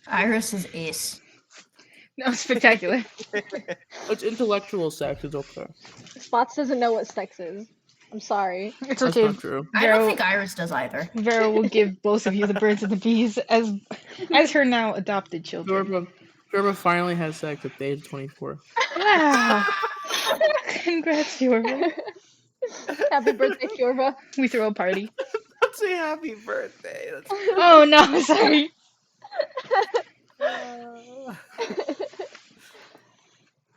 Iris is ace. No, spectacular. It's intellectual sex. It's okay. Spots doesn't know what sex is. I'm sorry. It's That's okay. not true. I don't think Iris does either. Vera will give both of you the birds and the bees as her now adopted children. Jorba finally has sex at the age of 24. Wow. Congrats, Jorva. Happy birthday, Fjorva. We throw a party. Don't say happy birthday. Oh no, sorry.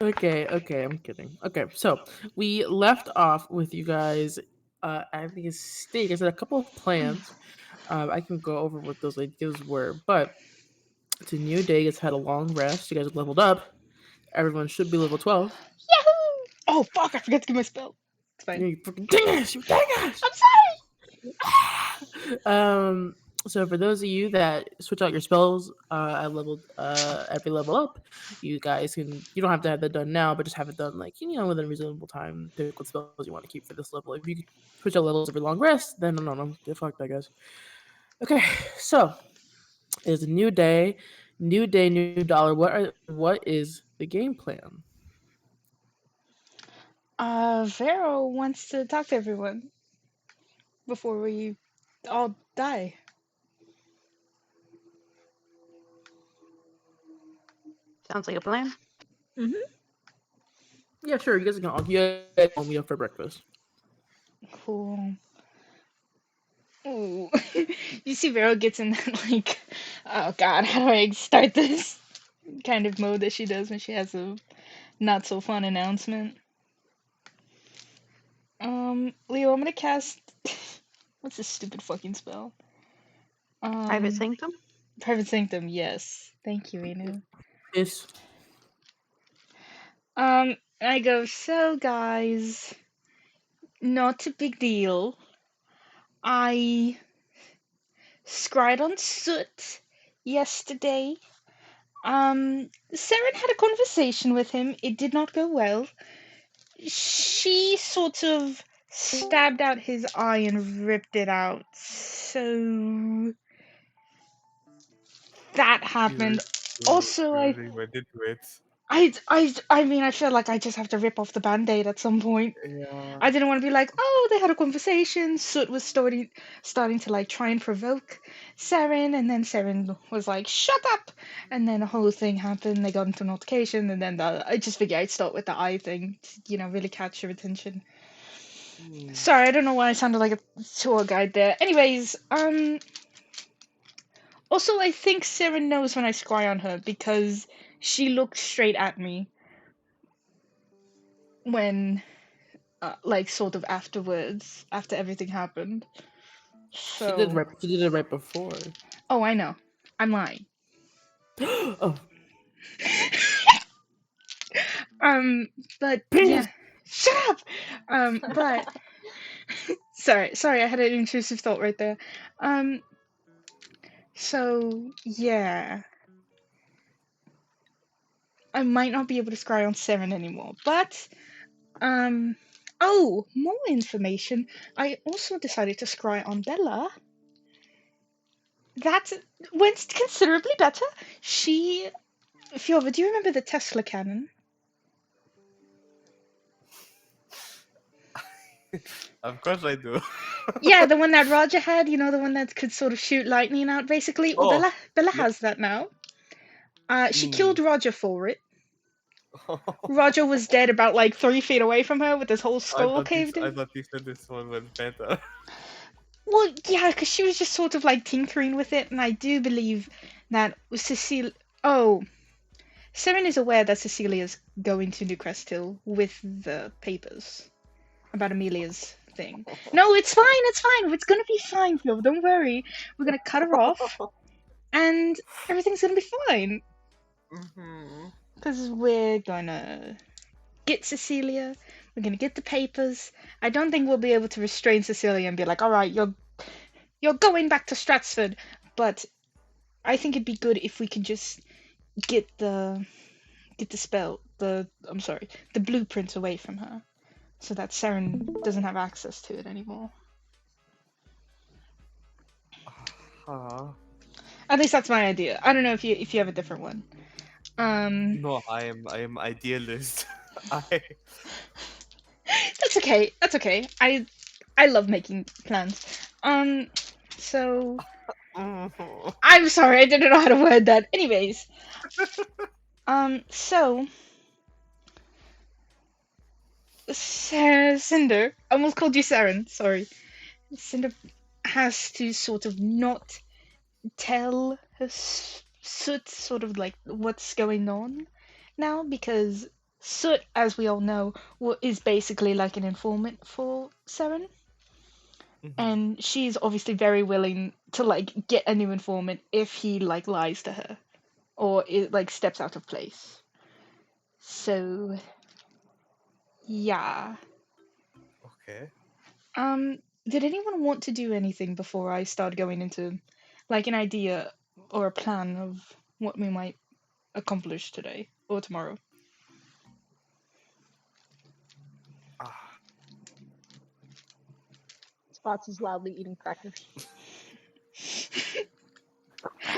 Okay, I'm kidding. Okay, so we left off with you guys at the estate. I said a couple of plans. I can go over what those ideas were, but it's a new day. It's had a long rest. You guys have leveled up. Everyone should be level 12. Yahoo! Oh fuck! I forgot to get my spell. It's fine. You freaking dingus! You dingus! I'm sorry. So for those of you that switch out your spells every level up, you guys can. You don't have to have that done now, but just have it done within a reasonable time. Pick what spells you want to keep for this level. If you could switch out levels every long rest, then no, fuck that, guys. Okay, so it's a new day, new dollar. What is the game plan? Vero wants to talk to everyone before we all die. Sounds like a plan. Yeah, sure. You guys can all meet up for breakfast. Cool. Ooh. You see Vero gets in that like, oh god, how do I start this kind of mode that she does when she has a not so fun announcement. Leo, I'm gonna cast what's this stupid fucking spell? Private Sanctum? Private Sanctum, yes. Thank you, Inu. Yes. I go, so guys, not a big deal. I scried on Soot yesterday. Seren had a conversation with him. It did not go well. She sort of stabbed out his eye and ripped it out. So that happened. Also, I went into it. mean, I feel like I just have to rip off the band-aid at some point. Yeah. I didn't want to be like, oh, they had a conversation. Soot was starting to like try and provoke Seren, and then Seren was like, shut up! And then the whole thing happened. They got into an altercation, and then I just figured I'd start with the eye thing to, really catch your attention. Sorry, I don't know why I sounded like a tour guide there. Anyways, also, I think Seren knows when I scry on her because she looked straight at me when, sort of afterwards, after everything happened. So... She did it right before. Oh, I know. I'm lying. Oh. But yeah. Shut up! But sorry, I had an intrusive thought right there. So yeah. I might not be able to scry on Seren anymore, but oh, more information. I also decided to scry on Bella. That went considerably better. Fjorva, do you remember the Tesla cannon? Of course I do. Yeah, the one that Roger had, the one that could sort of shoot lightning out, basically. Well, Oh, Bella yeah. has that now. She killed Roger for it. Roger was dead about 3 feet away from her with his whole skull caved in. I thought you said this one was better. Well, yeah, because she was just sort of tinkering with it, and I do believe that Cecilia. Oh, Seren is aware that Cecilia's going to New Crest Hill with the papers about Amelia's thing. No, it's fine. It's gonna be fine, Phil. Don't worry. We're gonna cut her off, and everything's gonna be fine. Because we're gonna get Cecilia. We're gonna get the papers. I don't think we'll be able to restrain Cecilia and be like, all right, you're going back to Stratford. But I think it'd be good if we could just get the blueprints away from her, so that Seren doesn't have access to it anymore. At least that's my idea. I don't know if you have a different one. No, I am idealist. I That's okay. That's okay. I love making plans. So I'm sorry, I didn't know how to word that. Anyways, so Cinder, I almost called you Saren. Sorry, Cinder has to sort of not tell her Soot sort of like what's going on now because Soot, as we all know, is basically like an informant for Saren. And she's obviously very willing to like get a new informant if he like lies to her or it like steps out of place. So yeah. okay. Did anyone want to do anything before I start going into like an idea or a plan of what we might accomplish today or tomorrow? Ah, Spots is loudly eating crackers.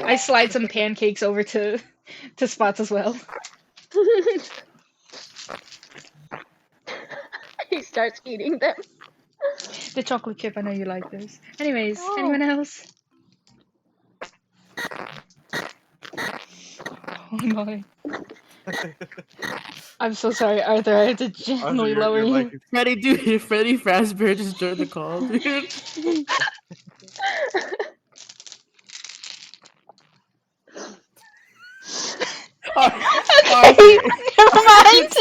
I slide some pancakes over to Spots as well. He starts eating them. The chocolate chip, I know you like those. Anyways, Oh. anyone else? Oh my. I'm so sorry, Arthur. I had to gently Arthur, lower your you. mic is Freddy, dude, Freddy Fazbear just joined the call, dude. Okay, never mind.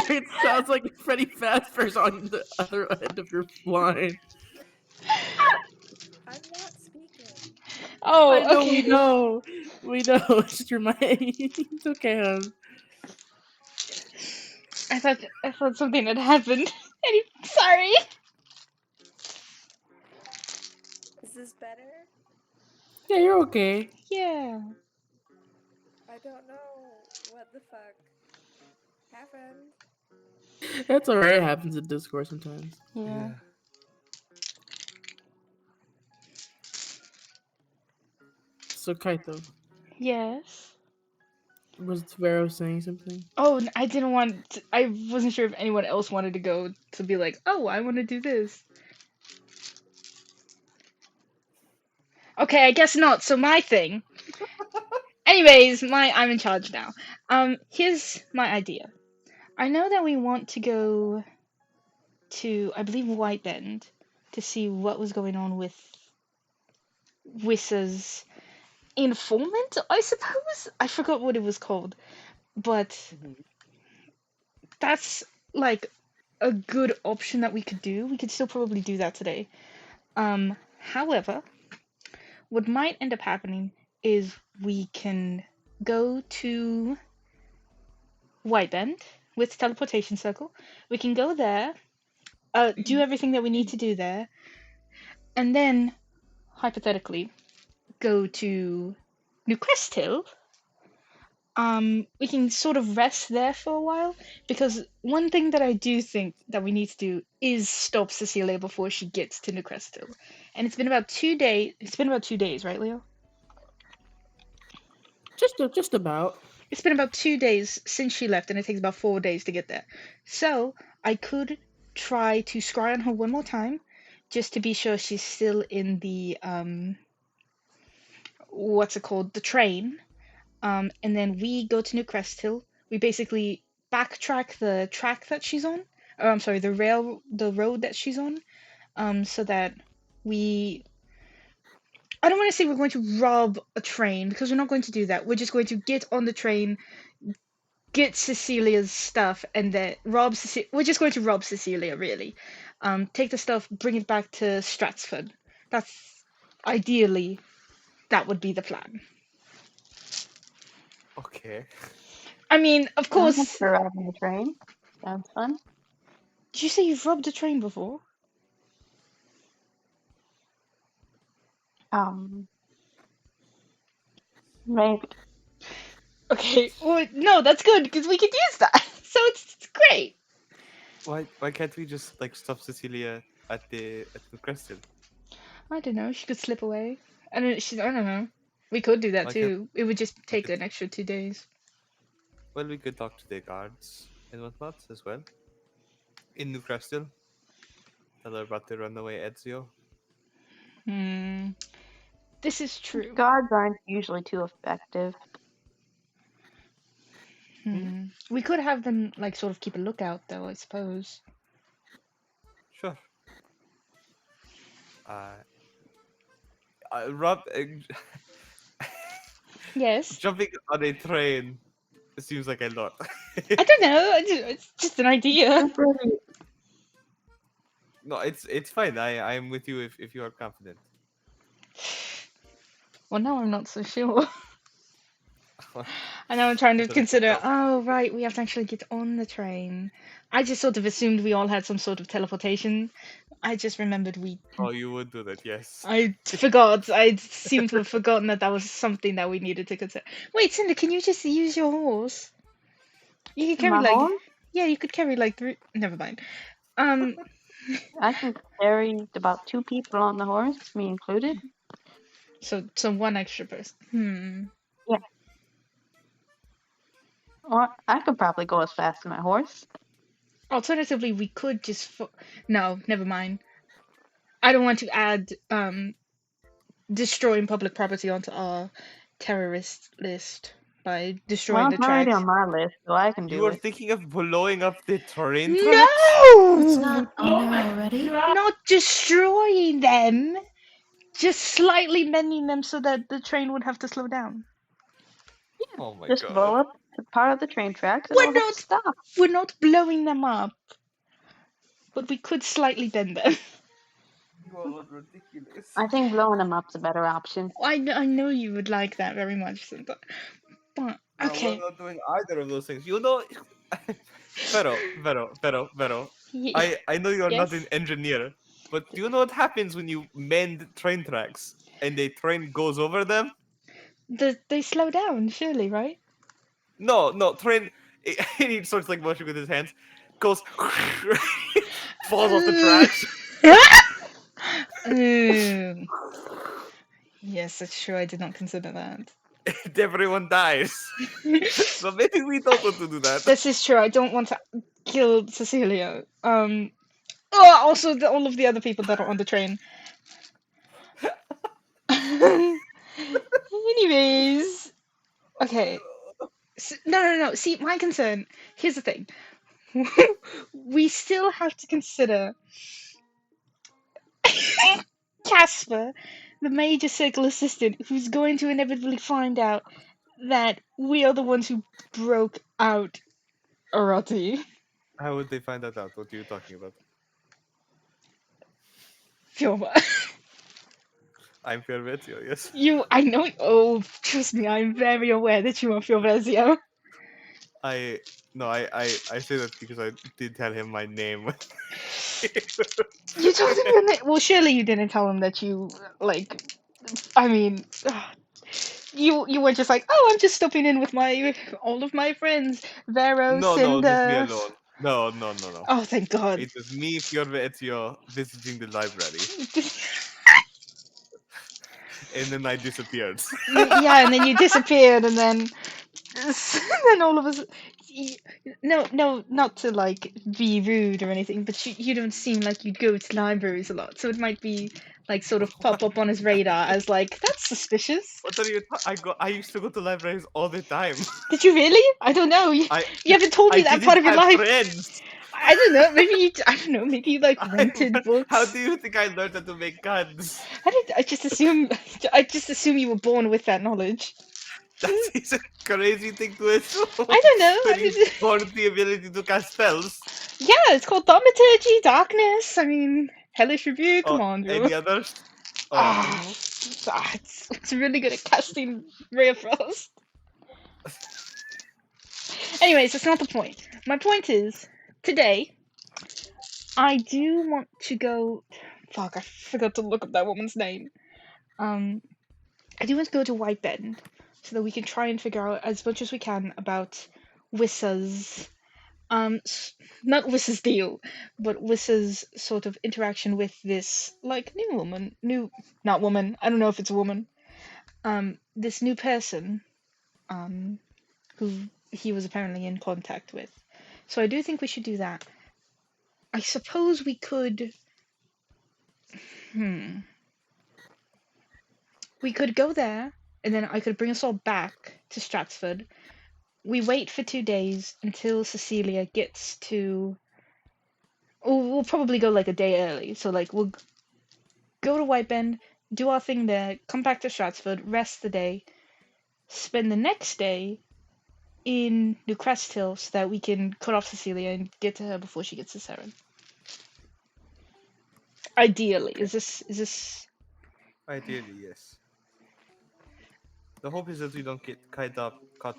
It sounds like Freddy Fazbear's on the other end of your line. I'm not speaking. Oh, I know, okay. we know. It's just your mic. It's okay, hon. I thought something had happened. Sorry. Is this better? Yeah, you're okay. Yeah. I don't know what the fuck happened. That's alright. It happens in Discord sometimes. Yeah. yeah. So Kaito, Yes. was Vero saying something? Oh, I didn't want to, I wasn't sure if anyone else wanted to go to be like, oh, I want to do this. Okay, I guess not. So my thing. Anyways, I'm in charge now. Here's my idea. I know that we want to go to, I believe, White Bend to see what was going on with Wissa's informant, I suppose? I forgot what it was called. But that's like a good option that we could do. We could still probably do that today. However, what might end up happening is we can go to White Bend with teleportation circle. We can go there, do everything that we need to do there, and then hypothetically go to New Crest Hill. We can sort of rest there for a while because one thing that I do think that we need to do is stop Cecilia before she gets to New Crest Hill. And it's been about 2 days. It's been about 2 days, right, Leo? Just about. It's been about 2 days since she left, and it takes about 4 days to get there. So I could try to scry on her one more time, just to be sure she's still in the what's it called, the train. And then we go to New Crest Hill. We basically backtrack the track that she's on. Or I'm sorry, the road that she's on. So that we. I don't want to say we're going to rob a train because we're not going to do that. We're just going to get on the train, get Cecilia's stuff, and then rob Cecilia. We're just going to rob Cecilia, really. Take the stuff, bring it back to Stratford. That's ideally that would be the plan. Okay. I mean, of course. For riding the train. Sounds fun. Did you say you've robbed a train before? Maybe. Okay, well, no, that's good because we could use that. So it's great. Why can't we just like stop Cecilia at the Crest Hill? I don't know. She could slip away. I don't know. We could do that Like too. It would just take could- an extra 2 days. Well, we could talk to the guards and whatnot as well. In New Crystal. Tell her about the runaway Ezio. Hmm. This is true. Guards aren't usually too effective. We could have them like sort of keep a lookout though, I suppose. Sure. Rob, Yes. jumping on a train seems like a lot. I don't know. It's just an idea. No, it's fine. I'm with you if you are confident. Well, now I'm not so sure. And now I'm trying to But- consider, oh, right, we have to actually get on the train. I just sort of assumed we all had some sort of teleportation. I just remembered Oh, you would do that, yes. I forgot. I seem to have forgotten that that was something that we needed to consider. Wait, Cinder, can you just use your horse? You could carry My like, horse? yeah, you could carry like 3. Never mind. I can carry about 2 people on the horse, me included. So 1 extra person. Or I could probably go as fast as my horse. Alternatively, we could just no, never mind. I don't want to add destroying public property onto our terrorist list by destroying Well, the it's already tracks. on my list, so I can You do are it. thinking of blowing up the train It's No! not on there already. Not destroying them. Just slightly mending them so that the train would have to slow down. Oh my Just god. blow up the part of the train tracks and We're it'll have not- to stop. We're not blowing them up. But we could slightly bend them. You are ridiculous. I think blowing them up's a better option. I know you would like that very much, Cinder. But No, okay. we're not doing either of those things. You know, Vero. Ye- I know you're not Yes? an engineer, but do you know what happens when you mend train tracks and a train goes over them? They slow down, surely, right? No, train. He starts like motion with his hands, goes, falls off the tracks. Yes, that's true. I did not consider that. And everyone dies. So maybe we don't want to do that. This is true. I don't want to kill Cecilia. Also all of the other people that are on the train. Anyways, okay. No. See, my concern. Here's the thing. We still have to consider Casper, the major circle assistant, who's going to inevitably find out that we are the ones who broke out Arati. How would they find that out? What are you talking about? Fioma. I'm Fervezio, yes. I know. Oh, trust me, I'm very aware that you are Fiovezio. I say that because I did tell him my name. You told him your name. Well, surely you didn't tell him that you like. I mean, you were just like, oh, I'm just stopping in with all of my friends, Vero, No, Cinder. just me alone. No. Oh, thank God. It was me, Fiorvezio, visiting the library, and then I disappeared. Yeah, and then you disappeared, and then all of us. No, not to like be rude or anything, but you don't seem like you go to libraries a lot, so it might be like sort of pop up on his radar as like that's suspicious. What are you? I used to go to libraries all the time. Did you really? I don't know. You I haven't told me I that part of your didn't have life. friends. I don't know. I don't know. Maybe you like rented books. How do you think I learned how to make guns? I just assume you were born with that knowledge. That is a crazy thing to assume. I don't know. That you born with the ability to cast spells. Yeah, it's called thaumaturgy, darkness. I mean, hellish rebuke. Come on, bro. Any others? It's really good at casting Ray of Frost. Anyways, that's not the point. My point is, today, I do want to go. Fuck, I forgot to look up that woman's name. I do want to go to White Bend so that we can try and figure out as much as we can about Wissa's. Not Wissa's deal, but Wissa's sort of interaction with this, like, not woman. I don't know if it's a woman. this new person, who he was apparently in contact with. So I do think we should do that. I suppose we could. We could go there, and then I could bring us all back to Stratford. We wait for 2 days until Cecilia gets to. Oh, we'll probably go like a day early. So like we'll go to White Bend, do our thing there, come back to Stratford, rest the day, spend the next day in New Crest Hill so that we can cut off Cecilia and get to her before she gets to Seren. Ideally, is this? Ideally, yes. The hope is that we don't get caught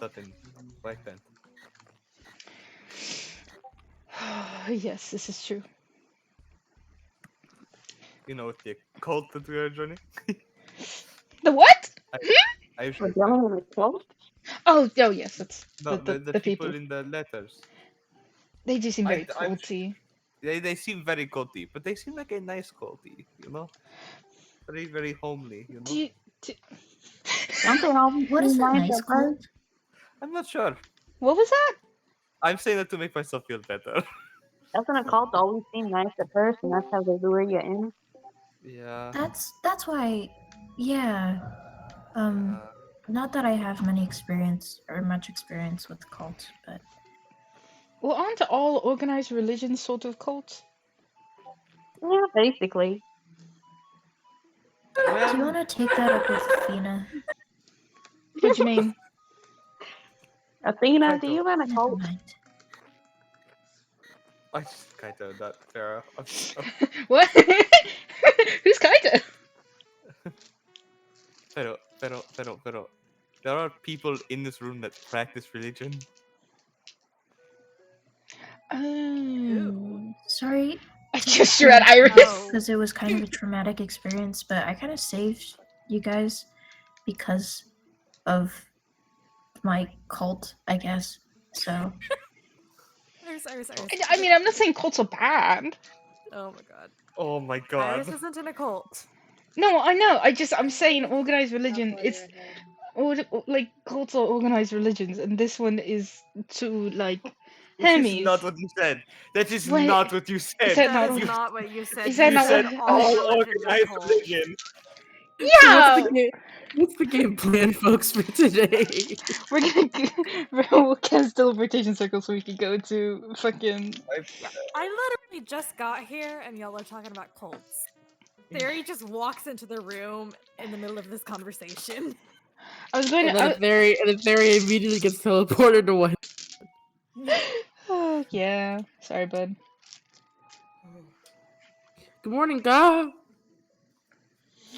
up in White Bend. Yes, this is true. You know, with the cult that we are joining. The what? I We're dealing with close. Oh, yes, that's No, the people. people in the letters. They do seem very I'm culty. They seem very culty, but they seem like a nice culty, you know? Very, very homely, you know? Do you, Don't they always What is seem that nice nice at first? called? I'm not sure. what was that? I'm saying that to make myself feel better. Doesn't a cult always seem nice at first, and that's how they lure you in? Yeah. That's why, yeah. Not that I have much experience with cults, but Well, aren't all organized religions sort of cults? Yeah, basically. do you Well, want to take that up with Athena? What do you mean? Athena, Kind do of. you run a Never cult? mind. I just kind of that Farah. What? Who's Kaita? Pero. There are people in this room that practice religion. Oh. Sorry, I just read Iris. because it was kind of a traumatic experience, but I kind of saved you guys because of my cult, I guess. So Iris. I mean, I'm not saying cults are bad. Oh my god. Oh my god. Iris isn't in a cult. No, I know. I'm saying organized religion. It's like cults are organized religions, and this one is to like This Hermes. is not what you said. That is Wait, not what you said. is that That not is what- not what you said. is that You not said what- all religions are organized cults. religion. Yeah, What's the game plan, folks, for today? we're gonna cast teleportation circles so we can go to fucking. Yeah, I literally just got here and y'all are talking about cults. Theory just walks into the room in the middle of this conversation. I was going And to. then Theory immediately gets teleported to White. Oh, yeah. Sorry, bud. Good morning, God.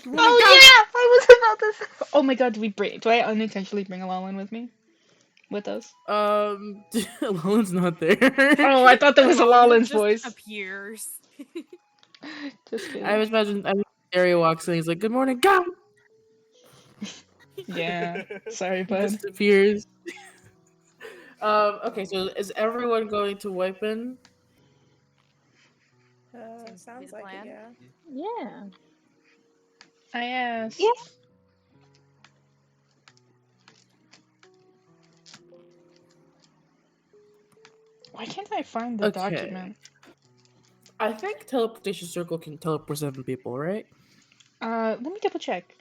Good morning, Oh God. yeah, I was about to. Say... Oh my god, do I unintentionally bring Alalin with us? Alolan's not there. Oh, I thought that was Alalin's Just voice. appears. Just kidding. I was imagining Theory walks in. He's like, "Good morning, God." Yeah. Sorry, He bud. disappears. Okay, so is everyone going to Wipen? Seems to be Sounds the like plan. it, yeah. Yeah. I asked. Yeah. Why can't I find the Okay. document? I think teleportation circle can teleport 7 people, right? Let me double check.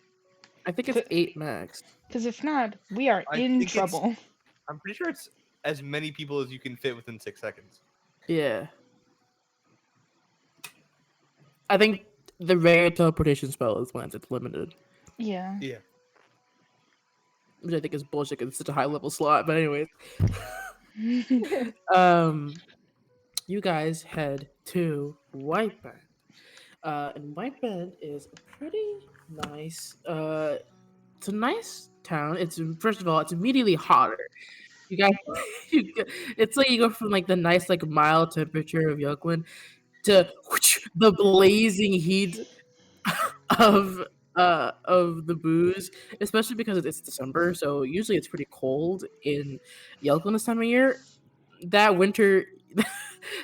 I think it's 8 max. Because if not, we are I in think it's- trouble. I'm pretty sure it's as many people as you can fit within 6 seconds. Yeah. I think the rare teleportation spell is when it's limited, Yeah. Yeah. which I think is bullshit because it's such a high level slot. But anyways, you guys head to White Bend. And White Bend is pretty nice. It's a nice town. It's first of all, it's immediately hotter. You guys, it's like you go from like the nice like mild temperature of Yoklin to the blazing heat of the booze, especially because it's December, so usually it's pretty cold in Yelkin this time of year. That winter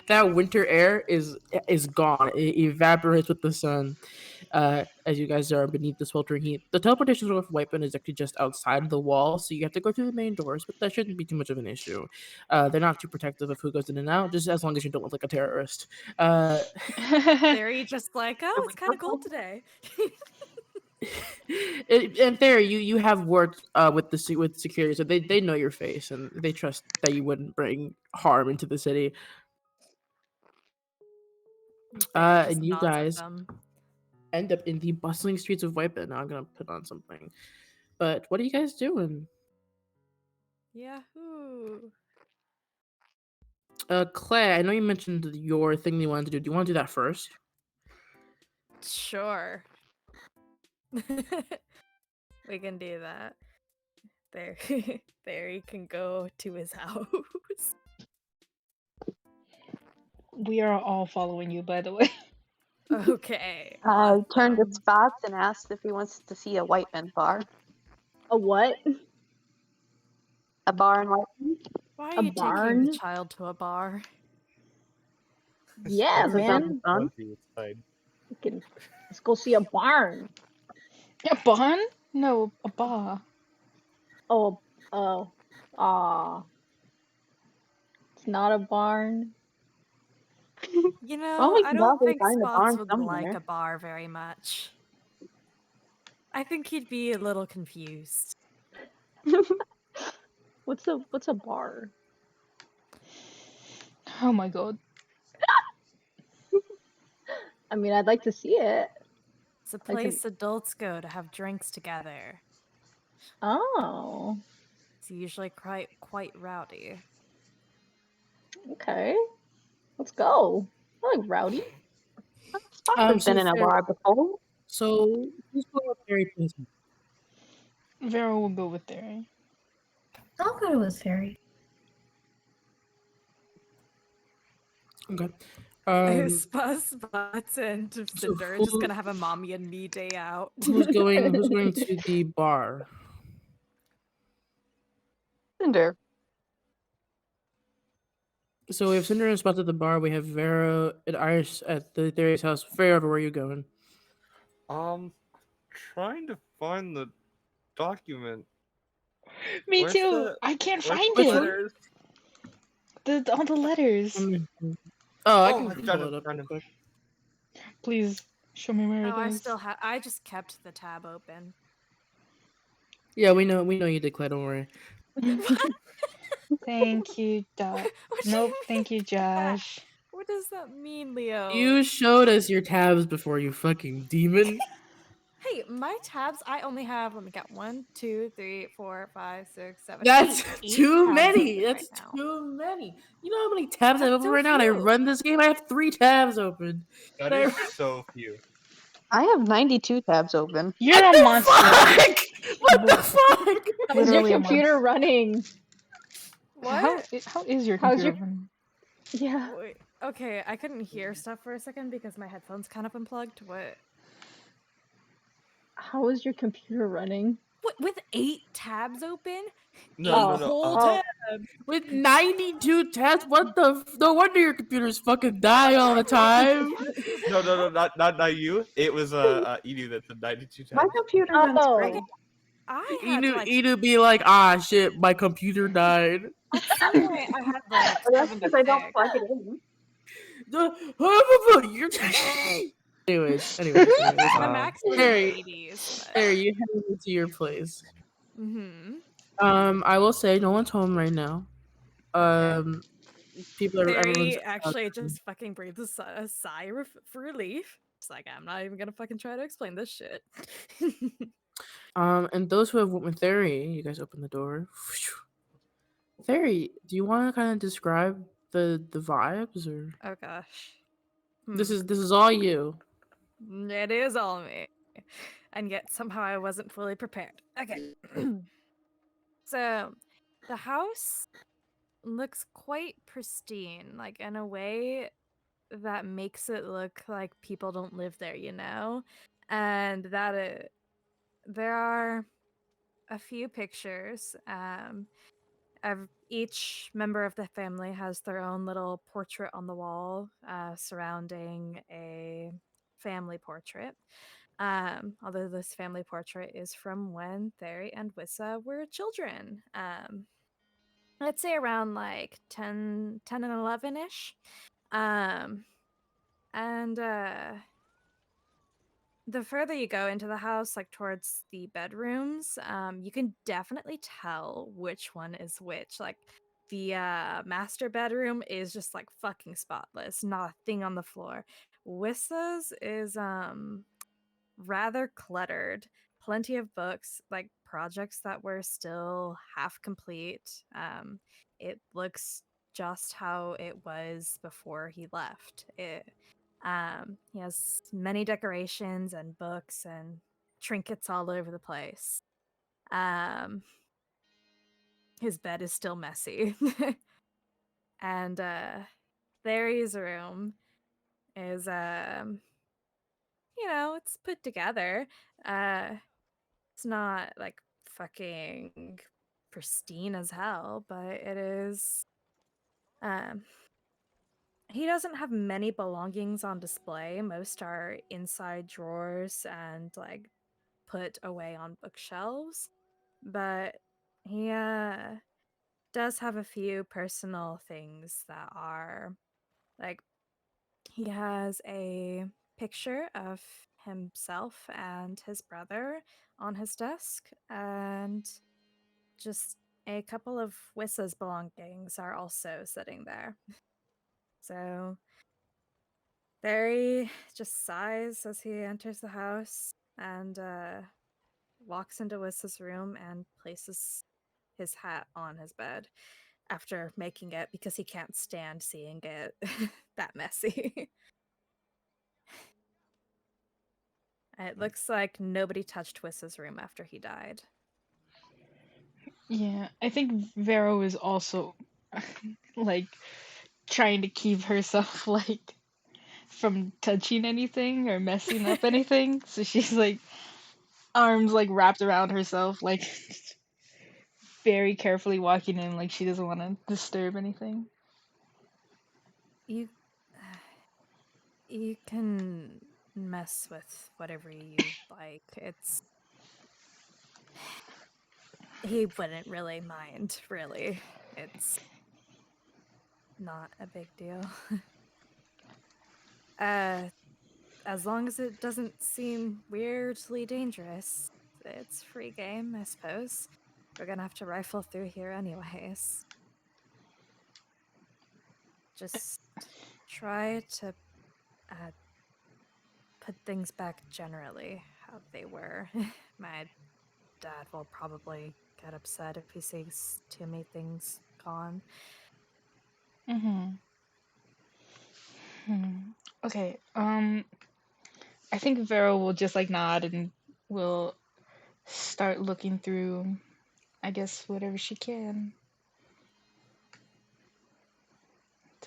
that winter air is gone. It evaporates with the sun. As you guys are beneath the sweltering heat. The teleportation door for Whiteman is actually just outside of the wall, so you have to go through the main doors, but that shouldn't be too much of an issue. They're not too protective of who goes in and out, just as long as you don't look like a terrorist. Theory just like, oh, it's kind of cold today. In theory, you have worked with security, so they know your face and they trust that you wouldn't bring harm into the city. Theory just And you nods at guys them. end up in the bustling streets of Whiteman. Now I'm gonna put on something, but what are you guys doing? Yahoo! Clay, I know you mentioned your thing you wanted to do. Do you want to do that first? Sure. We can do that. There, Theory can go to his house. We are all following you, by the way. Okay. I turned to awesome. Spots and asked if he wants to see a Whiteman bar. A what? A bar in Whiteman? Why A are you taking barn? the child to a bar? Yeah, This is man. fun. It's fine. Let's go see a barn. A barn? No, a bar. Oh, it's not a barn. You Well, know, we I can don't probably think find a Spots barn would like somewhere. a bar very much. I think he'd be a little confused. What's a bar? Oh my god. I mean, I'd like to see it. It's a I can- place adults go to have drinks together. Oh, It's usually quite rowdy. okay. Let's go. I like rowdy. Spots has So been in a fair- bar before. So who's going with Mary Poppins? Vera will go with Theory. I'll go with Fairy. Okay. Spots and Cinder are just who- gonna have a mommy and me day out. Who's going to the bar? Cinder. So we have Cinder and Spots at the bar. We have Vera and Iris at the Theory's house. Vera, where are you going? Trying to find the document. Me Where's too. the- I can't Where's find the it. letters? All the letters. Oh, I Oh, can I found pull it, it up found real it. quick. Please show me where Oh, it is. I just kept the tab open. Yeah, we know you did, Clay. Don't worry. Thank you, Dot. What do you Nope, mean thank you, by that? Josh. What does that mean, Leo? You showed us your tabs before, you fucking demon. Hey, my tabs, I only have, let me count, 1, 2, 3, 4, 5, 6, 7, That's 8 too tabs many. open That's right now. too many. You know how many tabs I have That's open so right now? And I few. run this game. I have 3 tabs open. That There- is so few. I have 92 tabs open. You're a monster. Fuck! What the fuck? How's your Literally a computer running? What? How is your How's computer your- running? Yeah. Wait, okay, I couldn't hear stuff for a second because my headphones kind of unplugged. What? How is your computer running? What, with 8 tabs open? No, Eight no, no. whole Oh. tabs. With 92 tabs? What the? No wonder your computers fucking die all the time. No, not you. It was Edu that's the 92 My tabs. computer runs Oh. great. I had like Edu be like, ah, shit, my computer died. at some point I had like But that's because I don't 76. plug it in. You're anyways. My Wow. max was in Harry, the 80s. There, you head over to your place. Mm-hmm. I will say no one's home right now. People are everyone's Barry actually just fucking breathed a sigh for relief. It's like, I'm not even gonna fucking try to explain this shit. And those who have went with Theory, you guys open the door. Theory, do you want to kind of describe the vibes, or Oh gosh. this is all you? It is all me. And yet somehow I wasn't fully prepared. Okay. So the house looks quite pristine, like in a way that makes it look like people don't live there, you know? And that there are a few pictures, each member of the family has their own little portrait on the wall surrounding a family portrait. Although this family portrait is from when Theri and Wissa were children. Let's say around like 10 and 11-ish. And the further you go into the house, like towards the bedrooms, you can definitely tell which one is which. Like the master bedroom is just like fucking spotless, not a thing on the floor. Wissa's is rather cluttered. Plenty of books, like projects that were still half complete. It looks just how it was before he left. He has many decorations and books and trinkets all over the place. His bed is still messy. And Theri's room is it's put together. It's not like fucking pristine as hell, but it is. He doesn't have many belongings on display. Most are inside drawers and like put away on bookshelves. But he does have a few personal things that are like he has a picture of himself and his brother on his desk, and just a couple of Wissa's belongings are also sitting there. So Barry just sighs as he enters the house and walks into Wissa's room and places his hat on his bed after making it because he can't stand seeing it that messy. It looks like nobody touched Wissa's room after he died. Yeah, I think Vero is also like trying to keep herself like from touching anything or messing up anything. So she's like arms like wrapped around herself, like very carefully walking in, like she doesn't want to disturb anything. You can mess with whatever you like. He wouldn't really mind, really. It's not a big deal. As long as it doesn't seem weirdly dangerous, it's free game, I suppose. We're gonna have to rifle through here anyways. Just try to put things back generally how they were. My dad will probably get upset if he sees too many things gone. Okay, I think Vero will just like nod and will start looking through, I guess, whatever she can.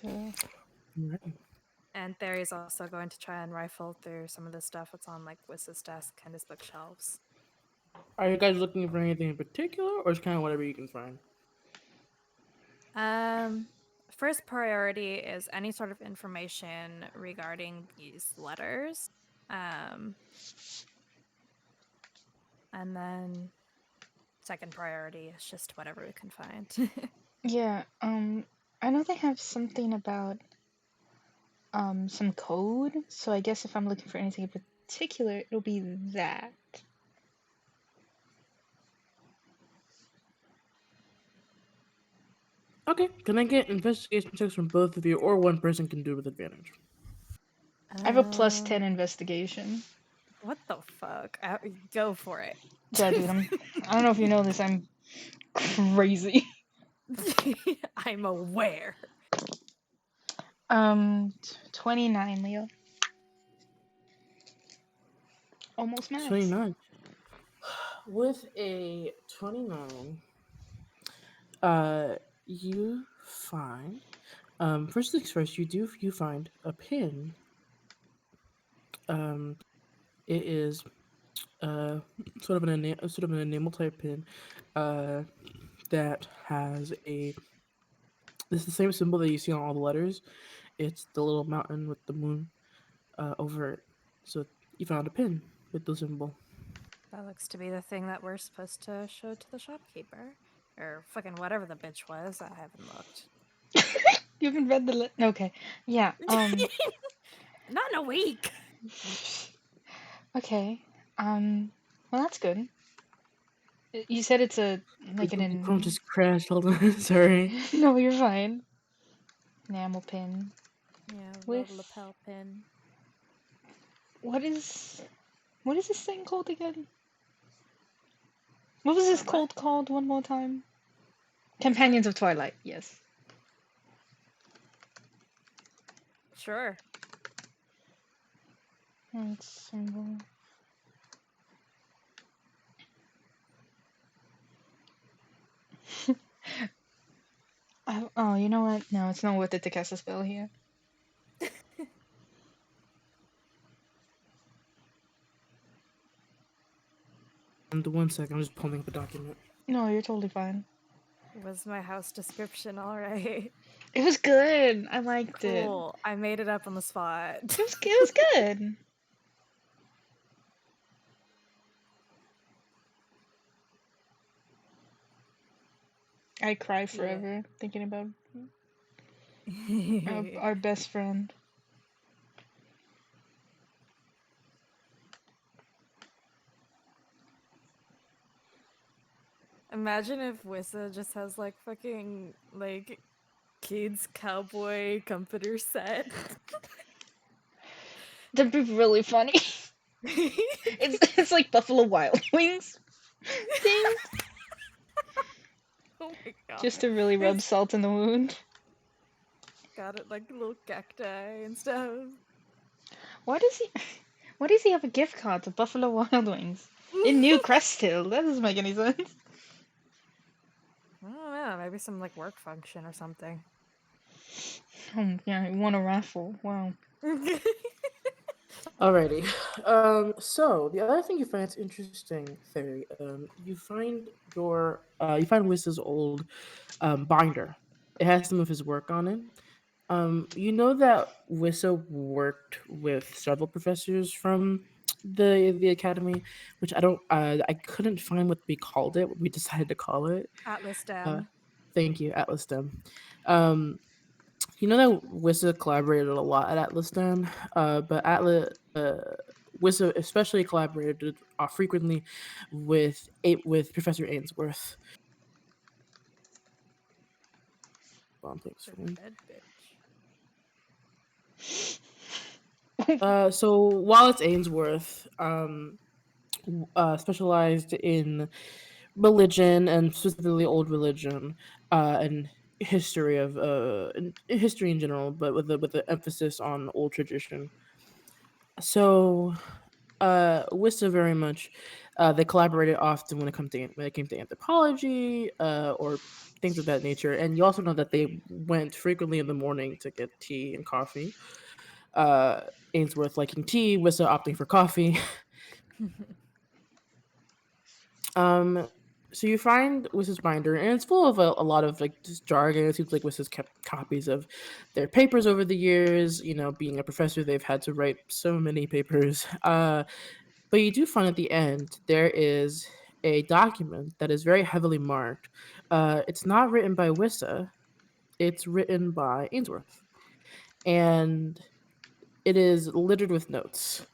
Right. And Thery's also going to try and rifle through some of the stuff that's on like Wissa's desk and his bookshelves. Are you guys looking for anything in particular, or just kind of whatever you can find? First priority is any sort of information regarding these letters. And then second priority is just whatever we can find. Yeah, I know they have something about some code, so I guess if I'm looking for anything in particular, it'll be that. Okay, can I get investigation checks from both of you, or one person can do with advantage? I have a +10 investigation. What the fuck? Go for it. Yeah, dude, I don't know if you know this, I'm crazy. I'm aware. 29, Leo. Almost max. 29. With a 29, you find, first things first, you find a pin. It is sort of an enamel type pin. that has a. This is the same symbol that you see on all the letters. It's the little mountain with the moon over it. So you found a pin with the symbol. That looks to be the thing that we're supposed to show to the shopkeeper. Or fucking whatever the bitch was. I haven't looked. You haven't read the okay. Yeah. Not in a week. Okay. Well, that's good. You said it's a like The an phone just crashed. Hold on. Sorry. No, you're fine. Enamel pin. Yeah, With- little lapel pin. What is this thing called again? What was this What? called one more time? Companions of Twilight. Yes. Sure. That's symbol. Oh, you know what? No, it's not worth it to cast a spell here. And 1 second, I'm just pulling up a document. No, you're totally fine. Was my house description alright? It was good. I liked it. Cool. I made it up on the spot. It was good. I cry forever thinking about our best friend. Imagine if Wissa just has like fucking like kids cowboy comforter set. That'd be really funny. It's like Buffalo Wild Wings thing, Oh my god. just to really rub salt in the wound. Got it like little cacti and stuff. Why does he have a gift card to Buffalo Wild Wings in New Crest Hill? That doesn't make any sense. I don't know, maybe some like work function or something. Oh yeah, he won a raffle. Wow. Alrighty. So the other thing you find that's interesting, Fairy, you find Wissa's old binder. It has some of his work on it. You know that Wissa worked with several professors from the academy, which I couldn't find what we called it. What we decided to call it. Atlas Dam. Thank you, Atlas STEM. You know that Wissa collaborated a lot at Atlas STEM, but Wissa especially collaborated frequently with Professor Ainsworth. Thanks for me. Red bitch. So Wallace Ainsworth specialized in religion and specifically old religion and history in general, but with an emphasis on old tradition. So Wissa very much they collaborated often when it came to anthropology or things of that nature. And you also know that they went frequently in the morning to get tea and coffee. Ainsworth liking tea, Wissa opting for coffee. So you find Wissa's binder, and it's full of a lot of like just jargon. It seems like Wissa's kept copies of their papers over the years. You know, being a professor, they've had to write so many papers. But you do find at the end there is a document that is very heavily marked. It's not written by Wissa; it's written by Ainsworth, and it is littered with notes.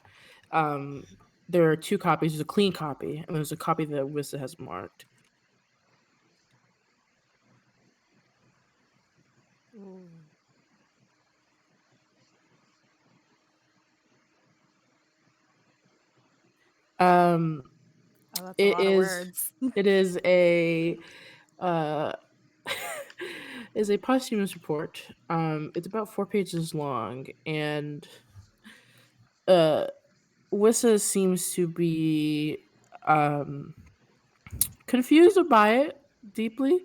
There are two copies. There's a clean copy, and there's a copy that Wissa has marked. Ooh. Um, Oh, that's a It lot of is- words. it is a is a posthumous report. It's about 4 pages long, and Wissa seems to be confused by it deeply.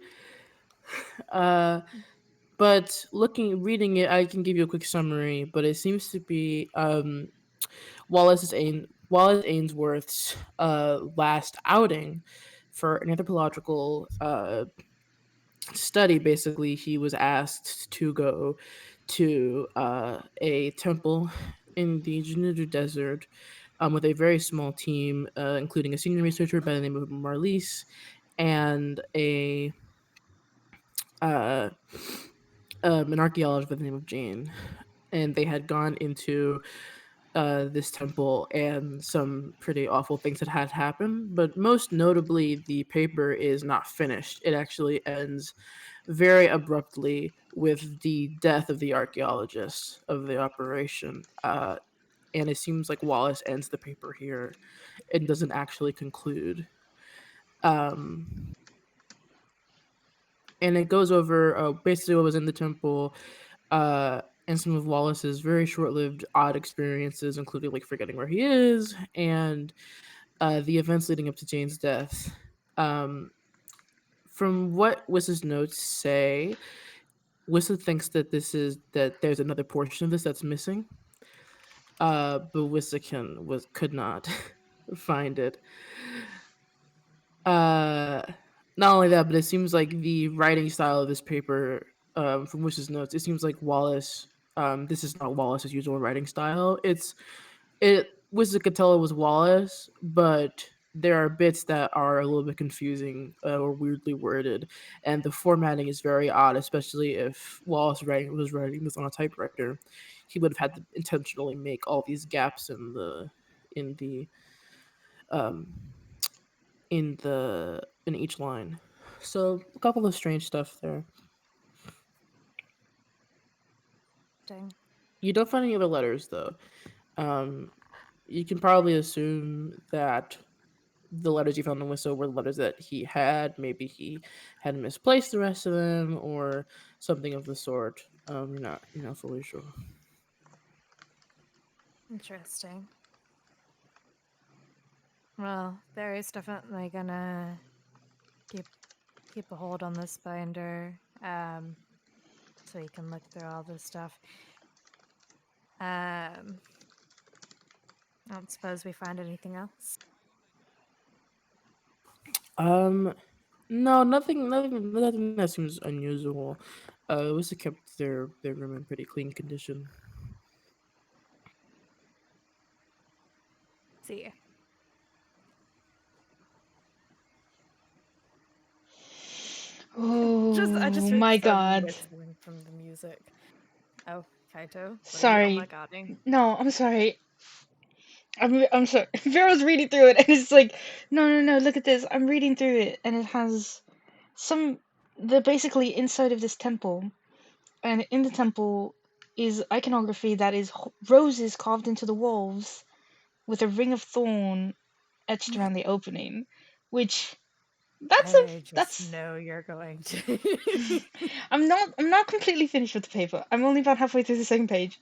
But reading it, I can give you a quick summary. But it seems to be Wallace Ainsworth's last outing for an anthropological study, basically, he was asked to go to a temple in the Junudu Desert with a very small team, including a senior researcher by the name of Marlise and uh, an archaeologist by the name of Jane. And they had gone into this temple, and some pretty awful things had happened. But most notably, the paper is not finished. It actually ends very abruptly with the death of the archaeologist of the operation. And it seems like Wallace ends the paper here and doesn't actually conclude. Um, and it goes over basically what was in the temple, and some of Wallace's very short-lived odd experiences, including like forgetting where he is and the events leading up to Jane's death. Um, from what Wiss's notes say, Wissa thinks that there's another portion of this that's missing, but Wissa could not find it. Uh, Not only that, but it seems like the writing style of this paper, from Wish's notes, it seems like Wallace. This is not Wallace's usual writing style. Wish could tell it was Wallace, but there are bits that are a little bit confusing or weirdly worded, and the formatting is very odd. Especially if Wallace was writing this on a typewriter, he would have had to intentionally make all these gaps in the um, in each line. So a couple of strange stuff there. Dang. You don't find any other letters though. Um, you can probably assume that the letters you found in Whistle were the letters that he had. Maybe he had misplaced the rest of them or something of the sort. You're not fully sure. Interesting. Well, Barry's definitely gonna keep a hold on this binder, so he can look through all this stuff. I don't suppose we find anything else. No, nothing that seems unusual. It was kept their room in pretty clean condition. See. I just Oh heard my some god. whistling from the music. Oh, Kaito. What are you Sorry. oh my godding? No, I'm sorry. I'm sorry. Vero's reading through it and it's like, no, look at this. I'm reading through it and it has they're basically inside of this temple. And in the temple is iconography that is roses carved into the walls with a ring of thorn etched around the opening, which I just that's know you're going to. I'm not completely finished with the paper. I'm only about halfway through the second page,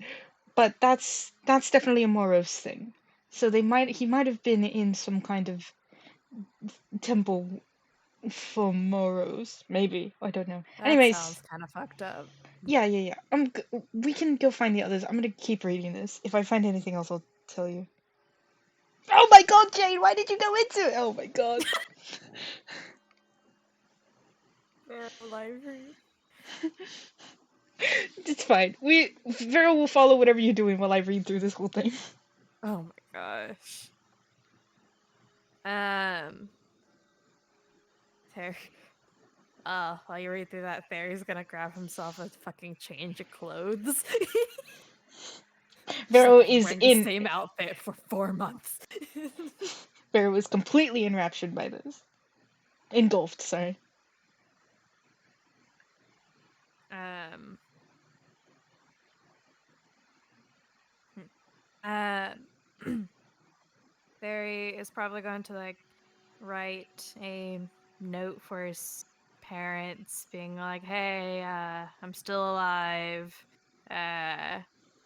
but that's definitely a Moros thing. So he might have been in some kind of temple for Moros, maybe. I don't know. That Anyways, sounds kind of fucked up. yeah. We can go find the others. I'm gonna keep reading this. If I find anything else, I'll tell you. Oh my god, Jane, why did you go into it? Oh my god. Library. It's fine. Vera will follow whatever you're doing while I read through this whole thing. Oh my gosh. There. While you read through that, Theory's gonna grab himself a fucking change of clothes. Vero Like, is wearing the in. same outfit for 4 months. Vero was completely enraptured by this. Engulfed, sorry. Um. Barry is probably going to like write a note for his parents, being like, "Hey, I'm still alive.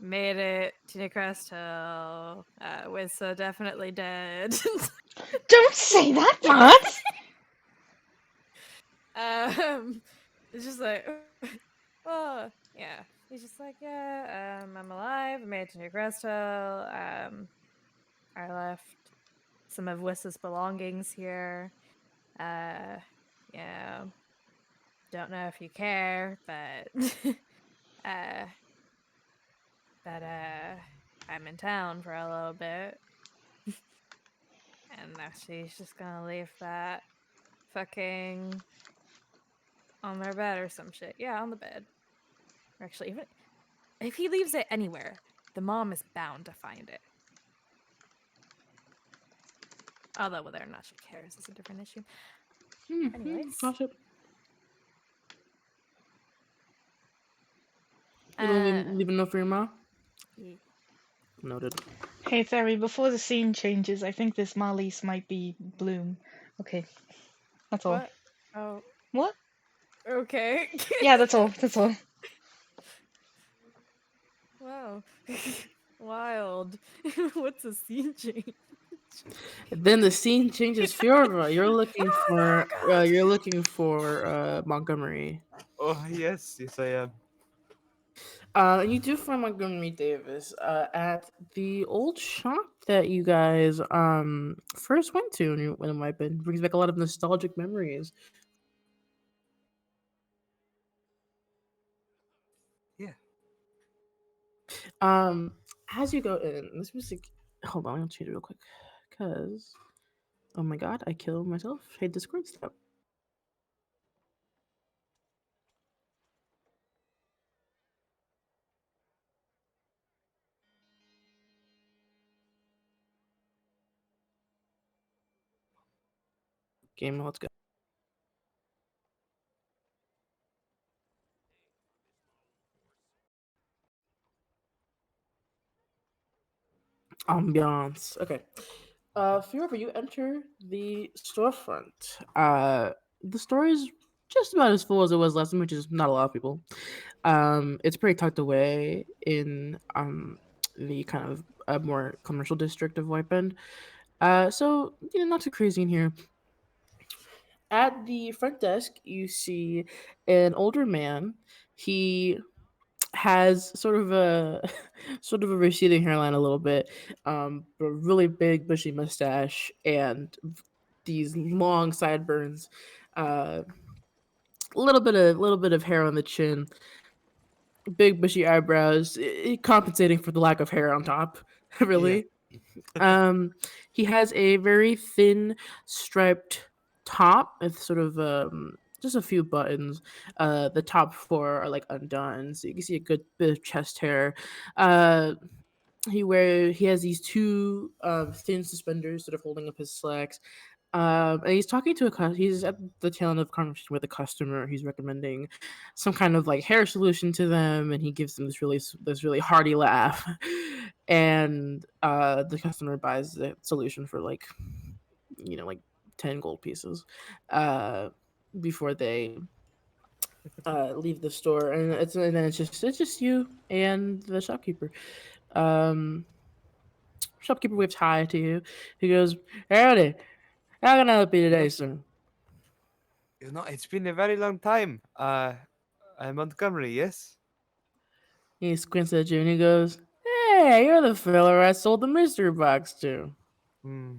Made it to New Crest Hill. Wissa definitely dead." Don't say that, Matt! It's just like, oh yeah. He's just like, yeah, I'm alive. I made it to New Crest Hill. I left some of Wissa's belongings here. Yeah. don't know if you care, but uh, I'm in town for a little bit, and now she's just gonna leave that fucking on their bed or some shit. Yeah, on the bed. Or actually, even if he leaves it anywhere, the mom is bound to find it. Although whether or not she cares is a different issue. Anyways. Gossip. You Uh, don't leave a note for your mom? ye- Noted. Hey Theory, before the scene changes, I think this Marlies might be Bloom. Okay, that's all. What? Oh, What? okay. Yeah, that's all. That's all. Wow. Wild. What's a scene change? Then the scene changes. Fiora, you're looking for God! Montgomery. Oh yes, yes I am. And you do find Montgomery Davis at the old shop that you guys first went to when it might have been. Brings back a lot of nostalgic memories. Yeah. As you go in, this music. Hold on, I'll change it real quick. Cause, oh my god, I killed myself. Hey, Discord, stop. Game, let's go. Ambiance. Okay. Fiora, you enter the storefront. The store is just about as full as it was last time, which is not a lot of people. It's pretty tucked away in the kind of more commercial district of White Bend. So not too crazy in here. At the front desk, you see an older man. He has sort of a sort of a receding hairline a little bit, but really big bushy mustache and these long sideburns. A little bit of hair on the chin, big bushy eyebrows, compensating for the lack of hair on top. Really. He has a very thin striped top with sort of just a few buttons. The top four are like undone, so you can see a good bit of chest hair. Uh, he has these two thin suspenders sort of holding up his slacks. And he's talking to he's at the tail end of a conversation with a customer. He's recommending some kind of like hair solution to them, and he gives them this really hearty laugh. And the customer buys the solution for like 10 gold pieces before they leave the store, and then it's just you and the shopkeeper. Um, Shopkeeper waves hi to you. He goes, "Howdy, how can I help you today, sir?" It's been a very long time. I'm Montgomery, yes? He squints at you and he goes, "Hey, you're the fella I sold the mystery box to. Hmm.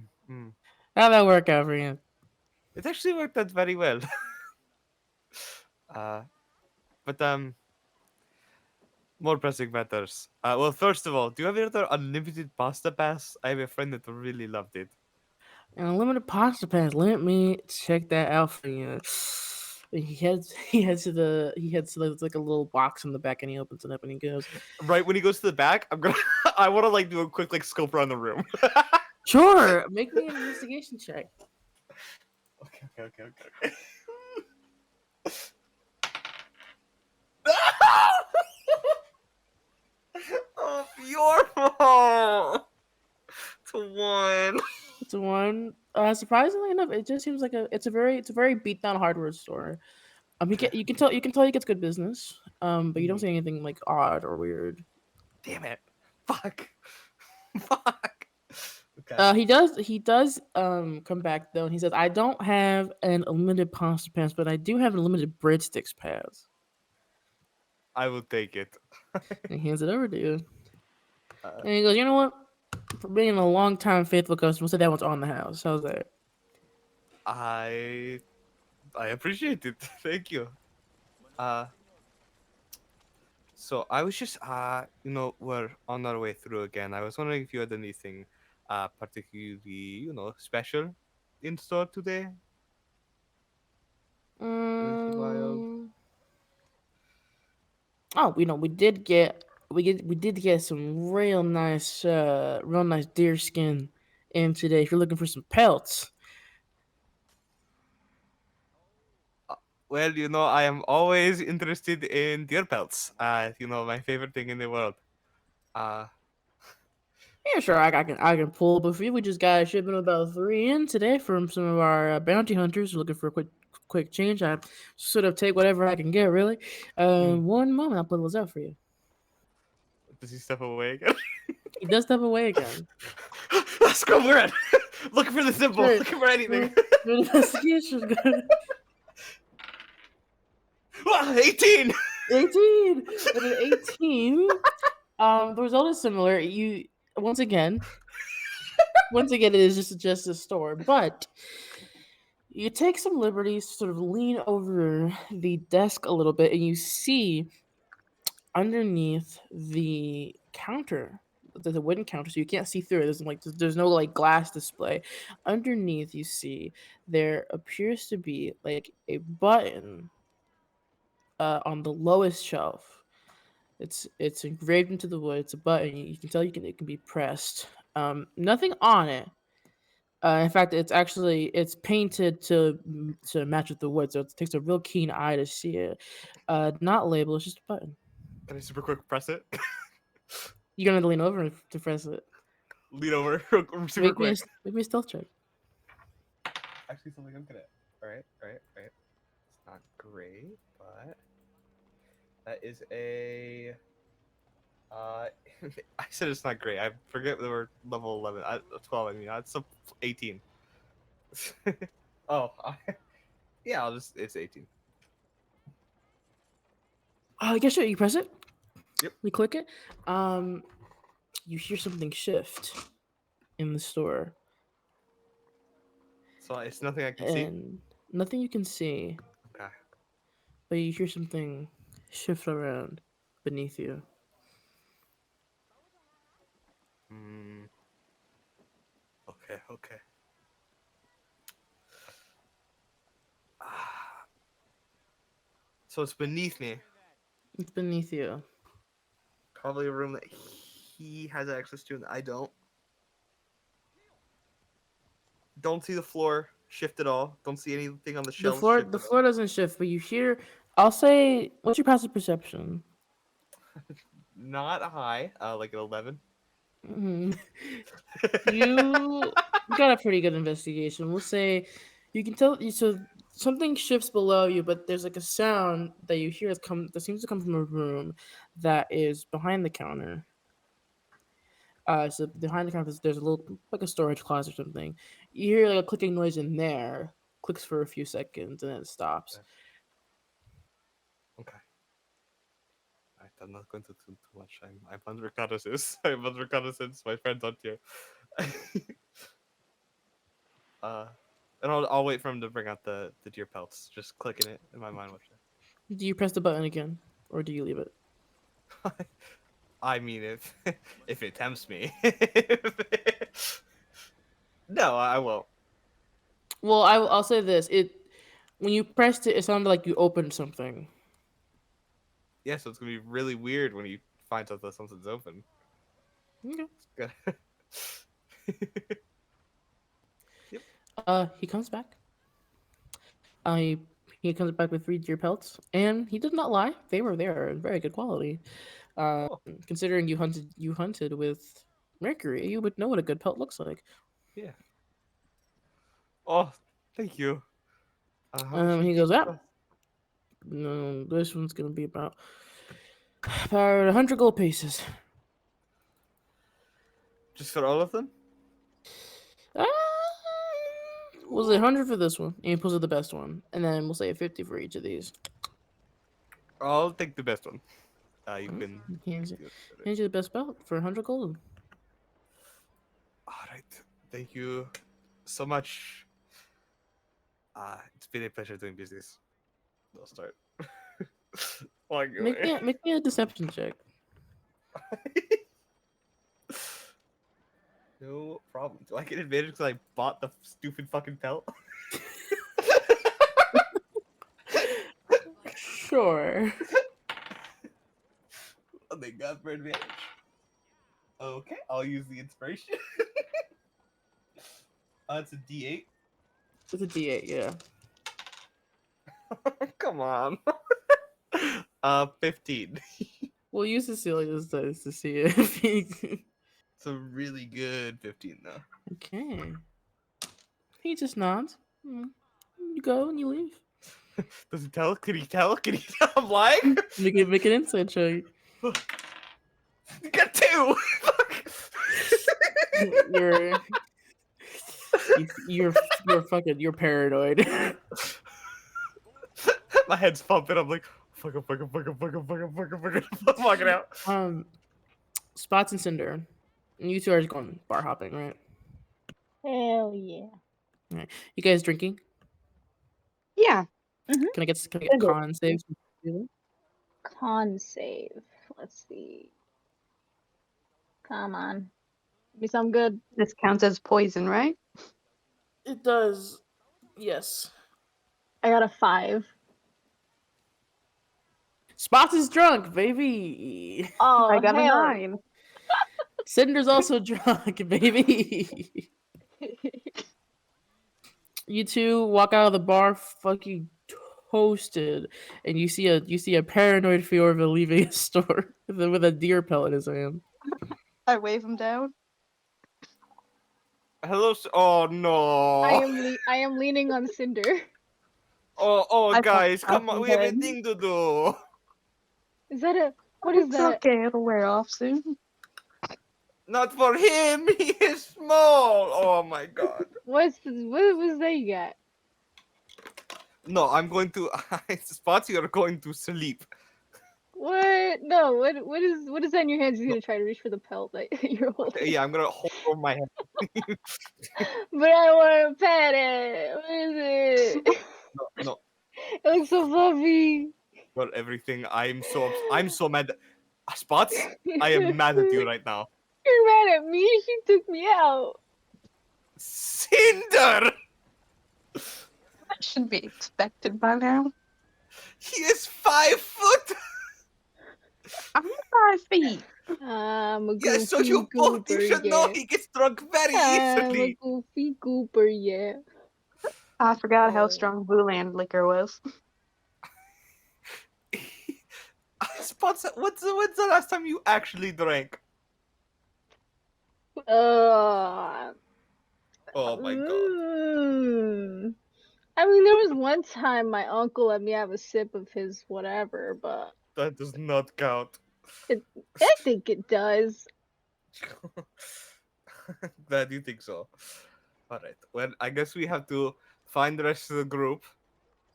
How'd that work out for you?" It actually worked out very well. But more pressing matters. Well, first of all, do you have another unlimited pasta pass? I have a friend that really loved it. And unlimited pasta pass. Let me check that out for you. He heads to like a little box in the back, and he opens it up and he goes, Right when he goes to the back, I want to like do a quick like scope around the room. "Sure, make me an investigation check." Okay. Oh, your fault. To one. It's a one. Surprisingly enough, it just seems like it's a very beat down hardware store. You can tell he gets good business. But you don't see anything like odd or weird. Damn it. Fuck. Okay. He does come back though, and he says, "I don't have an unlimited pasta pass, but I do have an unlimited breadsticks pass." I will take it. And he hands it over to you. Uh, And he goes, "You know what? For being a long time faithful customer, we'll say that one's on the house. How's that?" I appreciate it. Thank you. Uh, so I was just we're on our way through again. I was wondering if you had anything particularly, special in store today. Anything wild? Mm. Oh, we did get some real nice deer skin in today. If you're looking for some pelts, Well, I am always interested in deer pelts. My favorite thing in the world. Uh, yeah, sure, I can pull. But for you, we just got a shipment of about 3 in today from some of our bounty hunters who are looking for a quick change. I sort of take whatever I can get, really. Mm. One moment, I'll put those out for you. does he step away again? He does step away again. Scrum, we're in. Looking for the symbol. Sure. Looking for anything. Your investigation good. 18. 18. With an 18, the result is similar. You once again, it is just a store, but you take some liberties, sort of lean over the desk a little bit, and you see underneath the counter. There's a wooden counter, so you can't see through it. There's no like glass display. Underneath, you see there appears to be like a button on the lowest shelf. It's engraved into the wood. It's a button. You can tell it can be pressed. Nothing on it. In fact, it's painted to match with the wood, so it takes a real keen eye to see it. Not labeled. It's just a button. Can I super quick press it? You're gonna lean over to press it. Lean over super Make me quick. make me a stealth check. Actually, something I'm good at. All right. It's not great, but that is a. I said it's not great. I forget that we're level 11. 12. I mean, it's 18. Oh, yeah. It's 18. Guess what? You press it. Yep. You click it. You hear something shift in the store, So it's nothing I can see. and nothing you can see, Okay. but you hear something shift around beneath you. Okay. So it's beneath me. It's beneath you. Probably a room that he has access to and I don't. Don't see the floor shift at all. Don't see anything on the The shelves. floor shift the at all. floor doesn't shift, but you hear. I'll say, what's your passive perception? Not high. Like an 11. Mhm. You got a pretty good investigation. We'll say you can tell. So something shifts below you, but there's like a sound that you hear that seems to come from a room that is behind the counter. So behind the counter, there's a little like a storage closet or something. You hear like a clicking noise in there. Clicks for a few seconds and then it stops. Okay. Alright, I'm not going to do too much. I'm on reconnaissance. I'm on reconnaissance. My friend's on here. And I'll wait for him to bring out the deer pelts. Just clicking it in my mind. Do you press the button again, or do you leave it? I mean, if it tempts me. No, I won't. Well, I'll say this: when you pressed it, it sounded like you opened something. Yeah, so it's gonna be really weird when you find out that something's open. Okay. It's He comes back. He comes back with 3 deer pelts, and he did not lie. They were there, very good quality. Oh. Considering you hunted with Mercury, you would know what a good pelt looks like. Yeah. Oh, thank you. How much He each goes, cost? "Ah, no, this one's gonna be about 100 gold pieces." Just for all of them? Was it 100 for this one? And he pulls out the best one, and then we'll say 50 for each of these. I'll take the best one. You Mm, can. Hands do it. you the best belt for 100 gold. All right. Thank you so much. It's been a pleasure doing business. I'll start. Walk Make away. me a deception check. No problem. Do I get advantage because I bought the stupid fucking pelt? Sure. Oh, they got for advantage. Okay, I'll use the inspiration. It's a D8. It's a D8, yeah. Come on. 15. We'll use Cecilia's dice to see if he. It's a really good 15 though. Okay. He just nods. You go and you leave. Does he tell? Can he tell? Can he tell I'm lying? Make an insight check. You got 2! You're you're paranoid. My head's pumping. I'm like, fuck it out. Spots and Cinder. And you two are just going bar hopping, right? Hell yeah. You guys drinking? Yeah. Can I get Good. con saves? Con save. Let's see. Come on. Be some good. This counts as poison, right? It does. Yes. I got a 5. Spots is drunk, baby. Oh, I got a hell. 9. Cinder's also drunk, baby. You two walk out of the bar fucking toasted, and you see a paranoid Fiorva leaving a store with a deer pelt in his hand. I wave him down. Hello. Oh no. I am leaning on Cinder. Oh, I guys, fucked come up on. We have a again. thing to do. Is that a what is It's that? okay, it'll wear off soon. Not for him. He is small. Oh my god. What was that you got? No, I'm going to. Spots, you are going to sleep. What? No, what is that in your hands? He's gonna try to reach for the pelt that you're holding. Yeah, I'm gonna hold over my head. But I want to pet it. What is it? No, It looks so fluffy. for everything. I'm so mad. Spots, I am mad at you right now. You're mad at me? She took me out. Cinder! That should be expected by now. He is 5 foot! I'm 5 feet. I'm a goofy Yes, so you both, you goober, should know yeah. he gets drunk very I'm a easily. goofy goober, yeah. I forgot how Oh. strong Booland liquor was. Spots, when's the last time you actually drank? Uh, Oh my god. I mean, there was one time my uncle let me have a sip of his whatever, but That does not count. I think it does. Glad you think so. Alright, well, I guess we have to find the rest of the group,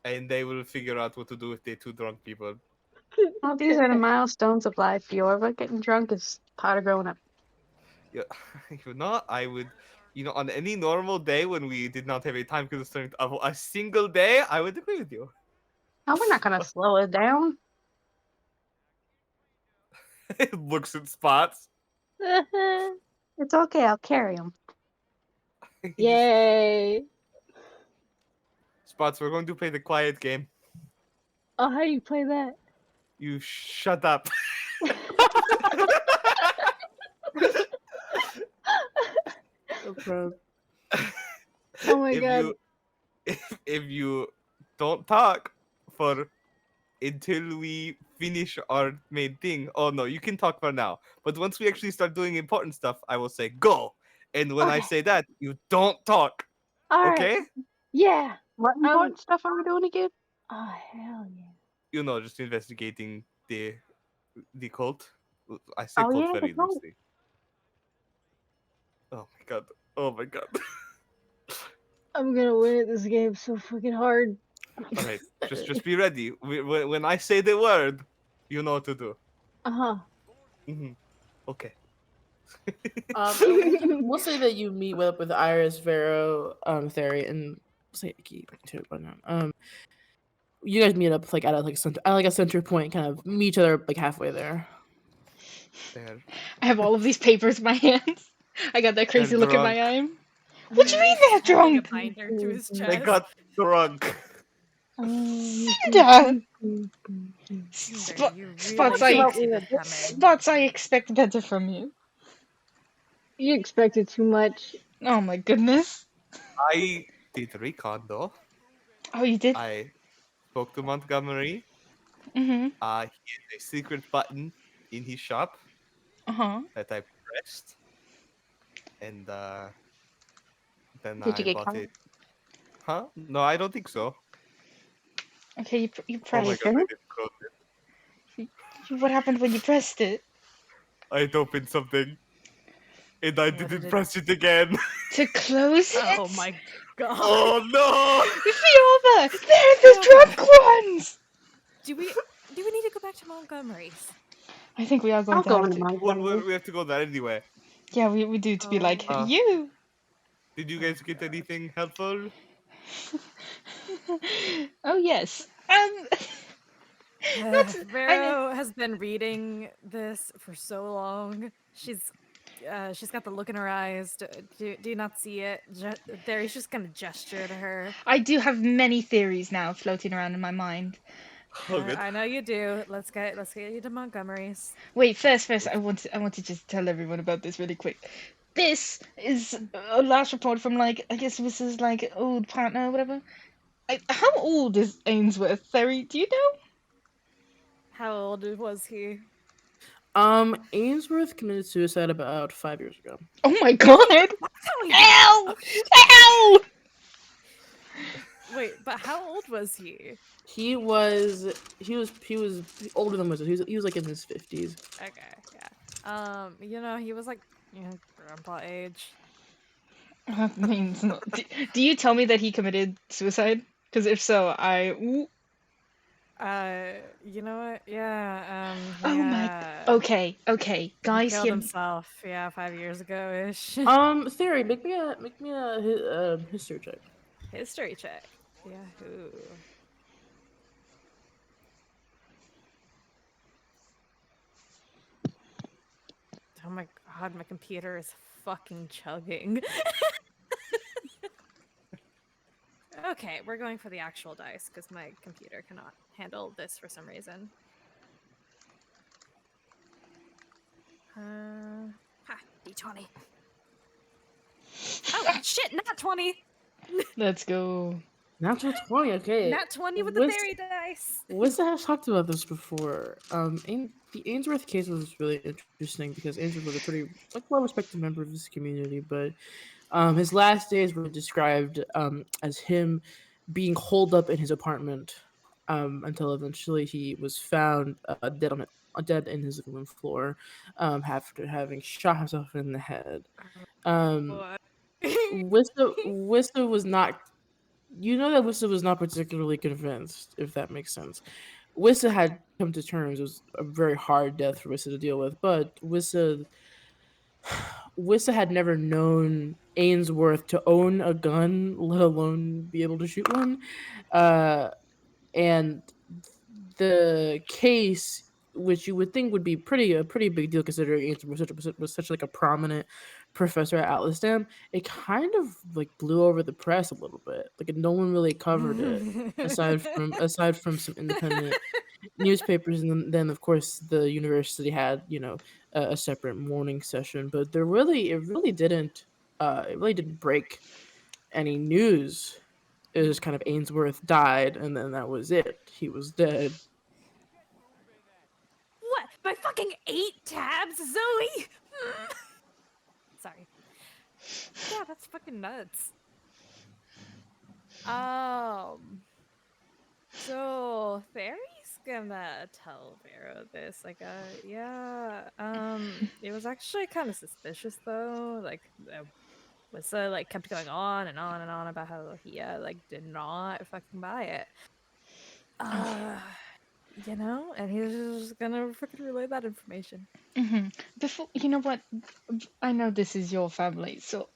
and they will figure out what to do with the 2 drunk people. Well, these are the milestones of life, Fiorva. Getting drunk is part of growing up. Yeah, you know, I would, on any normal day when we did not have a time constraint of a single day, I would agree with you. Oh, we're not gonna slow it down. It looks at Spots. It's okay, I'll carry him. Yay! Spots, we're going to play the quiet game. Oh, how do you play that? You shut up. Oh my if god. You, if you don't talk for until we finish our main thing. Oh no, you can talk for now. But once we actually start doing important stuff, I will say go. And when I Okay. say that, you don't talk. Alright. Okay? Yeah. What important stuff are we doing again? Oh, hell yeah. Just investigating the cult. I say Oh, cult yeah, the very cult. loosely. Oh my god. Oh my god. I'm gonna win at this game so fucking hard. All right, just be ready. When I say the word, you know what to do. Uh-huh. Okay. We'll say that you meet with Iris, Vero, Theri, and say Iki too, but no. you guys meet up like at a center point, kind of meet each other like halfway there. They're, I have all of these papers in my hands. I got that crazy look in my drunk. eye. What do you mean they're Holding a drunk? binder to his They chest. got drunk. Cinder! Cinder, you really Spots, should I, have seen this coming. Spots, I expect better from you. You expected too much. Oh my goodness. I did recon though. Oh, you did? I spoke to Montgomery. Mm-hmm. He had a secret button in his shop Uh-huh. that I pressed, and then Did you I get bought caught? it. Huh? No, I don't think so. Okay, you Oh my pressed god, I didn't close it. it. What happened when you pressed it? I opened something, and I What did didn't it- press it again. To close it? Oh my god. Oh no! Fiona! They're the drunk ones! Do we need to go back to Montgomery's? I think we are going I'll to go have into to. my Well, room. we have to go there anyway. Yeah, we do to be like, Oh. you! Did you guys get anything helpful? Oh, yes. That's- Vero has been reading this for so long. She's got the look in her eyes. Do you not see it? There's just gonna gesture to her. I do have many theories now floating around in my mind. Oh, good. I know you do. Let's get you to Montgomery's. Wait, first, I want to just tell everyone about this really quick. This is a last report from, like, I guess this is like old partner or whatever. How old is Ainsworth, Therry? Do you know? How old was he? Ainsworth committed suicide about 5 years ago. Oh my god! Ow! Ow! Wait, but how old was he? He was older than Wizard. He was like in his 50s. Okay, yeah. He was like, grandpa age. That means not. Do you tell me that he committed suicide? Because if so, ooh. You know what? Yeah. Oh my. yeah. Okay, He guys. killed himself. Yeah, 5 years ago ish. Theory, make me a history check. History check. Yahoo. Oh my god, my computer is fucking chugging. Okay, we're going for the actual dice because my computer cannot handle this for some reason. D20. Oh shit, not 20! Let's go. Natural 20, okay. Not 20 with the What's- fairy dice! Wizard has talked about this before. The Ainsworth case was really interesting because Ainsworth was a pretty well-respected member of this community, but his last days were described as him being holed up in his apartment until eventually he was found dead in his living room floor after having shot himself in the head. What? Wissa was not. You know that Wissa was not particularly convinced, if that makes sense. Wissa had come to terms. It was a very hard death for Wissa to deal with, but Wissa had never known Ainsworth to own a gun, let alone be able to shoot one. And the case, which you would think would be a pretty big deal considering Ainsworth was such like a prominent professor at Atlasdam, it kind of like blew over the press a little bit. Like no one really covered it aside from some independent newspapers, and then of course the university had a separate morning session. But it really didn't break any news. It was just kind of Ainsworth died, and then that was it. He was dead. What? My fucking 8 tabs, Zoe? Sorry. Yeah, that's fucking nuts. So Fairy's gonna tell Vero this. Like, it was actually kind of suspicious though. Like, Wissa like kept going on and on and on about how he did not fucking buy it. And he was just gonna freaking relay that information. Before, you know what? I know this is your family, so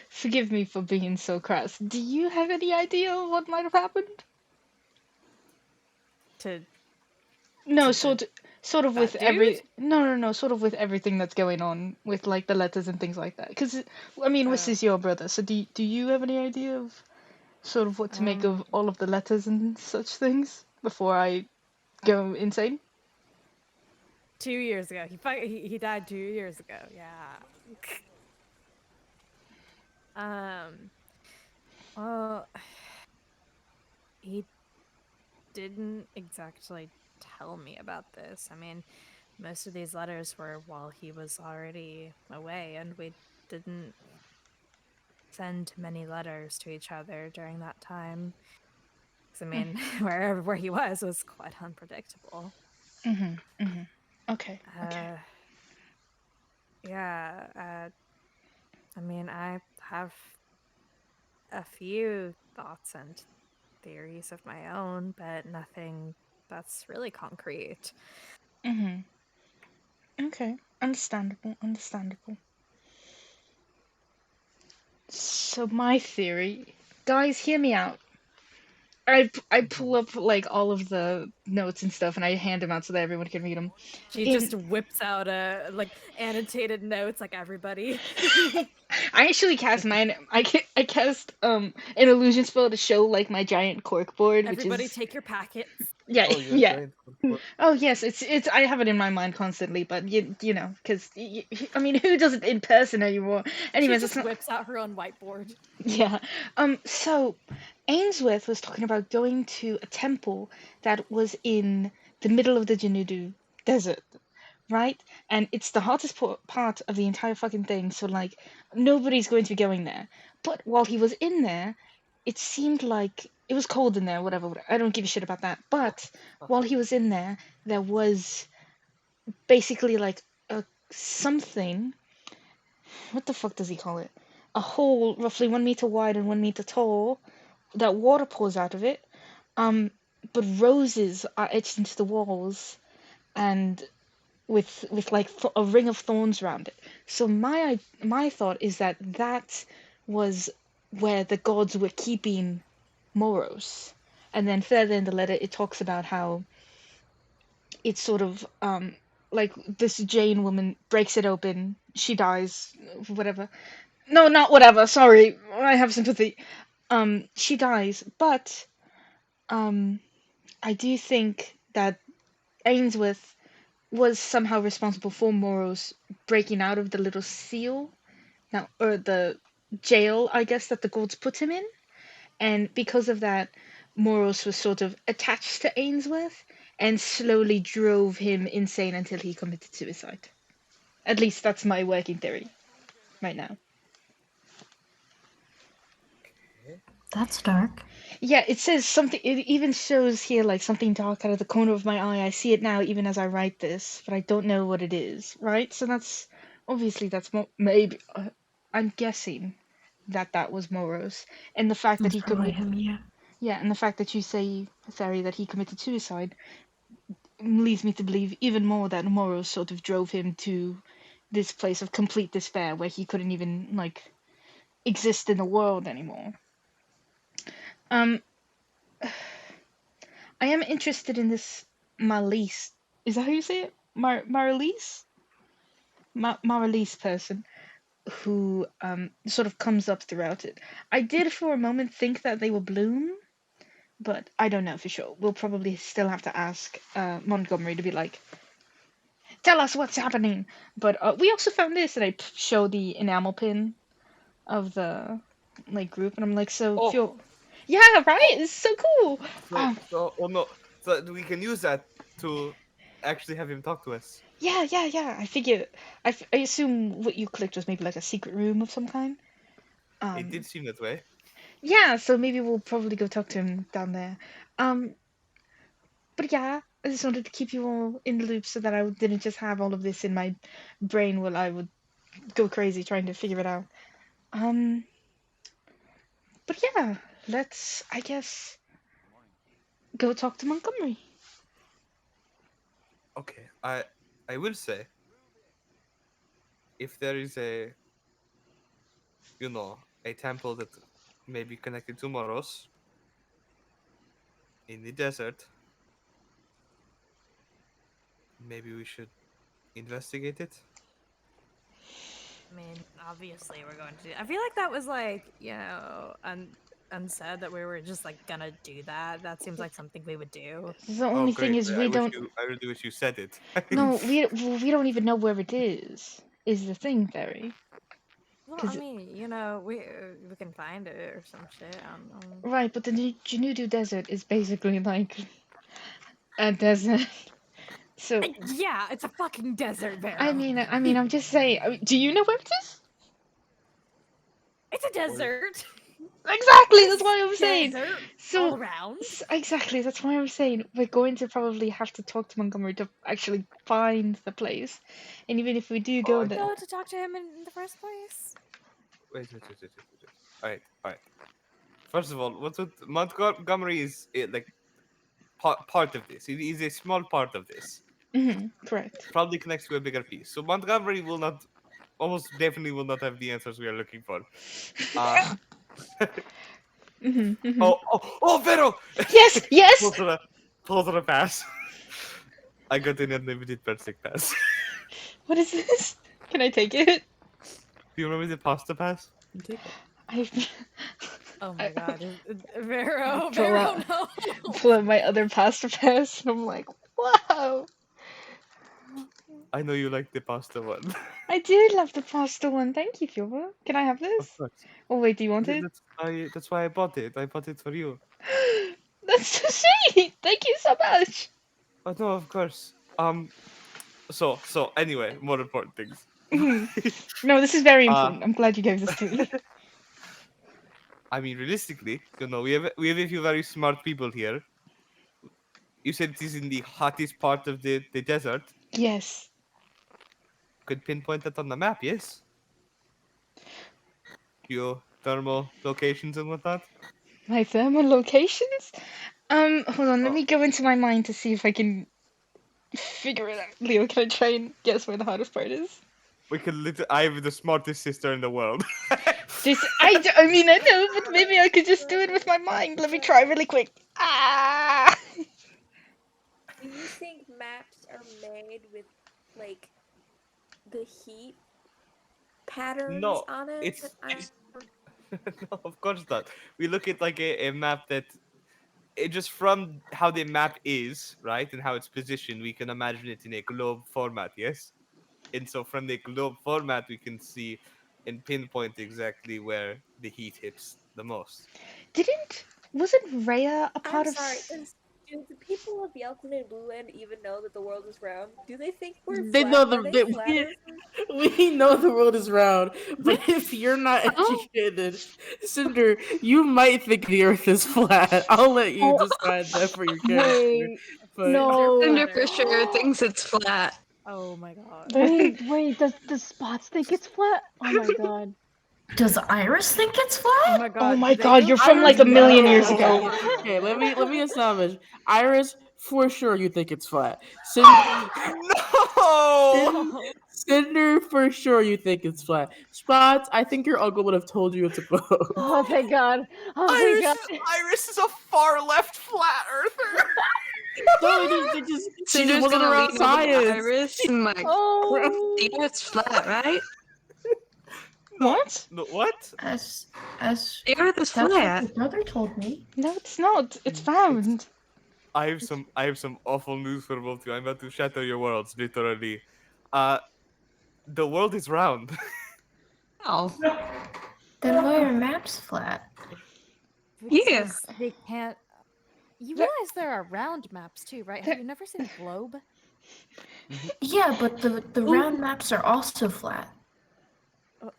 forgive me for being so crass. Do you have any idea what might have happened? to No, To sort of with that every dude? no, sort of with everything that's going on with like the letters and things like that. Because I mean, this Uh, is your brother, so do you have any idea of sort of what to make of um, all of the letters and such things before I go insane? 2 years ago. He died 2 years ago. Yeah. Um. Well, he didn't exactly tell me about this. I mean, most of these letters were while he was already away, and we didn't send many letters to each other during that time. 'Cause I mean, where he was quite unpredictable. Mhm. Mhm. Okay. Okay. Uh, yeah. I mean, I have a few thoughts and theories of my own, but nothing that's really concrete. Mhm. Okay. Understandable. Understandable. So my theory, guys, hear me out. I pull up like all of the notes and stuff, and I hand them out so that everyone can read them. She just whips out a like annotated notes like everybody. I actually cast mine. I cast an illusion spell to show like my giant cork board, which Everybody is take your packets. yeah, Oh, you're a yeah. giant corkboard. Oh yes, it's I have it in my mind constantly, but you know, because I mean, who does it in person anymore? She Anyways, it's just not. whips out her own whiteboard. Yeah. So Ainsworth was talking about going to a temple that was in the middle of the Janudu desert, right? And it's the hottest part of the entire fucking thing. So like nobody's going to be going there. But while he was in there, it seemed like it was cold in there. Whatever. I don't give a shit about that. But while he was in there, there was basically like a something. What the fuck does he call it? A hole roughly 1 meter wide and 1 meter tall that water pours out of it. Um, but roses are etched into the walls, and with like a ring of thorns around it. So my thought is that that was where the gods were keeping Moros. And then further in the letter, it talks about how it's sort of like this Jane woman breaks it open, she dies, whatever. No, not whatever. Sorry, I have sympathy. She dies, but um, I do think that Ainsworth was somehow responsible for Moros breaking out of the little seal now, or the jail, I guess, that the gods put him in. And because of that, Moros was sort of attached to Ainsworth and slowly drove him insane until he committed suicide. At least that's my working theory right now. That's dark. Yeah, it says something. It even shows here like something dark out of the corner of my eye. I see it now, even as I write this, but I don't know what it is. Right? So that's obviously that's maybe. I'm guessing that that was Moros, and the fact that That's he probably committed. him, yeah. Yeah, and the fact that you say, Theri, that he committed suicide leads me to believe even more that Moros sort of drove him to this place of complete despair where he couldn't even like exist in the world anymore. Um, I am interested in this Marlies. Is that how you say it? Marlies? Marlies person who sort of comes up throughout it. I did for a moment think that they were Bloom, but I don't know for sure. We'll probably still have to ask Montgomery to be like, tell us what's happening. But we also found this, and I show the enamel pin of the like group, and I'm like, so Oh, feel. Yeah, right. oh, It's so cool. oh no, so we can use that to actually have him talk to us. Yeah. I figure. I assume what you clicked was maybe like a secret room of some kind. It did seem that way. Yeah. So maybe we'll probably go talk to him down there. Um. But yeah, I just wanted to keep you all in the loop so that I didn't just have all of this in my brain while I would go crazy trying to figure it out. Um. But yeah, let's, I guess, go talk to Montgomery. Okay, I will say, if there is a, a temple that may be connected to Moros in the desert, maybe we should investigate it. I mean, obviously we're going to. I feel like that was like, unsaid that we were just like gonna do that. That seems like something we would do. The only thing great. is we don't. I really wish you said it. No, we don't even know where it is. Is the thing, Barry? Well, 'Cause I mean, we can find it or some shit. I don't know. Right, but the Janudu Desert is basically like a desert. So Yeah, it's a fucking desert, Vero. I mean, I'm just saying. Do you know where it is? It's a desert. Exactly. That's why I'm saying. Desert So all around. exactly, that's why I'm saying we're going to probably have to talk to Montgomery to actually find the place. And even if we do go there, Go to talk to him in the first place. Wait. All right. First of all, what's with Montgomery is like part of this. He is a small part of this. correct. Probably connects to a bigger piece. So Montgomery will not, almost definitely will not have the answers we are looking for. Oh, Vero! Yes. Pull to the pass. I got an unlimited Persic pass. What is this? Can I take it? Do you remember the pasta pass? You take it. I Oh my god, Vero, Pull out. no. pull out my other pasta pass, and I'm like, wow. I know you like the pasta one. I do love the pasta one. Thank you, Fiona. Can I have Of this? course. Oh wait, do you want it? That's why I bought it. I bought it for you. That's so sweet. Thank you so much. Oh no, of course. So anyway, more important things. No, this is very important. I'm glad you gave this to me. I mean, realistically, we have a few very smart people here. You said it is in the hottest part of the desert. Yes. Could pinpoint that on the map, yes? Geothermal locations and whatnot. My thermal locations? Hold on, let me go into my mind to see if I can figure it out. Leo, can I try and guess where the hardest part is? We can I have the smartest sister in the world. I mean, I know, but maybe I could just do it with my mind. Let me try really quick. Ah! Do you think maps are made with, like, the heat patterns on it? it's no, of course not. We look at like a map that it just from how the map is, right, and how it's positioned, we can imagine it in a globe format, yes? And so from the globe format, we can see and pinpoint exactly where the heat hits the most. Wasn't Rhea a part I'm of... sorry, do the people of Yelkin and Blueland even know that the world is round? Do they think we're They flat? know Are they flat earthers? we know the world is round, but if you're not educated, Cinder, you might think the Earth is flat. I'll let you decide that for your character. Wait, But no. Cinder for sure thinks it's flat. Oh my god. Wait, does Spots think it's flat? Oh my god. Does Iris think it's Oh flat? my god. Oh my they god, do- you're from like a million years ago. Okay, let me establish. Iris, for sure you think it's flat. Cinder, No! Cinder, for sure you think it's flat. Spots, I think your uncle would have told you it's a boat. Oh thank god. Oh thank god. Iris is a far left flat earther. No, she just Cinder's wasn't gonna around lean over science. Iris and like, Oh. the Earth's flat, right? What? No, what? As The Earth is that's what flat. my brother told me. No, it's not. It's round. I have some awful news for both of you. I'm about to shatter your worlds, literally. The world is round. Oh, Then why are maps flat? yeah. Because they can't. You realize there are round maps too, right? Have you never seen a globe? Yeah, but the round maps are also flat.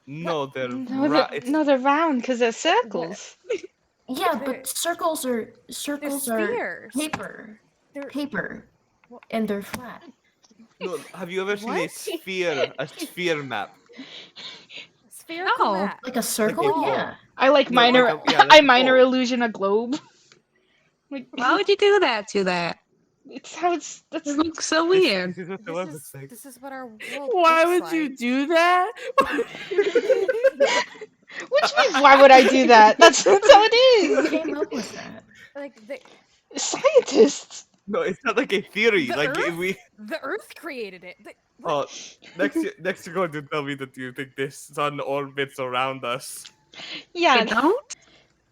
No, they're They're round because they're circles. Yeah, They're- but circles are spheres. paper. They're- Paper. And they're flat. No, have you ever seen a What? sphere map? Spherical Oh. map. Like a circle? ball. Yeah. I like No, minor. like a- yeah, like I a minor ball. illusion a globe. Like, Why would you do that to that? it's how it's. That's It looks so weird. This is what the web looks like. This is what our world Why looks would you like. do that? Which means why would I do that? That's how it Who is. came up with that? Like the, Scientists. No, it's not like a theory. The Like Earth? we. The Earth created it. Oh, next you're going to tell me that you think this sun orbits around us. Yeah. I don't?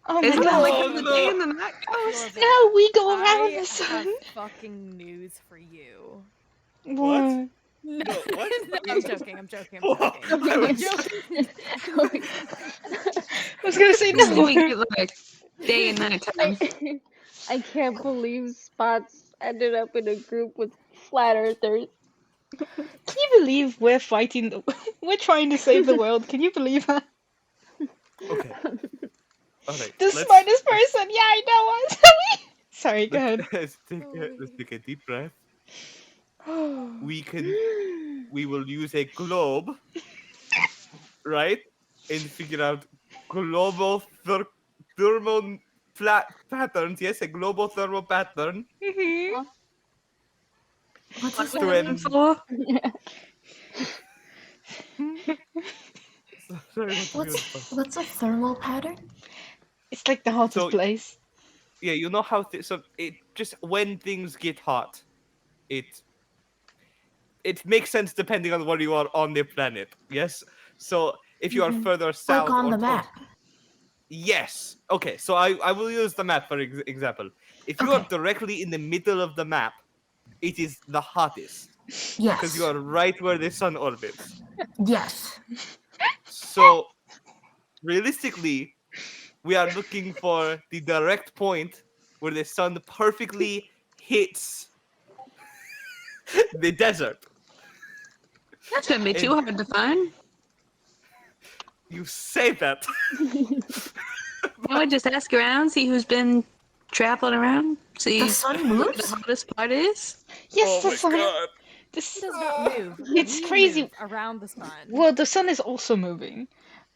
Oh my Isn't that god. like Oh, the no. day and the night goes? No, we go around I the have sun. fucking news for you. What? No, No, what? no, I'm joking. I'm joking. I'm Whoa, joking. I I'm was- joking. I was gonna say It's no. going to like day and night time. I can't believe Spots ended up in a group with flat earthers. Can you believe we're fighting? We're trying to save the world. Can you believe that? Okay. All right. The let's- smartest person. Yeah, I know. Sorry. Go ahead. Let's take a deep breath. We will use a globe, right, and figure out global thermal patterns. Yes, a global thermal pattern. Mhm. What's What's this? So that when- for? Sorry, what was it? What's a thermal pattern? It's like the hottest So- place. Yeah, you know how so it just when things get hot, it makes sense depending on where you are on the planet. Yes. So if you are Mhm. further south Like on or the towards- map. Yes. Okay. So I will use the map for example. If you are Okay. directly in the middle of the map, it is the hottest because Yes. you are right where the sun orbits. Yes. So realistically, we are looking for the direct point where the sun perfectly hits the desert. That's gonna be too hard to find. You say that. Can we just ask around, see who's been traveling around, see The sun where the moves? hottest part is? Yes, Oh the my sun. god. This It does not move. It's We crazy. move around the sun. Well, the sun is also moving.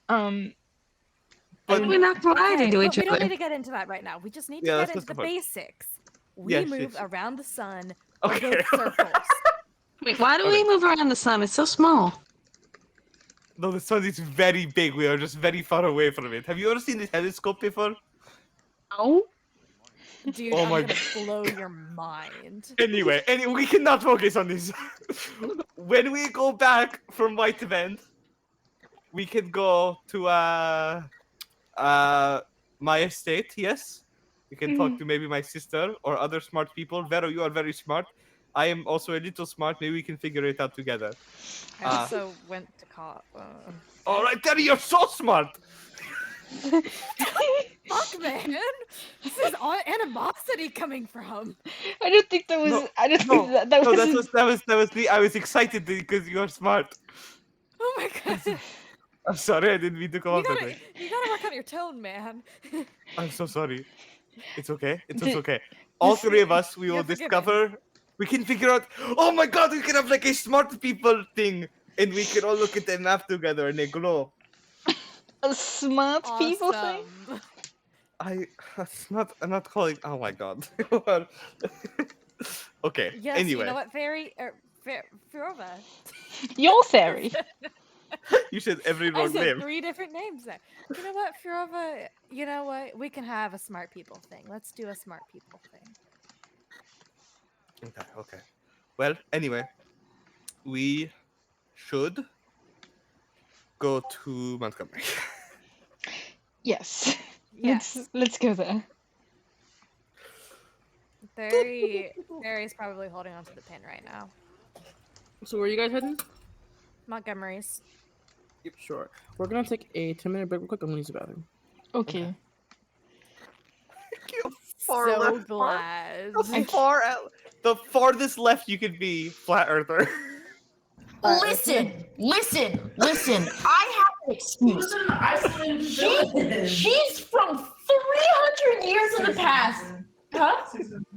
Why do we not collide into but each we don't need other? to get into that right now. We just need to Yeah, get let's into just the go for it. basics. We Yes, move yes. around the sun Okay. with circles. Wait, why do we move around the sun? It's so small. No, the sun is very big. We are just very far away from it. Have you ever seen the telescope before? No. Dude, Oh I'm my gonna blow your mind. Anyway, we cannot focus on this. When we go back from White Event, we can go to my estate. Yes, we can talk to maybe my sister or other smart people. Vero, you are very smart. I am also a little smart. Maybe we can figure it out together. I also went to call. All right, Terry, you're so smart. Fuck, man! This is all animosity coming from. I don't think that was. No, I don't No, think that no, was. that was me. I was excited because you are smart. Oh my god! I'm sorry, I didn't mean to come You off that gotta, way. you gotta work on your tone, man. I'm so sorry. It's okay. It's The- okay. All three of us, we You're will forgiven. discover. We can figure out. Oh my god, we can have like a smart people thing, and we can all look at the map together and they glow. A smart people thing. Awesome. It's not. I'm not calling. Oh my god. Okay. Yes, anyway, you know what, Fairy, Fiorva. Your fairy. you said every I wrong said name. 3 different names there. You know what, Fiorva? You know what? We can have a smart people thing. Let's do a smart people thing. Okay. Okay. Well, anyway, we should go to Montgomery. Yes. Yes. Let's go there. Barry's probably holding onto the pin right now. So where are you guys heading? Montgomery's. Yep, sure. We're gonna take a 10-minute break real quick. I'm gonna use the bathroom. Okay. Far So left, glad. the farthest left you could be, flat earther. Listen. I have an excuse. She's from 300 years in the past. Huh?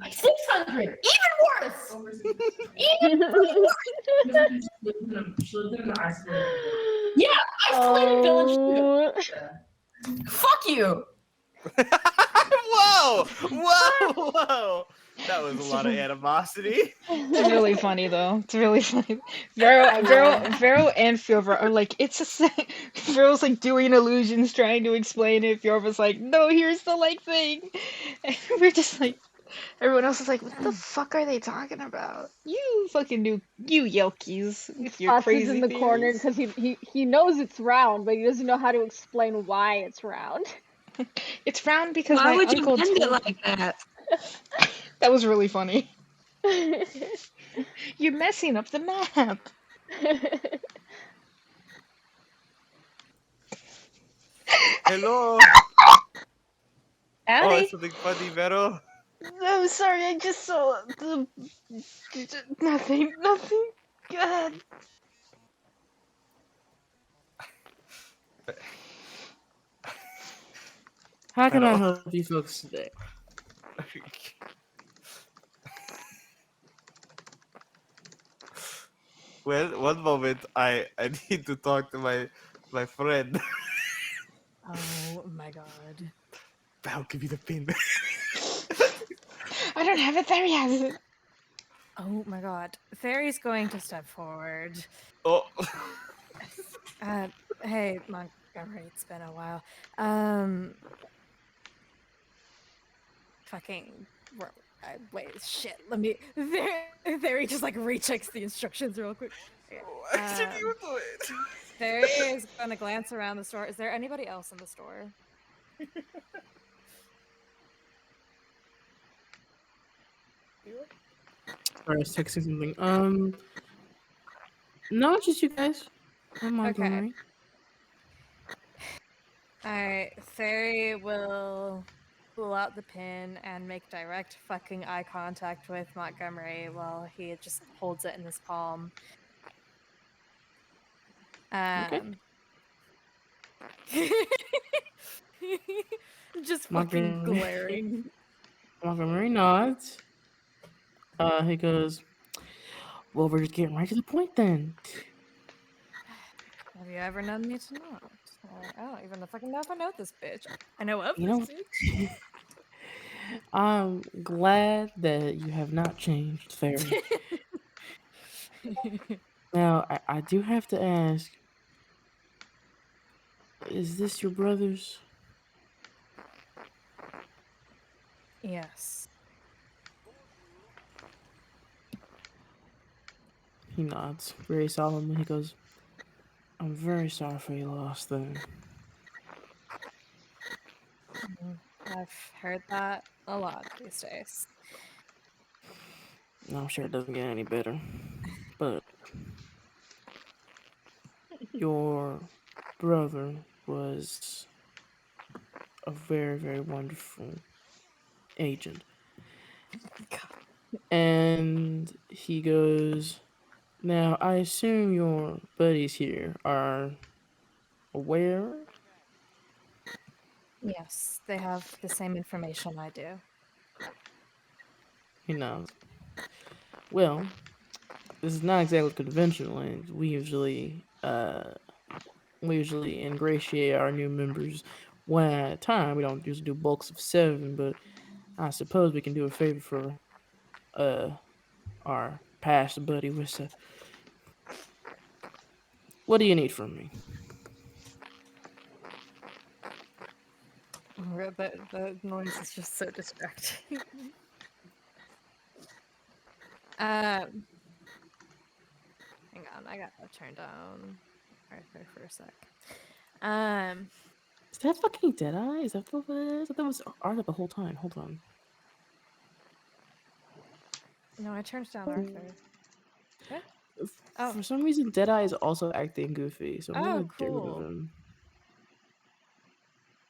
600. Even worse. Even worse. Yeah, isolated village too. Fuck you. Whoa! That was a lot of animosity. It's really funny though. It's really funny. Vero and Fiorva are like, it's a Vero's like doing illusions, trying to explain it. Fiorva's like, no, here's the like thing. And we're just like, Everyone else is like, what the fuck are they talking about? You fucking you Yelkies with your Spots is crazy in the corner theories. because he knows it's round, but he doesn't know how to explain why it's round. It's round because Why my would you uncle bend it told like that? That was really funny. You're messing up the map. Hello. Oh, Howdy. it's something funny, Vero. I'm sorry, I just saw the nothing. Go ahead. How can I Vero. help you folks today? Well, one moment, I need to talk to my friend. Oh my god. I'll give you the pin. I don't have it. There he has it. Oh my god. Fairy's going to step forward. Oh. Hey, Montgomery, it's been a while. Fucking. Wait, shit. Let me. Fairy just like rechecks the instructions real quick. Okay, Why should you do it? Fairy is gonna glance around the store. Is there anybody else in the store? Or I was texting something. No, it's just you guys. I'm Montgomery. Alright, Fairy will pull out the pin and make direct fucking eye contact with Montgomery while he just holds it in his palm. Just fucking Montgomery. glaring. Montgomery nods. He goes, well, we're just getting right to the point then. Have you ever known me to not? I don't even fucking know if I know this bitch. I know of You know, this bitch. I'm glad that you have not changed, Fairy. Now, I do have to ask, is this your brother's? Yes. He nods very solemnly. He goes, I'm very sorry for your loss then. I've heard that a lot these days. I'm sure it doesn't get any better. But your brother was a very, very wonderful agent. And he goes, now I assume your buddies here are aware? Yes, they have the same information I do. He nods. Well, this is not exactly conventional, and we usually ingratiate our new members one at a time. We don't usually do bulks of 7, but I suppose we can do a favor for our past buddy Wissa. What do you need from me? The noise is just so distracting. Hang on, I gotta turn down Arthur for a sec. Is that fucking Deadeye? Is that what it is? I thought that was Arthur the whole time. Hold on. No, I turned down Arthur. What? Oh. For some reason, Deadeye is also acting goofy, so I'm Oh, gonna get rid of cool. him.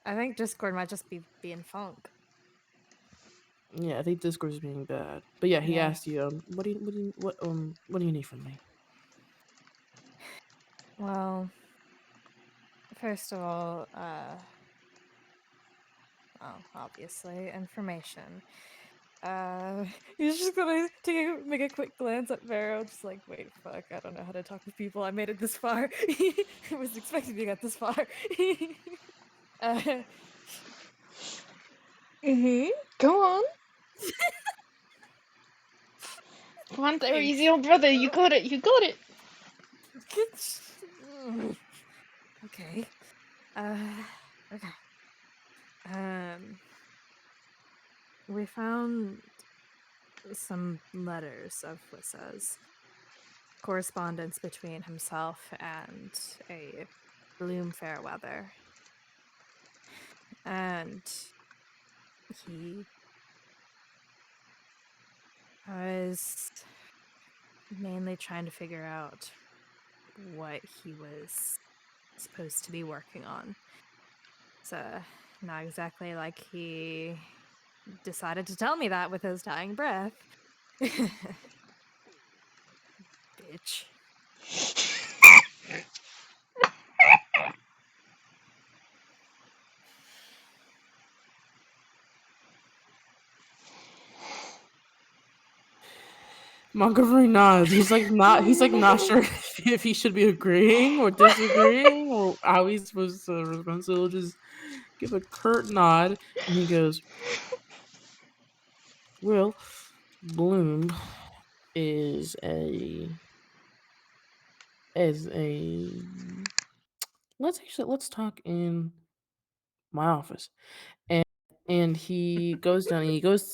I think Discord might just be being funk. Yeah, I think Discord's being bad. But yeah, he Yeah. asked you, what do you need from me? Well, first of all, well, obviously, information. He's just gonna make a quick glance at Vero, just like, wait, fuck, I don't know how to talk with people. I made it this far. I was expecting to get this far. Go on. Come on, there, he's your brother. You got it. You got it. Okay. Okay. We found some letters of Lissa's. Correspondence between himself and a Bloom Fairweather. And he was mainly trying to figure out what he was supposed to be working on. So, not exactly like he decided to tell me that with his dying breath. Bitch. Montgomery nods. He's like not sure if he should be agreeing or disagreeing or how he's supposed to respond. So he'll just give a curt nod and he goes, well, Bloom is a let's talk in my office. And he goes down and he goes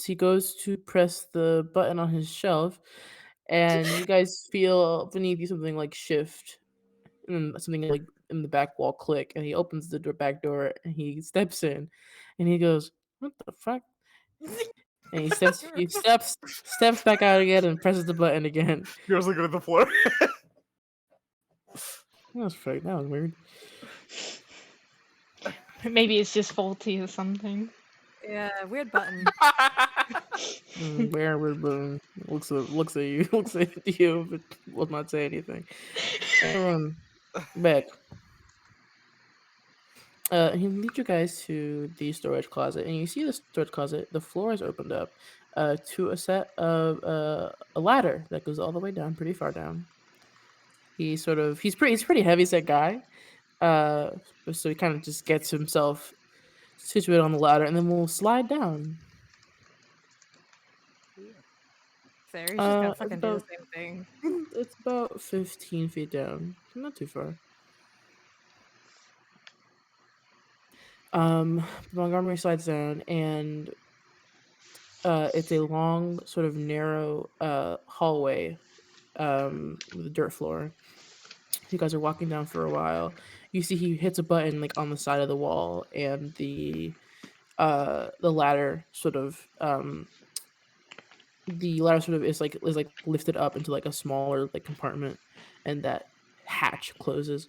to press the button on his shelf, and you guys feel beneath you something like shift and something like in the back wall click, and he opens the back door and he steps in and he goes, what the fuck? And he steps back out again and presses the button again. You're looking at the floor. That was fake. That was weird. Maybe it's just faulty or something. Yeah, weird button. Weird button. Looks at you, but will not say anything. Everyone back. He leads you guys to the storage closet, and you see the storage closet. The floor is opened up to a set of a ladder that goes all the way down, pretty far down. He's pretty heavy set guy. So he kind of just gets himself situated on the ladder, and then we'll slide down. There, he's just gonna fucking do the same thing. It's about 15 feet down, not too far. Montgomery slides down, and it's a long, sort of narrow hallway with a dirt floor. You guys are walking down for a while. You see he hits a button like on the side of the wall, and the ladder sort of is lifted up into like a smaller like compartment, and that hatch closes.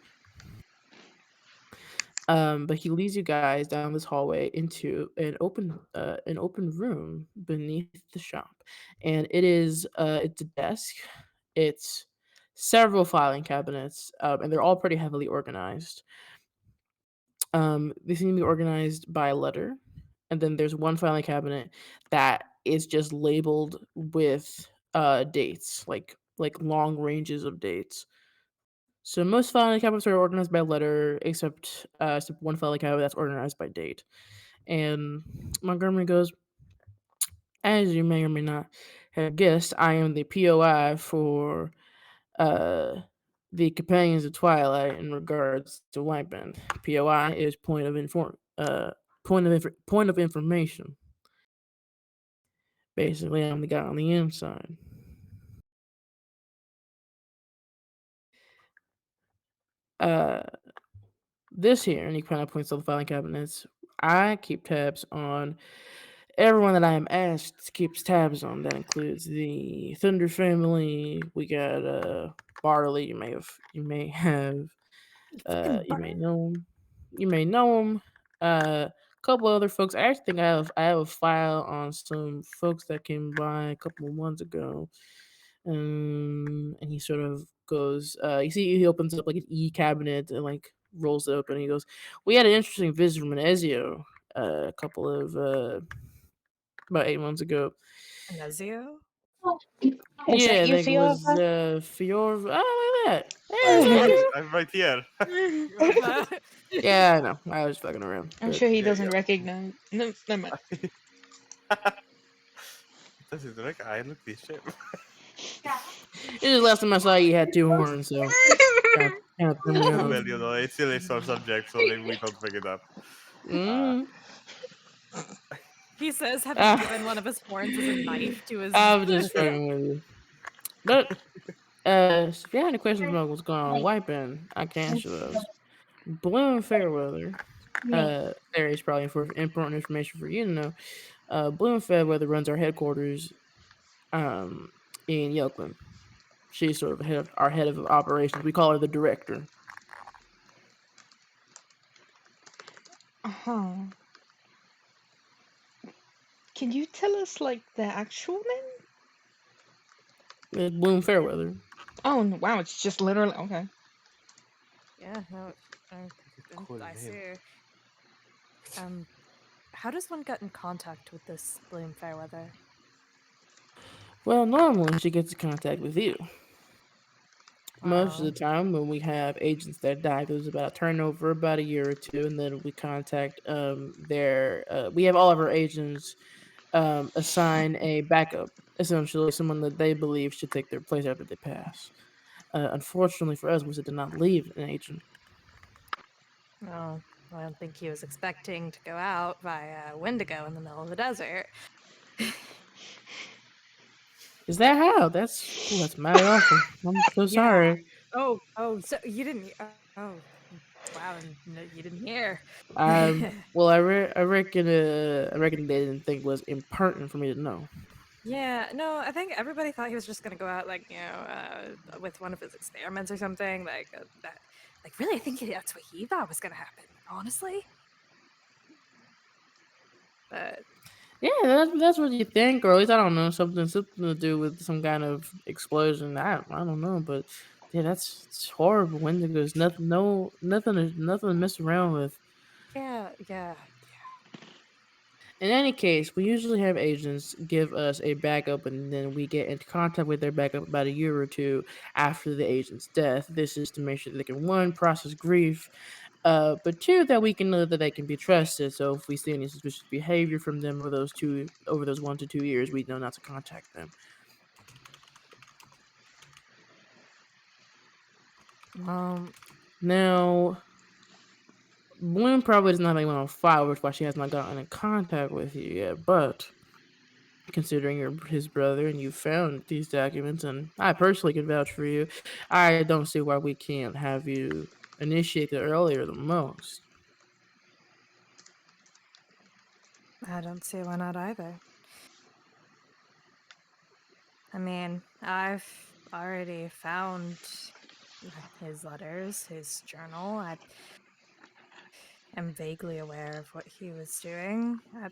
But he leads you guys down this hallway into an open room beneath the shop, and it's a desk. It's several filing cabinets, and they're all pretty heavily organized. They seem to be organized by letter, and then there's one filing cabinet that is just labeled with dates, like long ranges of dates. So most filing cabinets are organized by letter, except one filing cabinet that's organized by date. And Montgomery goes, as you may or may not have guessed, I am the POI for the Companions of Twilight in regards to Whiteband. POI is point of information. Basically, I'm the guy on the inside. This here, and he kind of points to the filing cabinets. I keep tabs on everyone that I am asked keeps tabs on. That includes the Thunder family. We got Barley. You may know him. You may know him. A couple other folks. I actually think I have a file on some folks that came by a couple of months ago. And he sort of goes. You see, he opens up like an cabinet and like rolls it open. And he goes, "We had an interesting visit from Ezio a couple of about 8 months ago." Ezio? Is Yeah, I that you, think it was Fiorva? Oh, look at that. Hey, is that you? I'm right here. Yeah, I know. I was fucking around. I'm but- sure he Yeah, doesn't yeah. recognize. No, never mind. This is like I look this shit. It just last time I saw you had 2 horns, so kind of threw me off. Well, you know, it's still a sore subject, so maybe we don't pick it up. Mm. He says, having Ah. given one of his horns as a knife to his. I'm just fucking with you. But if you have any questions about what's going on White Bend, I can answer those. Bloom Fairweather. There is probably important information for you to know. Bloom Fairweather runs our headquarters in Yokeland. She's sort of our head of operations. We call her the director. Can you tell us like the actual name? Bloom Fairweather. Oh wow, it's just literally okay. Yeah, no, Cool I name. see. How does one get in contact with this Bloom Fairweather? Well, normally she gets in contact with you. Most of Wow. the time, when we have agents that die, there's about a turnover about a year or two, and then we contact we have all of our agents assign a backup, essentially someone that they believe should take their place after they pass. Unfortunately for us, we did not leave an agent. No, I don't think he was expecting to go out via Wendigo in the middle of the desert. Is that how? That's mighty awful. I'm so sorry. Oh, so you didn't. Oh, wow, no, you didn't hear. Well, I reckon they didn't think it was important for me to know. Yeah, no, I think everybody thought he was just gonna go out, like, with one of his experiments or something, that. Like, really, I think that's what he thought was gonna happen, honestly. But yeah, that's what you think, or at least I don't know, something to do with some kind of explosion. I don't know, but yeah, it's horrible. Wendigos, nothing to mess around with. yeah. In any case, we usually have agents give us a backup, and then we get in contact with their backup about a year or two after the agent's death. This is to make sure that they can, one, process grief, but two, that we can know that they can be trusted. So if we see any suspicious behavior from them over those 1 to 2 years, we know not to contact them. Now, Bloom probably does not have anyone on file, which is why she has not gotten in contact with you yet, but considering you're his brother and you found these documents, and I personally can vouch for you, I don't see why we can't have you initiate it earlier than most. I don't see why not either. I mean, I've already found his letters, his journal. I am vaguely aware of what he was doing. I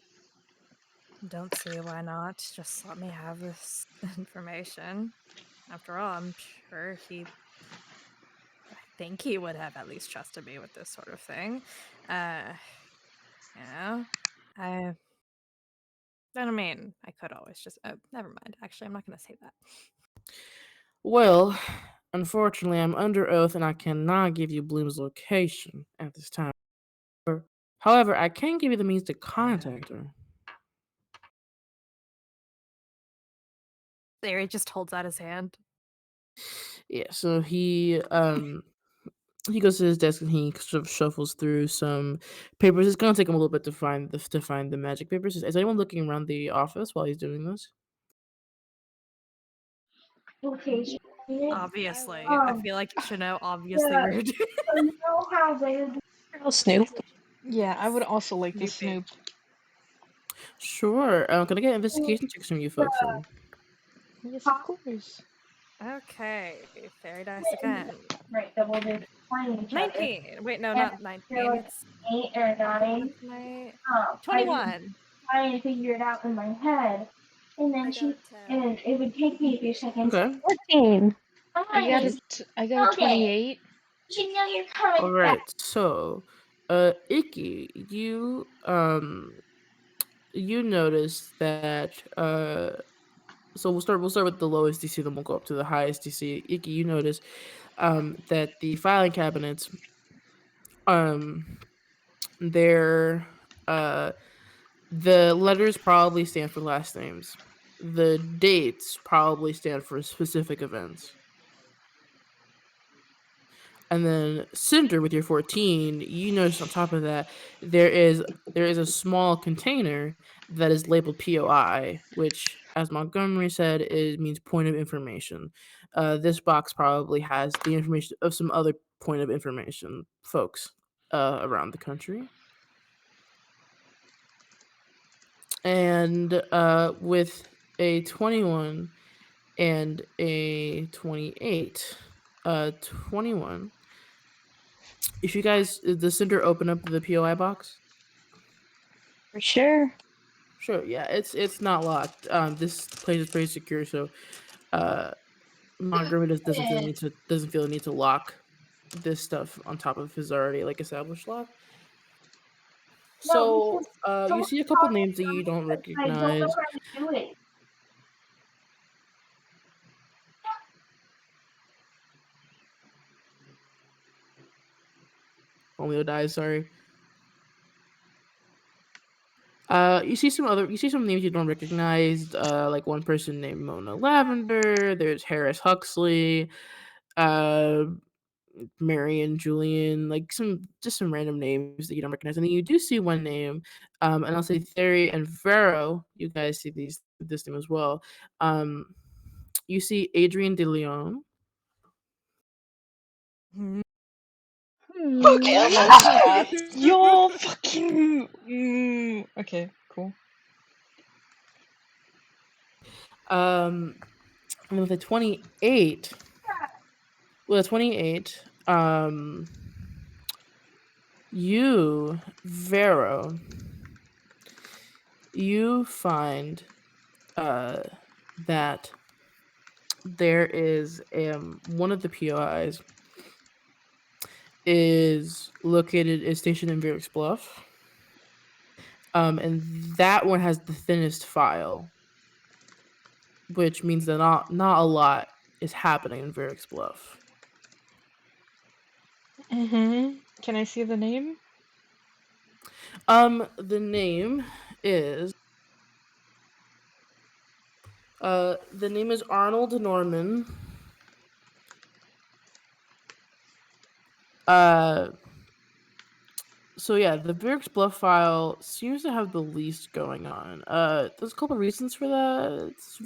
don't see why not. Just let me have this information. After all, I'm sure I think he would have at least trusted me with this sort of thing. I mean, I could always just. Never mind. Actually, I'm not going to say that. Well, unfortunately, I'm under oath and I cannot give you Bloom's location at this time. However, I can give you the means to contact her. There, he just holds out his hand. Yeah, so he goes to his desk and he sort of shuffles through some papers. It's gonna take him a little bit to find the magic papers. Is anyone looking around the office while he's doing this? Obviously, I feel like you should know. Obviously, we're doing. I'll snoop. Yeah, I would also like to snoop. Sure. Can I get investigation checks from you folks then? Yes, of course. Okay, fairy dice again. Right, double digit. 19. Wait, no, Yeah, not 19. you're like It's 8 or 9. my 21. 21. Trying to figure it out in my head. And then and it would take me a few seconds. Okay. 14. I got a 28. You know you're coming All right. So, Icky, you notice that so we'll start with the lowest DC, then we'll go up to the highest DC. Icky, you notice that the filing cabinets they're the letters probably stand for last names. The dates probably stand for specific events. And then Cinder with your 14, you notice on top of that there is a small container that is labeled POI, which, as Montgomery said, it means point of information. This box probably has the information of some other point of information folks around the country. And with a 21 and a 28, 21. If you guys, does Cinder open up the POI box? For sure. Sure, yeah, it's not locked. This place is pretty secure, so Montgomery doesn't feel the need to lock this stuff on top of his already like established lock. So you see a couple names that you don't recognize. Romeo dies, sorry. You see some names you don't recognize, like one person named Mona Lavender, there's Harris Huxley, Mary and Julian, like some random names that you don't recognize. And then you do see one name, and I'll say Theory and Vero, you guys see this name as well. You see Adrian De Leon. Okay, oh my god. You're fucking. Okay, cool. And with a 28, you, Vero, you find that there is one of the POIs is stationed in Verix Bluff. And that one has the thinnest file, which means that not a lot is happening in Verix Bluff. Can I see the name? The name is Arnold Norman. So yeah, the Verix Bluff file seems to have the least going on. There's a couple reasons for that. It's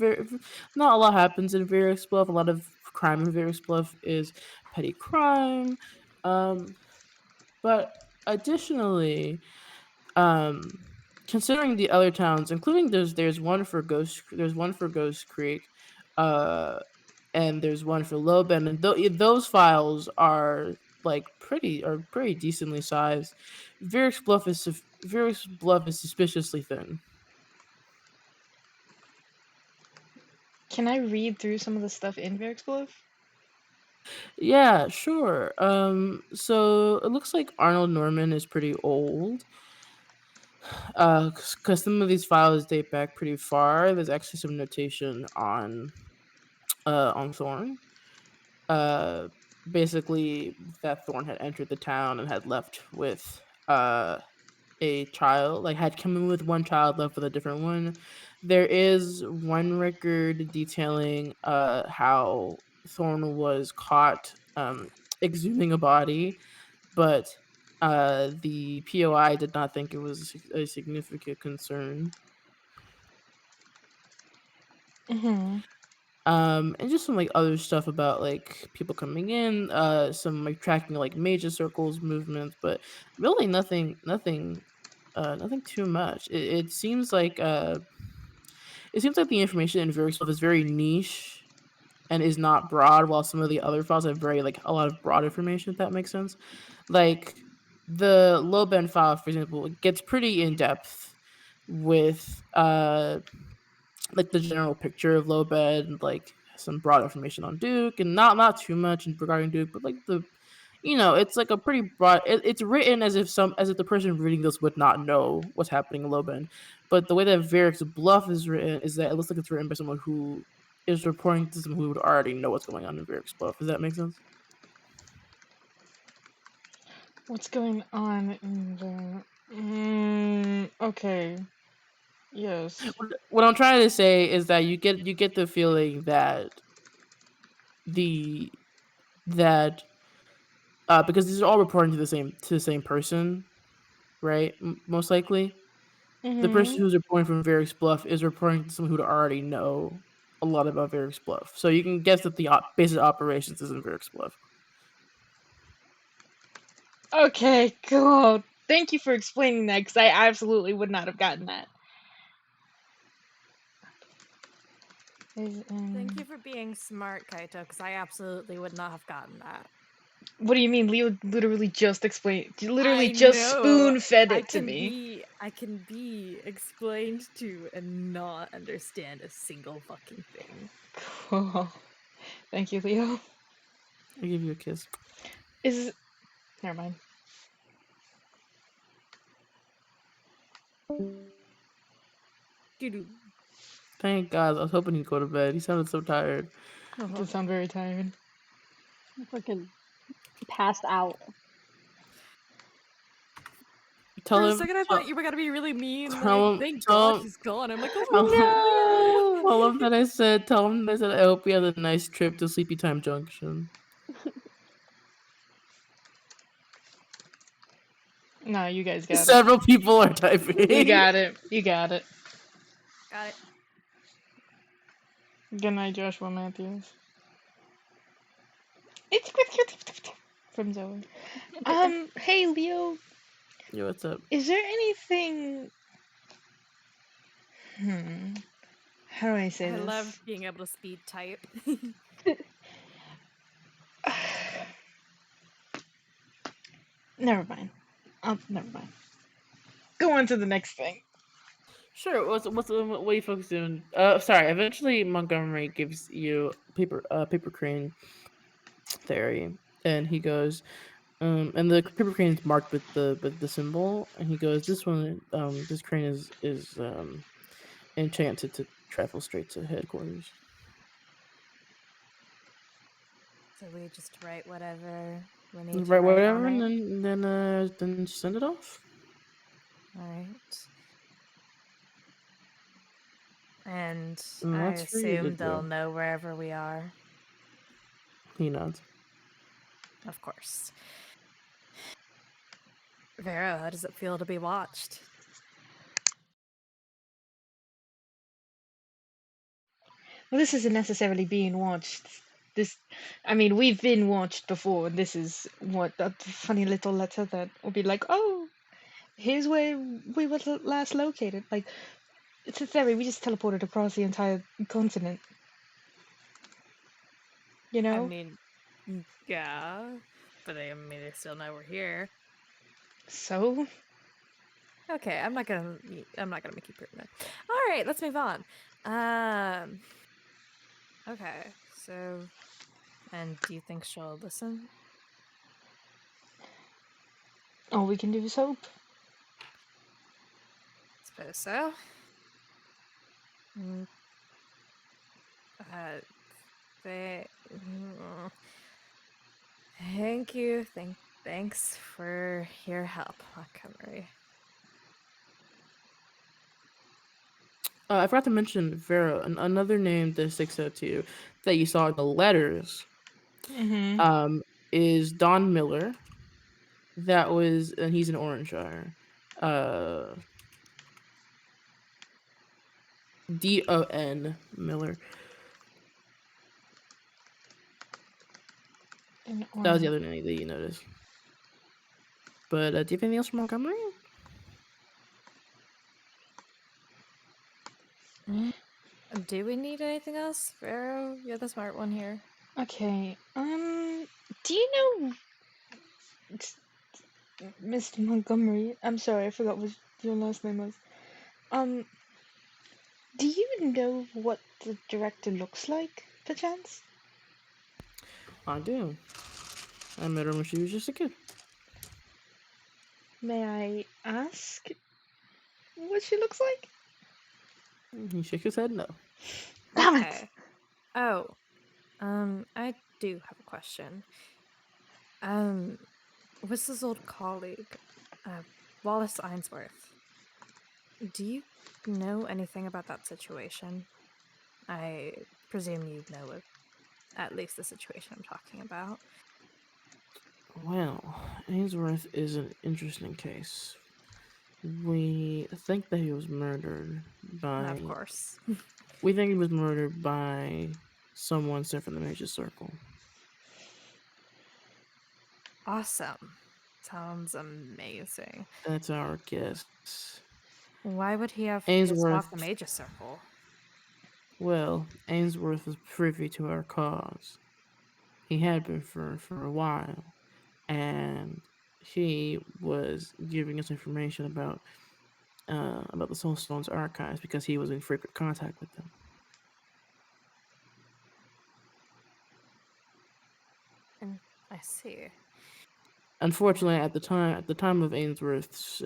not a lot happens in Verix Bluff. A lot of crime in Verix Bluff is petty crime. But additionally, considering the other towns, including there's one for Ghost Creek, and there's one for Low Bend, and those files are pretty decently sized. Verix Bluff is suspiciously thin. Can I read through some of the stuff in Verix Bluff? Yeah, sure. So it looks like Arnold Norman is pretty old. Because some of these files date back pretty far. There's actually some notation on Thorn. Basically, that Thorn had entered the town and had left with a child, had come in with one child, left with a different one. There is one record detailing how Thorn was caught exhuming a body, but the POI did not think it was a significant concern. And just some other stuff about people coming in, some tracking major circles movements, but really nothing too much. It seems like the information in Verix Bluff is very niche and is not broad, while some of the other files have very a lot of broad information, if that makes sense. The Low Bend file, for example, it gets pretty in depth with the general picture of Low Bend, some broad information on Duke, and not too much regarding Duke, but it's a pretty broad. It's written as if the person reading this would not know what's happening in Low Bend, but the way that Verix Bluff is written is that it looks like it's written by someone who is reporting to someone who would already know what's going on in Verix Bluff. Does that make sense? What's going on in the... okay. Yes. What I'm trying to say is that you get the feeling that because these are all reporting to the same person, right? Most likely, the person Mm-hmm. who's reporting from Varix Bluff is reporting to someone who'd already know a lot about Varix Bluff. So you can guess that the basic operations is in Varix Bluff. Okay, cool. Thank you for explaining that, because I absolutely would not have gotten that. Thank you for being smart, Kaito, because I absolutely would not have gotten that. What do you mean? Leo literally just explained. Literally I just know. spoon-fed it to me. I can be explained to and not understand a single fucking thing. Cool. Thank you, Leo. I give you a kiss. Never mind. Doo-doo. Thank God. I was hoping he'd go to bed. He sounded so tired. It does sound very tired. Fucking passed out. Tell For a him. second, I thought you were gonna be really mean. Tell Like, him. thank Tell God him. he's gone. I'm like, oh Tell him. No. Tell him that I said. Tell him that I said. I hope he has a nice trip to Sleepy Time Junction. No, you guys got it. Several people are typing. You got it. You got it. got it. Good night, Joshua Matthews. From Zoe. Hey Leo, Yo, what's up? is there anything? How do I say I this? love being able to speed type. Never mind. Never mind. Go on to the next thing. Sure. What are you focusing on? Sorry. Eventually, Montgomery gives you paper crane theory, and he goes, and the paper crane is marked with the symbol, and he goes, this one, this crane is enchanted to travel straight to headquarters. So we just write whatever we need to Right, write whatever, on and it. then send it off. All right. And And I that's for you to assume they'll do. know wherever we are. He nods. Of course. Vero, how does it feel to be watched? Well, this isn't necessarily being watched. I mean, we've been watched before, and this is what a funny little letter that will be like, oh, here's where we were last located. Like, it's a theory. We just teleported across the entire continent. You know? I mean, yeah, but I mean, they still know we're here. So? Okay, I'm not gonna make you prove it. All right, let's move on. Okay, so, and do you think she'll listen? All we can do is hope. Suppose so. Thank you. Thanks for your help, Montgomery. I forgot to mention Vera, another name that sticks out to you that you saw in the letters. Mm-hmm. Is Don Miller. And he's in Orangeshire. Don Miller. That was the other name that you noticed. But do you have anything else from Montgomery? Do we need anything else, Vero? You're the smart one here. Okay. Do you know Mr. Montgomery? I'm sorry, I forgot what your last name was. Do you know what the director looks like, perchance? I do. I met her when she was just a kid. May I ask what she looks like? He shook his head no. Damn it! Okay. Oh, I do have a question. Whistle's old colleague, Wallace Ainsworth. Do you know anything about that situation? I presume you know at least the situation I'm talking about. Well, Ainsworth is an interesting case. We think that he was murdered by. Of course. We think he was murdered by someone sent from the Major Circle. Awesome. Sounds amazing. That's our guess. Why would he have pissed off the Ainsworth. Major Circle? Well, Ainsworth was privy to our cause. He had been for a while, and he was giving us information about the Soulstone's archives because he was in frequent contact with them. I see. Unfortunately, at the time of Ainsworth's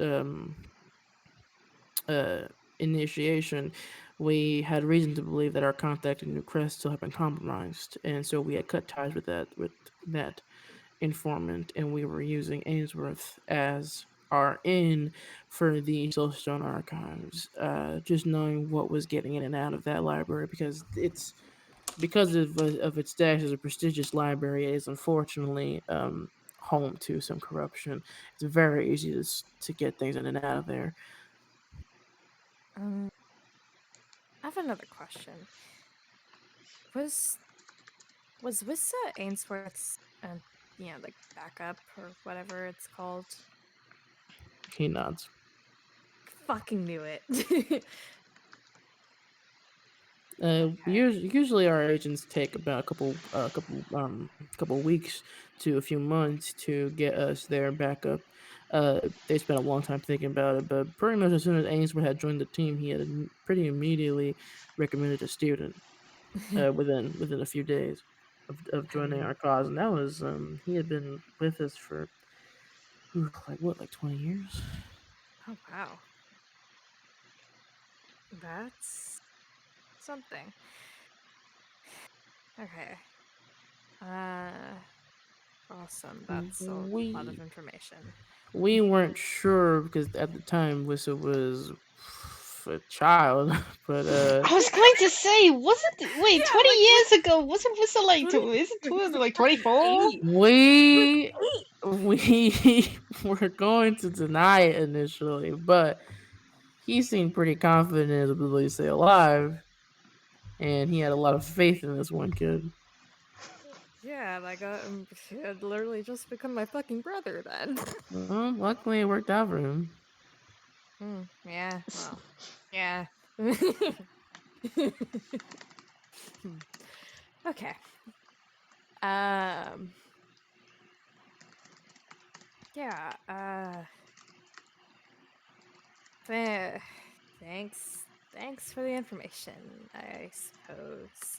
initiation, we had reason to believe that our contact in New Crest still had been compromised, and so we had cut ties with that informant, and we were using Ainsworth as our in for the Soulstone archives. Just knowing what was getting in and out of that library because of its status as a prestigious library, it is unfortunately home to some corruption. It's very easy to get things in and out of there. I have another question. Was Wissa Ainsworth's, like backup or whatever it's called? He nods. Fucking knew it. Usually our agents take about a couple weeks to a few months to get us their backup. They spent a long time thinking about it, but pretty much as soon as Ainsworth had joined the team, he had pretty immediately recommended a student within a few days of joining our cause, and that was he had been with us for like 20 years. Oh wow. That's something. Okay. Awesome. That's a lot of information. We weren't sure because at the time Wissa was a child, but I was going to say, wasn't wait, Yeah, 20 like, years ago, wasn't Whistle like, isn't like 24? we were going to deny it initially, but he seemed pretty confident in his ability to stay alive, and he had a lot of faith in this one kid. Yeah, he had literally just become my fucking brother then. Well, luckily it worked out for him. Yeah, well, yeah. Okay. Yeah, thanks for the information, I suppose.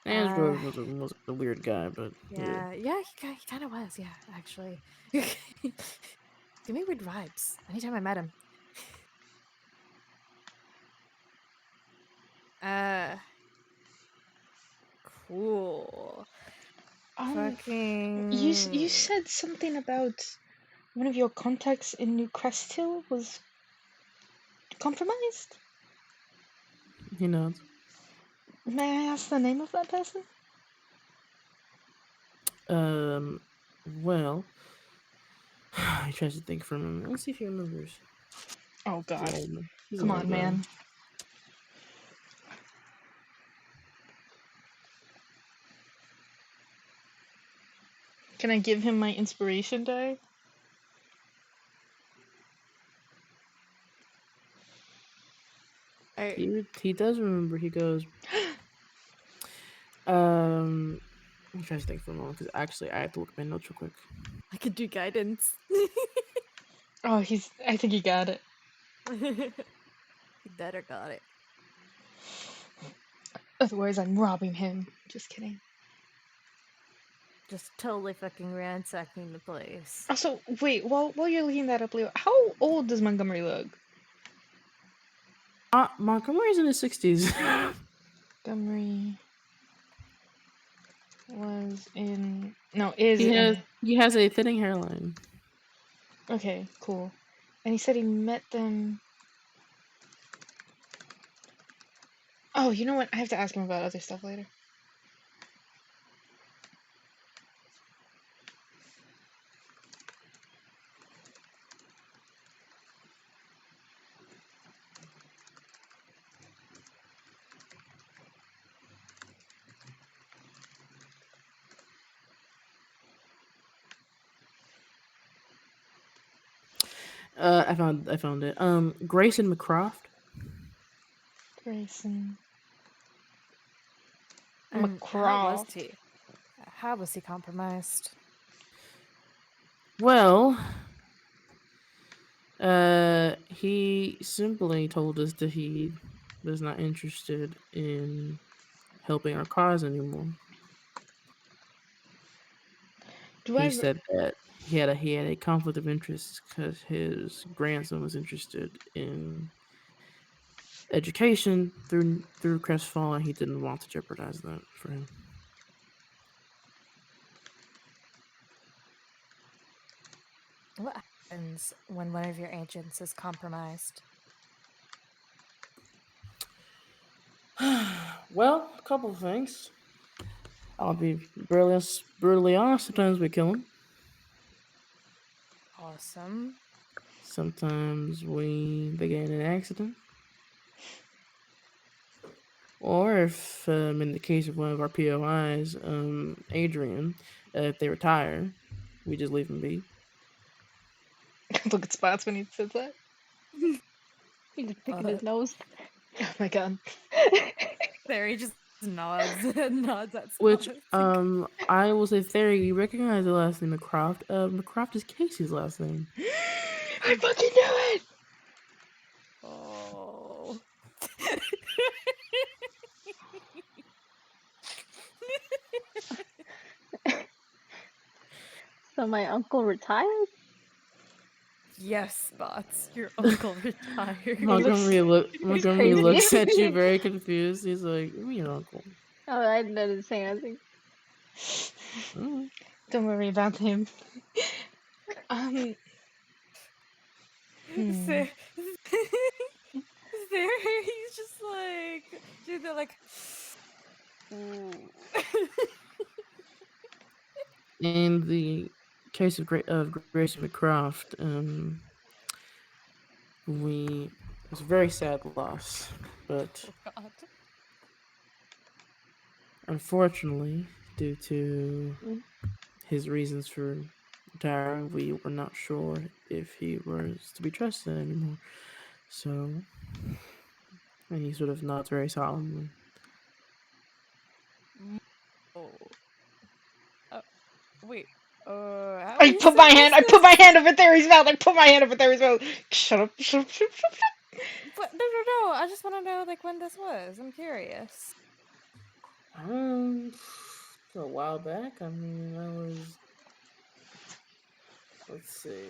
Ainsworth was a weird guy, but Yeah, he kind of was, yeah, actually. Give me weird vibes anytime I met him. Cool. Fucking. You said something about one of your contacts in New Crest Hill was compromised? he nods. May I ask the name of that person? Well, he tries to think for a moment. Let's see if he remembers. Oh god. He's Come an on, old guy. man. Can I give him my inspiration die? He does remember. He goes. He tries to think for a moment because actually I have to look at my notes real quick. I could do guidance. Oh, I think he got it. You better got it. Otherwise, I'm robbing him. Just kidding. Just totally fucking ransacking the place. Also, wait, while you're looking that up, Leo, how old does Montgomery look? Montgomery's in his 60s. Montgomery was in... No, is in... He has a thinning hairline. Okay, cool. And he said he met them... Oh, you know what? I have to ask him about other stuff later. I found it. Grayson McCroft. Grayson And how was McCraw. he? How was he compromised? Well, he simply told us that he was not interested in helping our cause anymore. Do He I? said that he had a conflict of interest because his grandson was interested in education through Crestfallen. He didn't want to jeopardize that for him. What happens when one of your agents is compromised? Well, a couple of things. I'll be brutally honest. Sometimes we kill him. Awesome. Sometimes they get in an accident. Or if, in the case of one of our POIs, Adrian, if they retire, we just leave him be. Look at Spots when he says that. He just picking his nose. Oh my god. There he just nods nods at Which, Spots. I will say, Theory, you recognize the last name McCroft. McCroft is Casey's last name. I fucking knew it! Oh. So my uncle retired? Yes, Spots. Your uncle retired. Montgomery crazy. looks at you very confused. He's like, "Who your uncle?" Oh, I didn't say anything. Mm. Don't worry about him. Hmm. There, he's just like, dude, they're like, ooh. In the case of Grace McCroft, it was a very sad loss, but Oh, God. unfortunately, due to his reasons for retiring, we were not sure if he was to be trusted anymore. So, and he sort of nods very solemnly. Oh. Wait. How I you put my say hand. this? I put my hand over Theory's mouth. I put my hand over Theory's mouth. Shut up! Shut up! Shut up! Shut up! But no. I just want to know like when this was. I'm curious. A while back. I mean, I was. Let's see.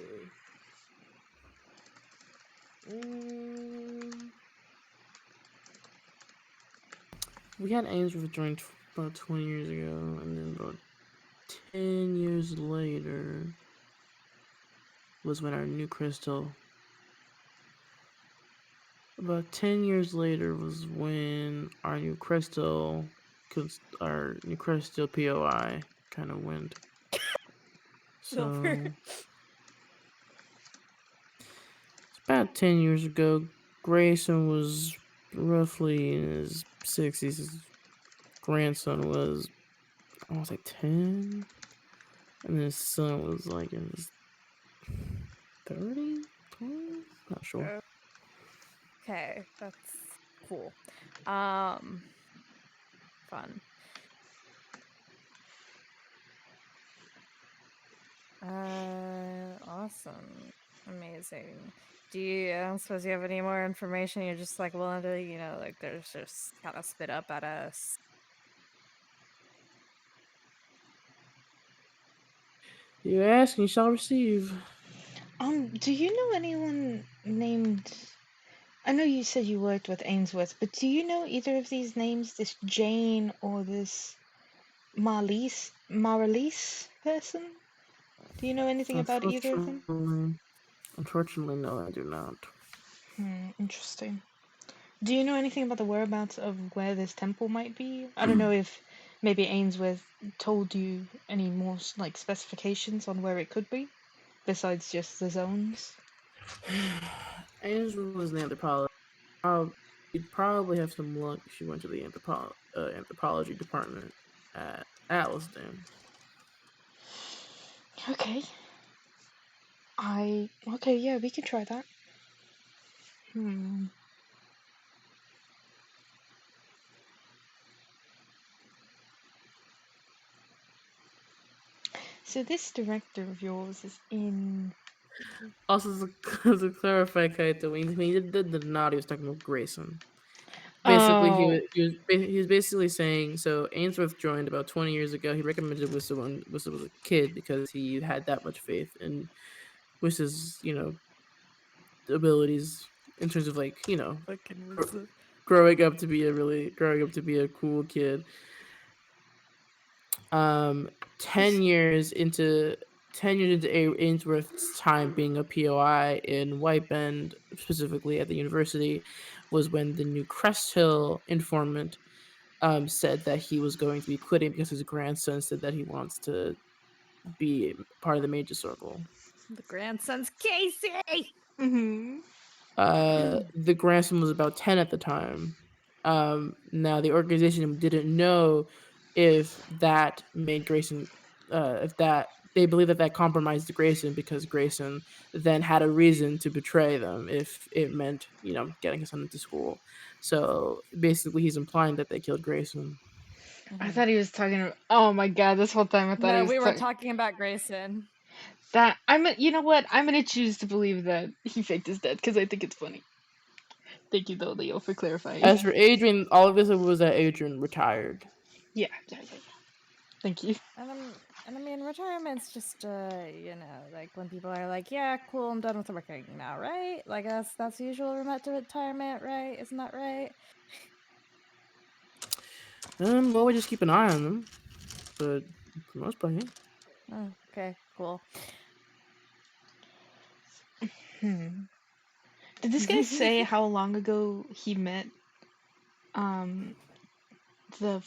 We had Ainsworth joined about 20 years ago, and then about 10 years later was when our new crystal. About 10 years later was when our new crystal POI kind of went. Silver. So it's about 10 years ago. Grayson was roughly in his 60s. His grandson was, I want to say 10. And then his son was like in his 30s, 20s? Not sure. Okay, that's cool. Fun. Awesome. Amazing. Do you, I don't suppose you have any more information you're just like willing to, like there's just kind of spit up at us? You ask and you shall receive. Do you know anyone named? I know you said you worked with Ainsworth, but do you know either of these names? This Jane or this Marlise person? Do you know anything about either of them? Unfortunately, no, I do not. Interesting. Do you know anything about the whereabouts of where this temple might be? I don't know if maybe Ainsworth told you any more like specifications on where it could be, besides just the zones. Angel was an anthropologist. You'd probably have some luck if she went to the anthropology department at Atlasden. Okay. Okay, yeah, we can try that. Hmm. So this director of yours is in. Also, to clarify, Kaito, when he did the nod, he was talking about Grayson. Basically, Oh. he was basically saying, so Ainsworth joined about 20 years ago. He recommended Wissa when Wissa was a kid because he had that much faith in Wissa's, abilities in terms of like, Fucking Wissa. growing up to be a cool kid. 10 years into Ainsworth's time being a POI in White Bend, specifically at the university, was when the new Crest Hill informant said that he was going to be quitting because his grandson said that he wants to be part of the Major Circle. The grandson's Casey. Mm-hmm. The grandson was about 10 at the time. Now the organization didn't know if that made Grayson, if that they believe that compromised Grayson because Grayson then had a reason to betray them if it meant getting his son into school. So basically, he's implying that they killed Grayson. I thought he was talking about. Oh my god! This whole time I thought he No, was we were talking about Grayson. that. You know what? I'm gonna choose to believe that he faked his death because I think it's funny. Thank you, though, Leo, for clarifying. As for Adrian, all of this was that Adrian retired. Yeah. Thank you. And I mean, retirement's just, like when people are like, yeah, cool, I'm done with working now, right? Like that's usual retirement, right? Isn't that right? Well, we just keep an eye on them, but for the most part, yeah. Oh, okay, cool. Did this guy say how long ago he met the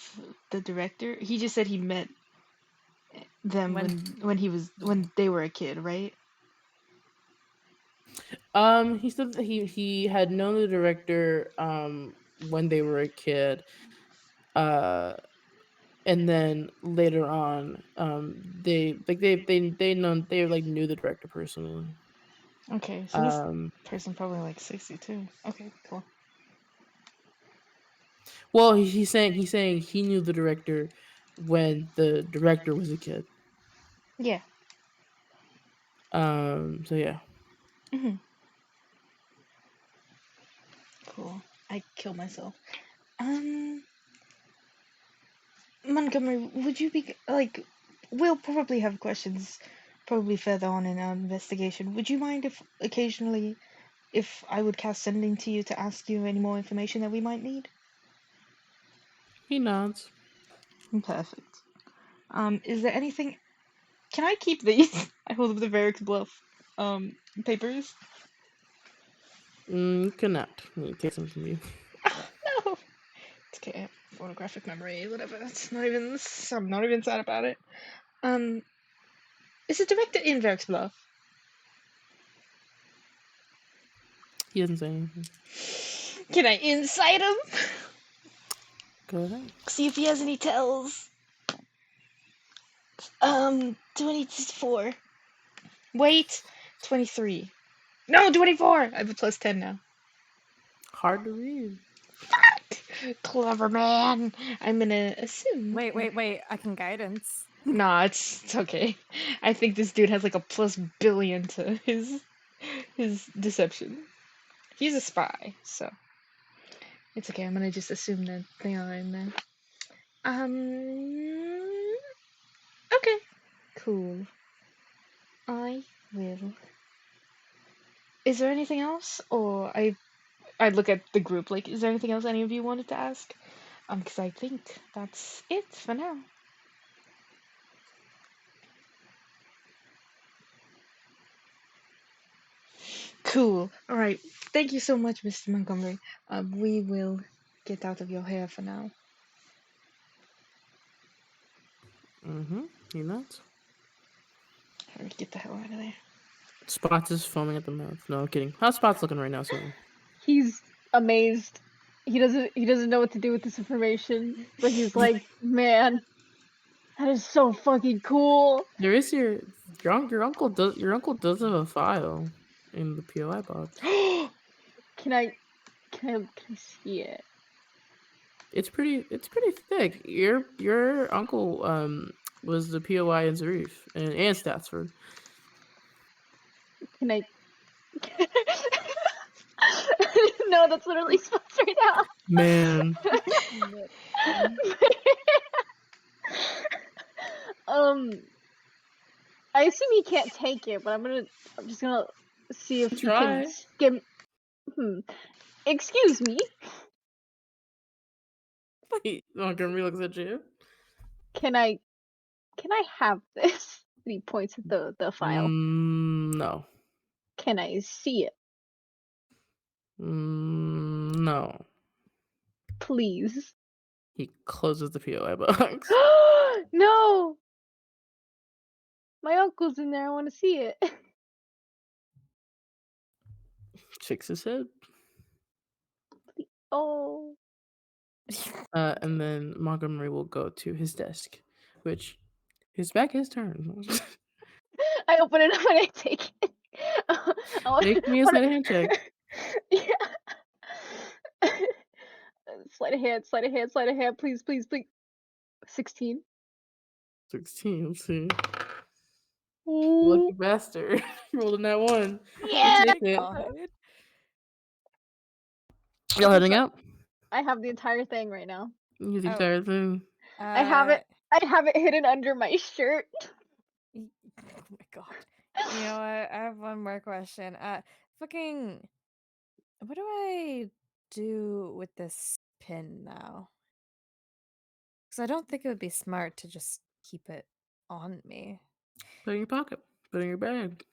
director? He just said he met them when they were a kid, right? He said that he had known the director when they were a kid, and then later on they knew the director personally. Okay, so this person probably like 62. Okay, cool. Well, he's saying he knew the director when the director was a kid. Yeah. So yeah. Mm-hmm. Cool. I killed myself. Montgomery, would you be like? We'll probably have questions, probably further on in our investigation. Would you mind if occasionally, if I would cast sending to you to ask you any more information that we might need? He nods. Perfect. Is there anything? Can I keep these? I hold up the Varric's Bluff, papers. You cannot. Let me take some from you. No. It's okay. I have photographic memory. Whatever. It's not even. I'm not even sad about it. Is the director in Varric's Bluff? He doesn't say anything. Can I insight him? Go ahead. See if he has any tells. 24. Wait, 23. No, 24! I have a plus 10 now. Hard to read. Clever man. I'm gonna assume. Wait. I can guidance. Nah, it's okay. I think this dude has like a plus billion to his deception. He's a spy, so it's okay. I'm gonna just assume that they are in there. Okay. Cool. I will. Is there anything else? Or I look at the group like, is there anything else any of you wanted to ask? Because I think that's it for now. Cool. All right. Thank you so much, Mr. Montgomery. We will get out of your hair for now. He nods. All right, get the hell out of there. Spots is foaming at the mouth. No, I'm kidding. How's Spots looking right now, Sylvia? He's amazed. He doesn't know what to do with this information, but he's like, man, that is so fucking cool. There is your Your uncle does have a file in the POI box. Can I see it? It's pretty thick. Your uncle was the POI in Zarif and Statsford. Can I? No, that's literally supposed right now. Man, I assume he can't take it, but I'm just gonna see if he Try. can skim. Excuse me. Montgomery looks at you. Can I have this? And he points at the file. No. Can I see it, No. please? He closes the POI box. No. My uncle's in there. I want to see it. Shakes his head. Oh. And then Montgomery will go to his desk, which is back his turn. I open it up and I take it. Make me a sleight of hand check. Yeah. Sleight of hand, please. 16. 16, let's see. Ooh. Lucky bastard. You rolled in that one. Yeah. You take it. God. Y'all heading out? I have the entire thing right now. You the Oh. entire thing. I have it hidden under my shirt. Oh my god. You know what? I have one more question. Fucking, what do I do with this pin now? Because I don't think it would be smart to just keep it on me. Put it in your pocket. Put it in your bag.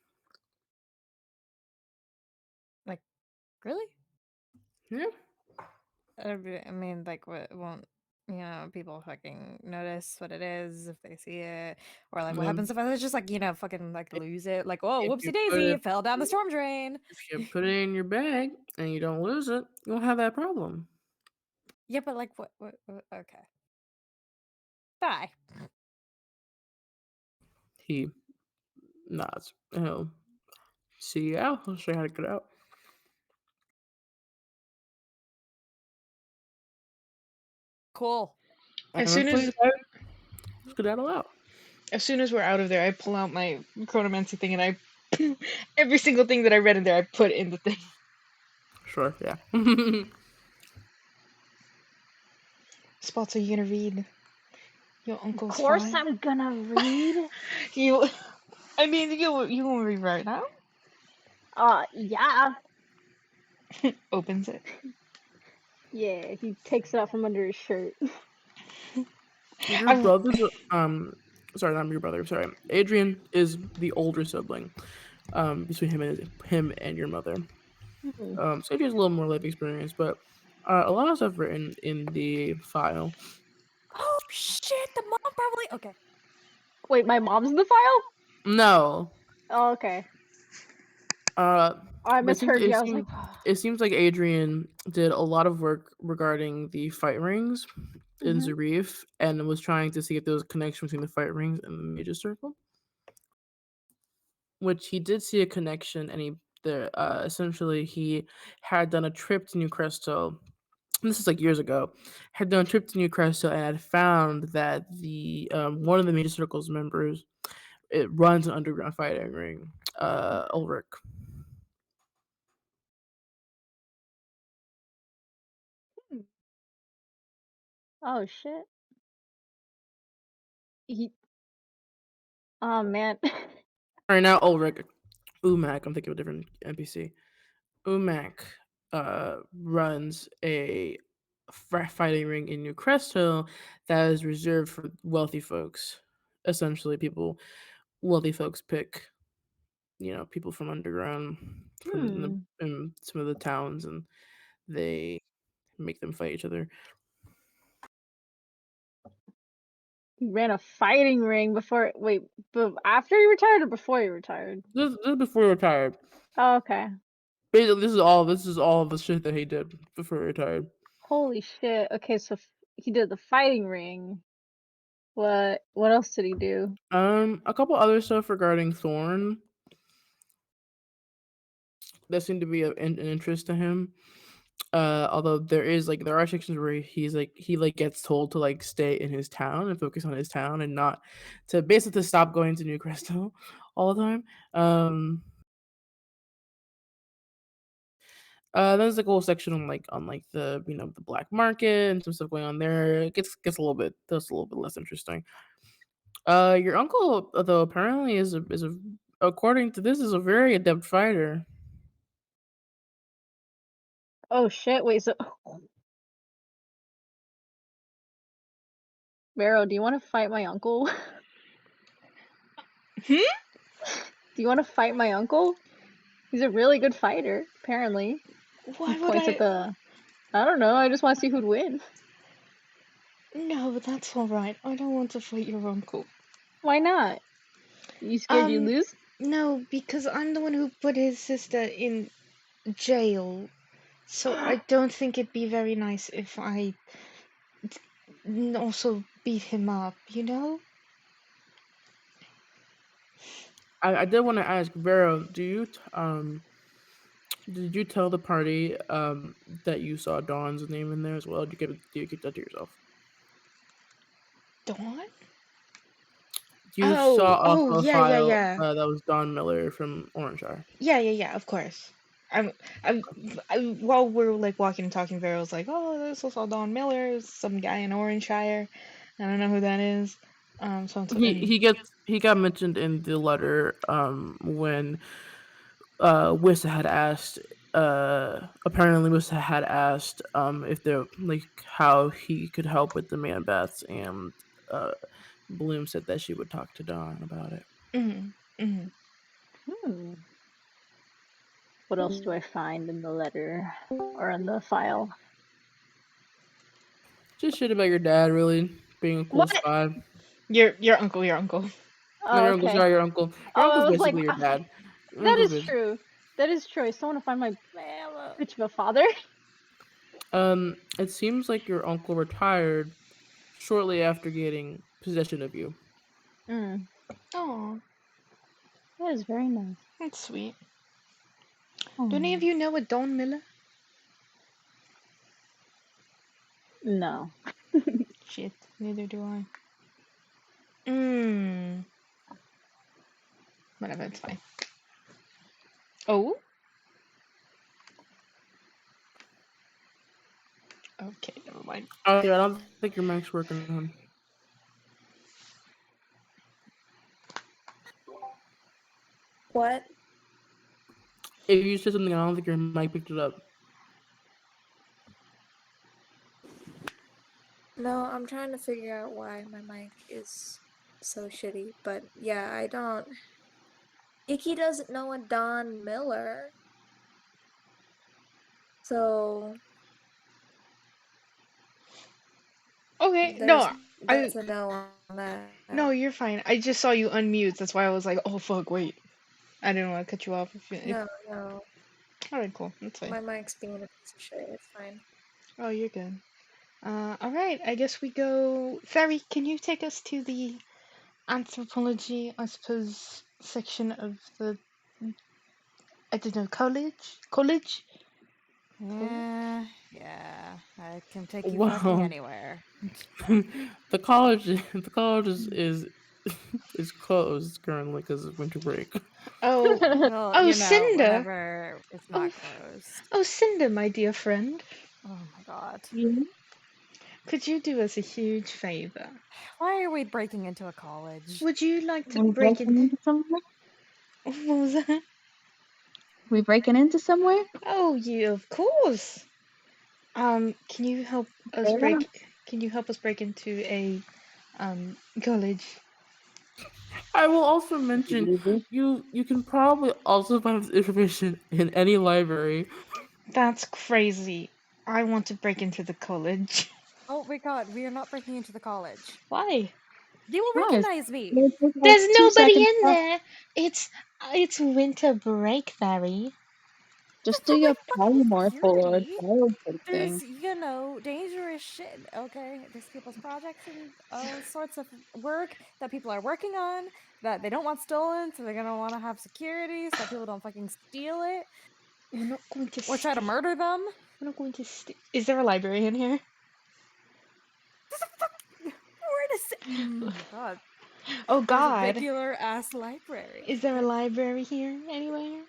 Like, really? Yeah. I mean, like, what won't people fucking notice what it is if they see it, or like, what happens if I just like fucking like lose it? Like, oh, if whoopsie you put daisy, it- it fell down the storm drain. If you put it in your bag and you don't lose it, you won't have that problem. Yeah, but like, what? Okay. Bye. He nods. He'll see you out. I'll show you how to get out. Cool. As soon as skedaddle out. As soon as we're out of there, I pull out my chronomancy thing and I every single thing that I read in there I put in the thing. Sure, yeah. Spots, are you gonna read? Your uncle's Of course fine. I'm gonna read. You won't read right now? Yeah. Opens it. Yeah, he takes it out from under his shirt. Your brother's sorry, not your brother, sorry. Adrian is the older sibling. Between him and your mother. So Adrian's a little more life experience, but a lot of stuff written in the file. Oh shit! The mom probably okay. Wait, my mom's in the file? No. Oh, okay. I misheard you. I was like, it seems like Adrian did a lot of work regarding the fight rings in Mhm. Zarif and was trying to see if there was a connection between the fight rings and the major circle. Which he did see a connection, and essentially he had done a trip to New Cresto. This is like years ago. Had done a trip to New Cresto and had found that the one of the major circles members it runs an underground fighting ring. Ulrich. oh shit. Oh man. All right, now Ulrich. Umak. I'm thinking of a different NPC. Umak runs a fighting ring in New Cresto that is reserved for wealthy folks. Essentially, wealthy folks pick, people from underground from in some of the towns, and they make them fight each other. He ran a fighting ring before. Wait, but after he retired or before he retired? This is before he retired. Oh, okay. Basically, this is all the shit that he did before he retired. Holy shit. Okay, so he did the fighting ring What else did he do? A couple other stuff regarding Thorn that seemed to be an interest to him. Although there are sections where he gets told to like stay in his town and focus on his town and not to basically stop going to New Crystal all the time. There's like a whole section on the the black market and some stuff going on there. It gets a little bit less interesting. Your uncle though apparently is a according to this is a very adept fighter. Oh shit! Wait, so Vero, do you want to fight my uncle? Hmm? Do you want to fight my uncle? He's a really good fighter, apparently. Why He would points at the. I don't know. I just want to see who'd win. No, but that's all right. I don't want to fight your uncle. Why not? You scared you lose? No, because I'm the one who put his sister in jail. So I don't think it'd be very nice if I also beat him up, you know? I did want to ask Vero, did you tell the party that you saw Dawn's name in there as well? Do you keep that to yourself? Dawn? You saw off Oh, a yeah, file yeah. that was Dawn Miller from Orangeshire. Yeah, of course. While we're like walking and talking, Vero was like, "Oh, this is all Don Miller, some guy in Orangeshire. I don't know who that is." So He got mentioned in the letter when Wissa had asked apparently Wissa had asked if there like how he could help with the man baths, and Bloom said that she would talk to Dawn about it. What else do I find in the letter or in the file? Just shit about your dad really being a cool What? spy. Your uncle. No, your uncle. Okay. Sorry, your uncle. Your uncle's basically your dad. Your That uncle's is true. That is true. I still want to find my bitch of a father. It seems like your uncle retired shortly after getting possession of you. Oh, that is very nice. That's sweet. Do any of you know a Dawn Miller? No. Shit, neither do I. Whatever, it's fine. Oh? Okay, never mind. I don't think your mic's working, hon. What? If you said something, I don't think your mic picked it up. No, I'm trying to figure out why my mic is so shitty, but yeah, I don't. Icky doesn't know a Don Miller. So. Okay, no, That's a no on that. No, you're fine. I just saw you unmute. That's why I was like, oh fuck, wait. I didn't want to cut you off. No. Alright, cool. That's fine. My mic's being a piece of shit. It's fine. Oh, you're good. Alright, I guess we go. Fairy, can you take us to the anthropology, I suppose, section of the. I don't know, college? Yeah, I can take you Wow. fucking anywhere. The college is closed currently because of winter break. Oh, Well, oh, you know, Cinder. whenever it's not closed. Oh, Cinder, my dear friend. Oh my god. Could you do us a huge favor? Why are we breaking into a college? Would you like to We break breaking into somewhere? What was that? We breaking into somewhere? Oh, yeah, of course. Can you help us Fair break? enough. Can you help us break into a college? I will also mention you can probably also find this information in any library. That's crazy. I want to break into the college. Oh my god, we are not breaking into the college. Why? You will Why? recognize me. There's nobody in there. It's winter break, Barry. Just do your polymorph or security. childhood There's, thing. you know, dangerous shit, okay? There's people's projects and all sorts of work that people are working on that they don't want stolen, so they're gonna want to have security so that people don't fucking steal it We're not going to or try to murder them. We're not going to Is there a library in here? We're in a oh my god. Oh There's a god. regular ass library. Is there a library here anywhere?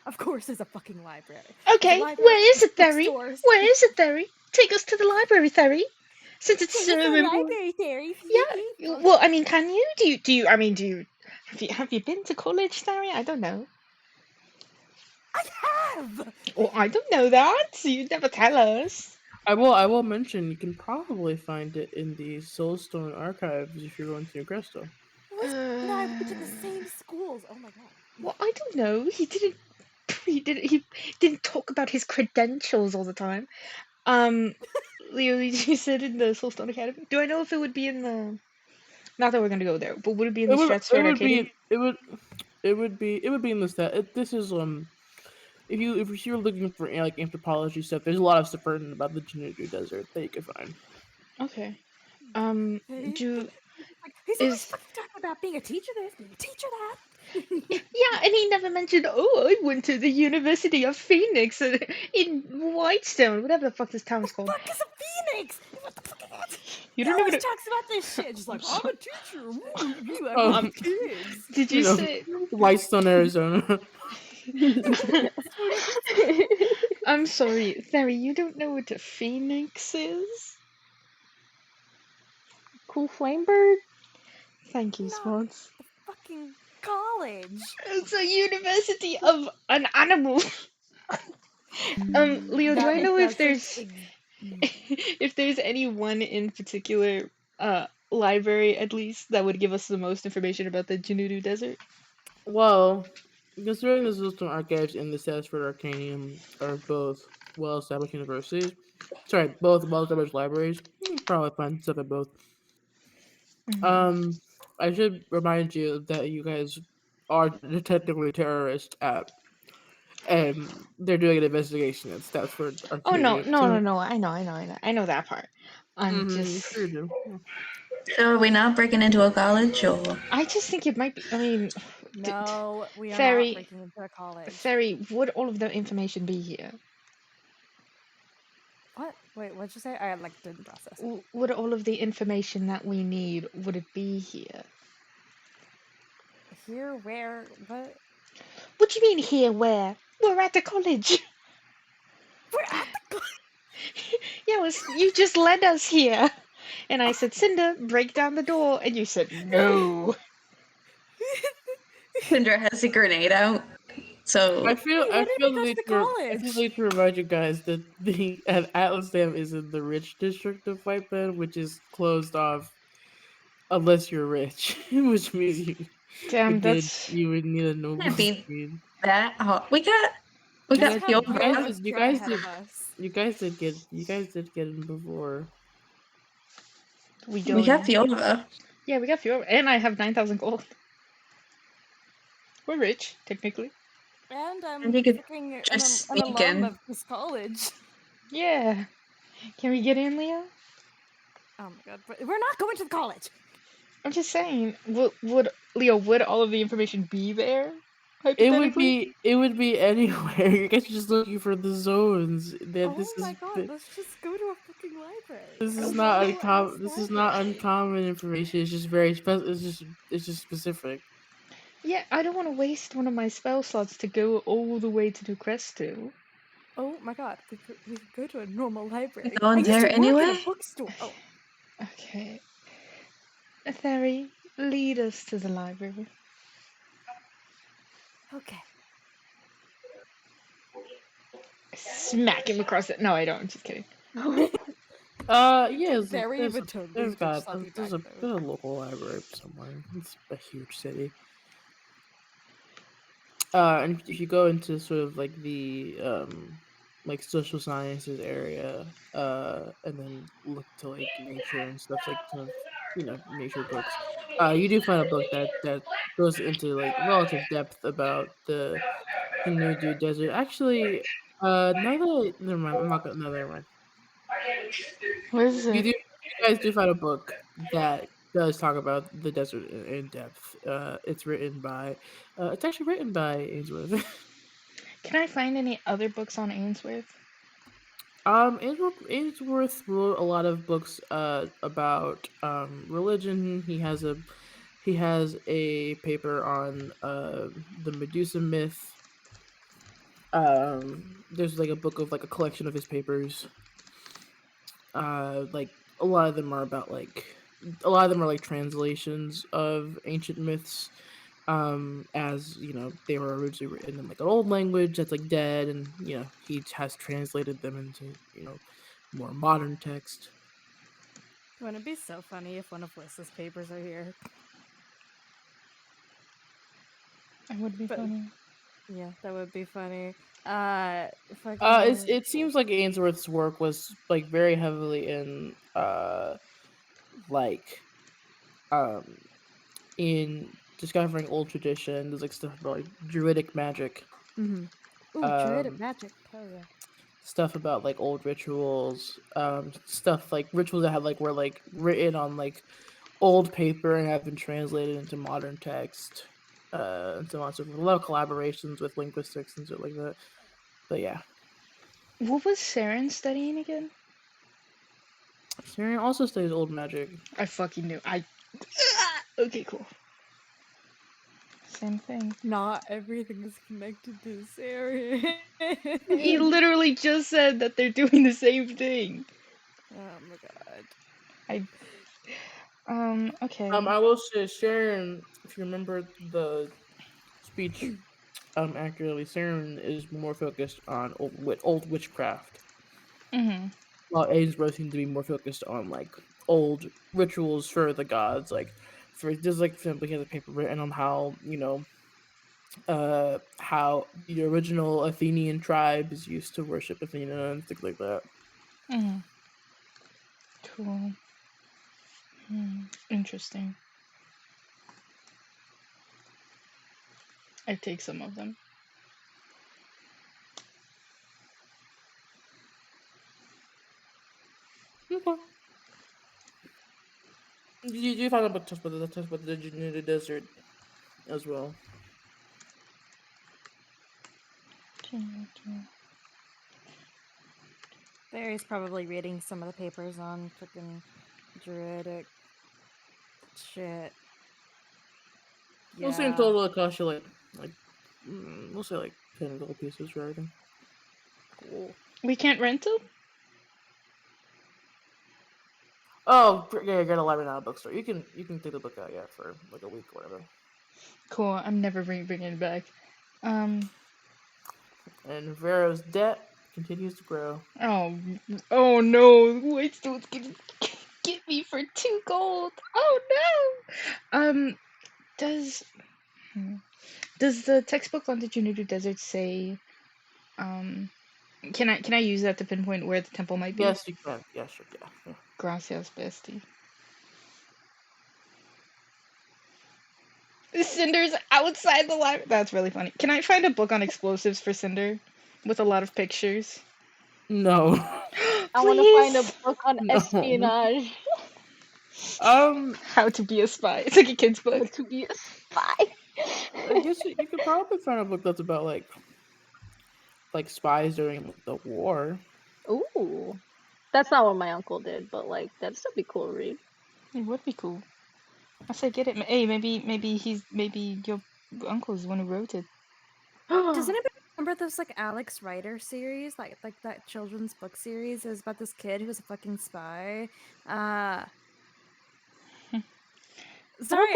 Of course there's a fucking library. Okay, where is it, Theory? Where is it, Theory? Take us to the library, Theory. Since it's so important. Library theory. Yeah. Well, I mean, can you? Do you? Have you been to college, Theory? I don't know. I have. Oh, I don't know that. You never tell us. I will mention you can probably find it in the Soulstone archives if you're going to New Crystal. And I went to the same schools. Oh my god. Well, I don't know. He didn't talk about his credentials all the time. Leo, you said in the Soulstone Academy. Do I know if it would be in the? Not that we're gonna go there, but would it be in the Stratford Arcadian? It would be in the stat. This is if you're looking for like anthropology stuff, there's a lot of stuff written about the Genudu Desert that you can find. Okay. He's always fucking talking about being a teacher. There's being a teacher that. Yeah, and he never mentioned, oh, I went to the University of Phoenix in Whitestone, whatever the fuck this town's called. What the fuck is a Phoenix? What the fuck is that? You He don't always even talks about this shit. Just like, I'm a teacher. Woo, I Oh. love kids. Did you say? Whitestone, Arizona? I'm sorry, Theory, you don't know what a Phoenix is? Cool flame bird? Thank you, Spons. Fucking college. It's a university of an animal. Leo, do I know if there's if there's any one in particular library at least that would give us the most information about the Genudu Desert? Well, considering the Soulstone archives and the Stratford Arcadium are both well-established universities, both well-established libraries, you can probably find stuff at both. I should remind you that you guys are technically terrorists and they're doing an investigation at Stratford Oh Arcadium. no! I know that part. I'm just. Sure do. So are we not breaking into a college, or? I just think it might be. I mean, No, we are Fairy- not breaking into a college. Theory, would all of the information be here? What? Wait, what'd you say? I didn't process. Would all of the information that we need, would it be here? Here, where, what? What do you mean here? Where? We're at the college. We're at the college. Yeah, you just led us here, and I said, Cinder, break down the door, and you said no. Cinder has a grenade out. So I feel Hey, the why need did we go to to I college? just need to remind you guys that the Atlas Dam is in the rich district of White Bend, which is closed off unless you're rich, which means Damn, that's. you would need a noble Can't be speed. that hot. We got Just the have old Greg man. You get guys ahead did- of us. You guys did get in before. We We got don't. Fiora. Yeah, we got Fiora, and I have 9,000 gold. We're rich, technically. And I'm And you could fucking just an sneak alum in. of this college. Yeah. Can we get in, Leo? Oh my god, but we're not going to the college. I'm just saying, would Leo, would all of the information be there? It would be anywhere. You guys are just looking for the zones. That Oh this my is god, let's just go to a fucking library. this A is not whole uncommon. ass This is not library. uncommon information. It's just very it's just specific. Yeah, I don't want to waste one of my spell slots to go all the way to do Cresto. Oh my god, we could go to a normal library. Go in I used there to work anyway? at a bookstore. Oh, Okay. Theory, lead us to the library. okay. Smack him across it. No, I don't. I'm just kidding. Yeah, there's Very would totally there's just got slap you there's back, a though. there's a local library somewhere. It's a huge city. And if you go into sort of like the like social sciences area, and then look to like nature and stuff like kind of nature books. You do find a book that goes into like relative depth about the Nudu Desert. Actually, now that never mind. I'm not gonna. No, never mind. What is You it? do. You guys do find a book that does talk about the desert in depth. It's written by. It's actually written by Ainsworth. Can I find any other books on Ainsworth? Ainsworth wrote a lot of books about religion. He has a paper on the Medusa myth. There's like a book of like a collection of his papers. Like a lot of them are about like a lot of them are like translations of ancient myths. As you know, they were originally written in like an old language that's like dead, and you know he has translated them into more modern text. Wouldn't it be so funny if one of Lys's papers are here? That would be But- funny. Yeah, that would be funny. It seems like Ainsworth's work was like very heavily in like in discovering old tradition. There's like stuff about like druidic magic. Mm-hmm. Ooh, druidic magic. Hell yeah. Stuff about like old rituals, stuff like rituals that have like were like written on like old paper and have been translated into modern text, and so on. So a lot of collaborations with linguistics and stuff like that. But yeah, What was Saren studying again? Saren also studies old magic. I fucking knew. Okay, cool. Same thing. Not everything is connected to this area. He literally just said that they're doing the same thing. Oh my god. Okay. I will say Sharon, if you remember the speech accurately, Sharon is more focused on old witchcraft. Mm-hmm. While Ainsworth seemed to be more focused on like old rituals for the gods, like for just like for example, he has a paper written on how how the original Athenian tribes used to worship Athena and things like that. Mm-hmm. Cool. Interesting. I take some of them. Okay. You do find a book talks about the Nudu Desert as well. Barry's probably reading some of the papers on freaking druidic shit. We'll say in total it costs you like we'll say like 10 gold pieces for everything. Cool. We can't rent them? Oh, yeah, get a library, not a bookstore. You can take the book out, yeah, for like a week or whatever. Cool. I'm never bringing it back. And Vero's debt continues to grow. Oh no! Whitestone's gonna get me for 2 gold. Oh no! Does the textbook on the Junudu Desert say? Can I use that to pinpoint where the temple might be? Yes, you can. Yeah, sure. Yeah. Gracias, bestie. Cinder's outside the library. That's really funny. Can I find a book on explosives for Cinder with a lot of pictures? No. I want to find a Please? book on No. espionage. How to be a spy. It's like a kid's How book. to be a spy. I guess you could probably find a book that's about like spies during the war. Ooh. That's not what my uncle did, but like that'd still be cool to read. It would be cool. I say get it. Hey, maybe your uncle's the one who wrote it. Does anybody remember those like Alex Rider series, like that children's book series? It was about this kid who was a fucking spy. Sorry,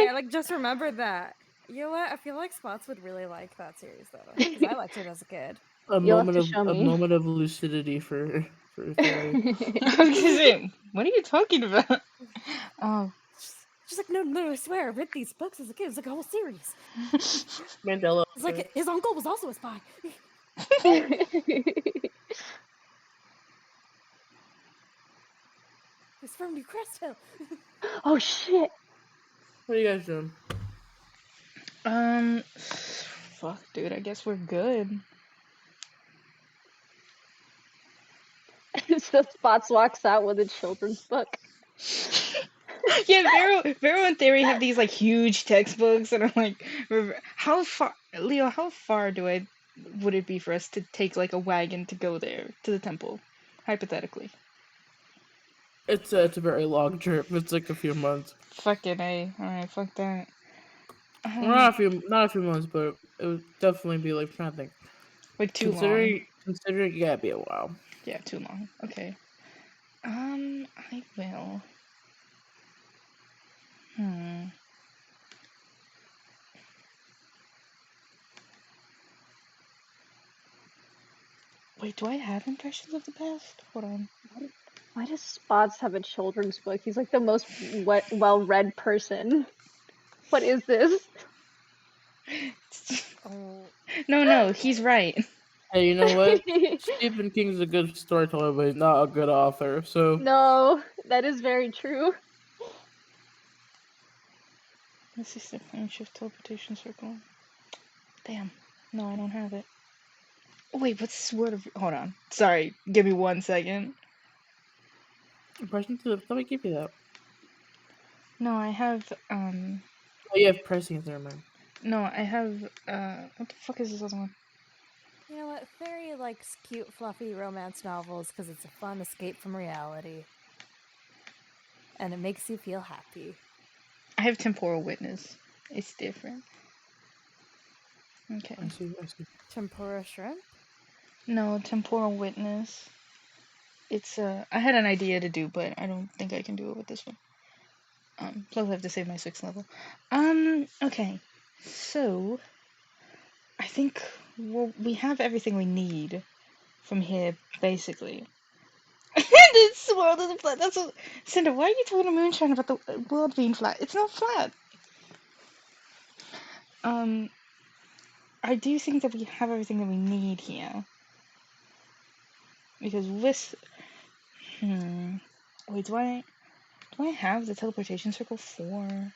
I like just remembered that. You know what? I feel like Spots would really like that series though, because I liked it as a kid. You'll have to show me. A moment of lucidity for Fairy. I was gonna say, what are you talking about? Oh, She's like, no, I swear, I read these books as a kid. It was like a whole series. Mandela. It's like his uncle was also a spy. He's from New Crest Hill. Oh shit! What are you guys doing? Fuck, dude. I guess we're good. So Spots walks out with a children's book. Yeah, Vero and Theory have these like huge textbooks, and I'm like, how far, Leo? How far would it be for us to take like a wagon to go there to the temple, hypothetically? It's a very long trip. It's like a few months. Fucking A. All right, fuck that. Well, not a few months, but it would definitely be like, I'm trying to think. Like too long. Considering, yeah, it'd be a while. Yeah, too long. Okay. I will. Hmm. Wait, do I have impressions of the past? Hold on. Why does Spots have a children's book? He's like the most well-read person. What is this? Oh, No, he's right. Hey, you know what? Stephen King's a good storyteller, but he's not a good author. So No, that is very true. This is the frame shift teleportation circle. Damn. No, I don't have it. Oh, wait, what's this word of... Hold on. Sorry, give me 1 second. impression to let me give you that. No, I have, Oh, you have pressing there, man. No, I have, what the fuck is this other one? you know what? Fairy likes cute, fluffy romance novels because it's a fun escape from reality. And it makes you feel happy. I have temporal witness. It's different. Okay. I see. Tempura shrimp? No, temporal witness. It's, I had an idea to do, but I don't think I can do it with this one. Plus I have to save my 6th level. Okay. So, I think we have everything we need from here, basically. This world isn't flat. That's what... Cinder, why are you talking to Moonshine about the world being flat? It's not flat. I do think that we have everything that we need here. Because with... Wait, do I have the teleportation circle for...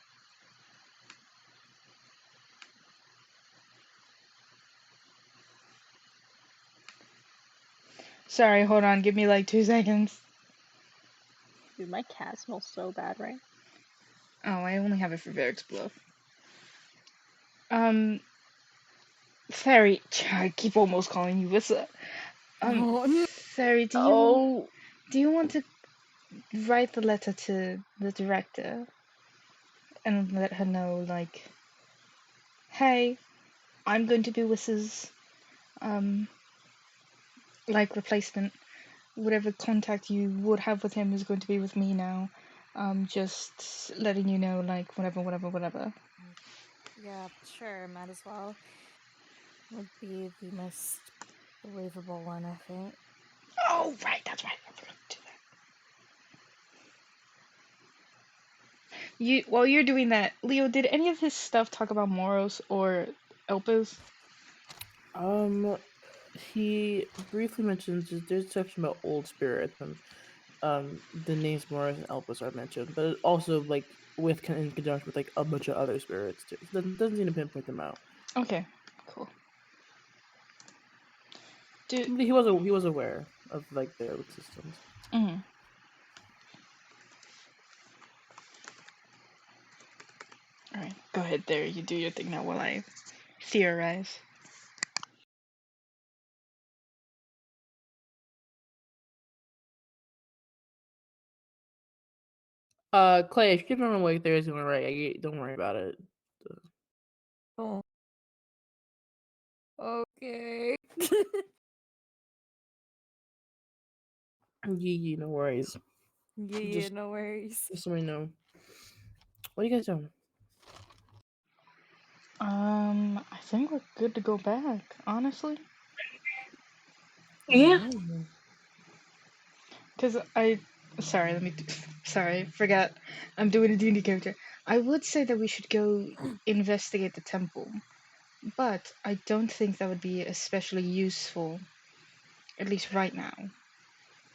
Sorry, hold on. Give me like 2 seconds. Dude, my cat smells so bad, right? Oh, I only have it for Varix Bluff. Fairy... I keep almost calling you Wissa. Fairy, do you want to write the letter to the director and let her know, like, hey, I'm going to be Wissa's, like, replacement. Whatever contact you would have with him is going to be with me now. Just letting you know, like, whatever. Yeah, sure, might as well. Would be the most believable one, I think. Oh, right, that's right. I forgot to do that. While you're doing that, Leo, did any of his stuff talk about Moros or Elpis? He briefly mentions there's a section about old spirits and the names Morris and Elpis are mentioned, but it also like in conjunction with like a bunch of other spirits too. So doesn't seem to pinpoint them out. Okay, cool. He was aware of like their existence. Mm-hmm. Alright, go ahead there. You do your thing now while I theorize. Clay, if you don't know what there is going right, don't worry about it. Oh. Okay. Yeah, no worries. Yeah, no worries. Just let me know. What are you guys doing? I think we're good to go back, honestly. Yeah. Because sorry, forgot. I'm doing a D&D character. I would say that we should go investigate the temple, but I don't think that would be especially useful, at least right now.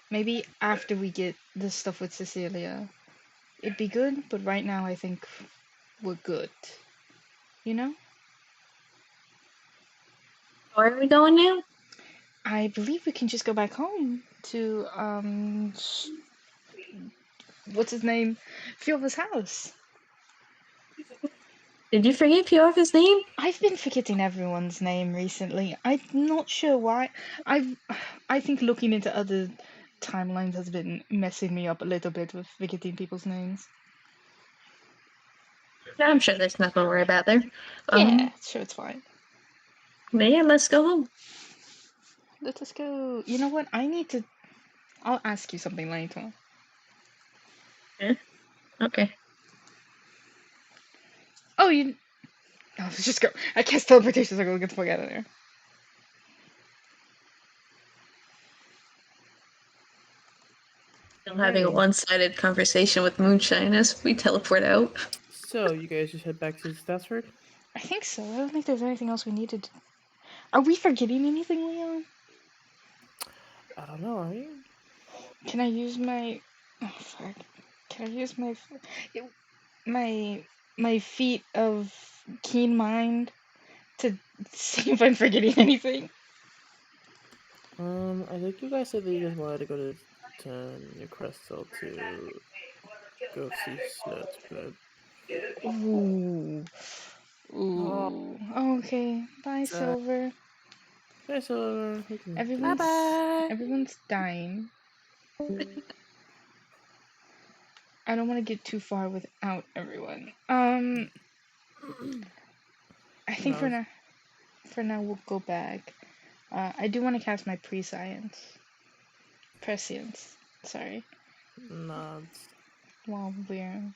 Maybe after we get the stuff with Cecilia, it'd be good, but right now I think we're good. You know? Where are we going now? I believe we can just go back home to what's his name? Fiova's house. Did you forget Piorva's name? I've been forgetting everyone's name recently. I'm not sure why. I think looking into other timelines has been messing me up a little bit with forgetting people's names. I'm sure there's nothing to worry about there. Yeah, sure, it's fine. But yeah, let's go home. Let us go. You know what? I'll ask you something later. Okay. Oh, you. Oh, let's just go. I guess teleportation circle gets the fuck out of there. Still having a Alrighty. one-sided conversation with Moonshine as we teleport out. So you guys just head back to Stassford? I think so. I don't think there's anything else we needed. Are we forgetting anything, Leon? I don't know, are you? Can I use my? Oh fuck! Can I use my feat of keen mind to see if I'm forgetting anything? I think you guys said that you guys wanted to go to New Crystal to go see Snow Spread. Ooh. Ooh. Okay. Bye, Silver. Okay, so we can Everyone's Bye-bye. everyone's dying. I don't want to get too far without everyone. I think No. for now we'll go back. I do want to cast my prescience. Prescience. Sorry. Nods. While we're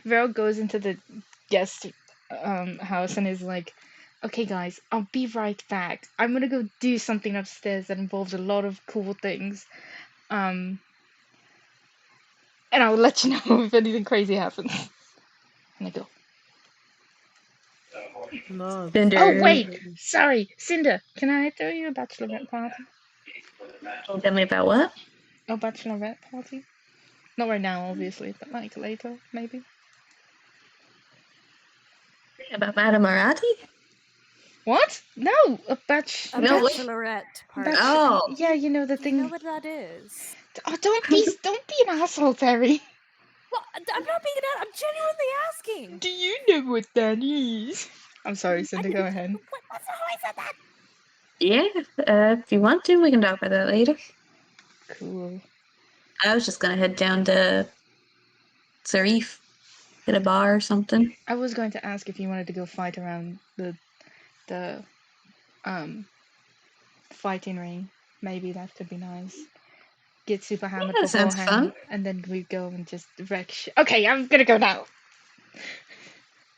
Vero goes into the guest house and is like, "Okay, guys, I'll be right back. I'm gonna go do something upstairs that involves a lot of cool things. And I'll let you know if anything crazy happens." And I go, Nods. Cinder. "Oh wait, sorry, Cinder. Can I throw you a bachelorette party? Tell me about what? A bachelorette party? Not right now, obviously, but like later, maybe." About Madame Marathi? What? No, a batch. A No, wait. bachelorette party. Batch. Oh. Yeah, you know the Do you know thing. what that is? Oh, don't be an asshole, Terry. Well, I'm not being an. I'm genuinely asking. Do you know what that is? I'm sorry, Cinder. Go ahead. That's not how I said that. Yeah, if you want to, we can talk about that later. Cool. I was just gonna head down to Sarif, get a bar or something. I was going to ask if you wanted to go fight around the fighting ring. Maybe that could be nice. Get super hammered that sounds beforehand, fun. and then we go and just wreck shit. Okay, I'm gonna go now.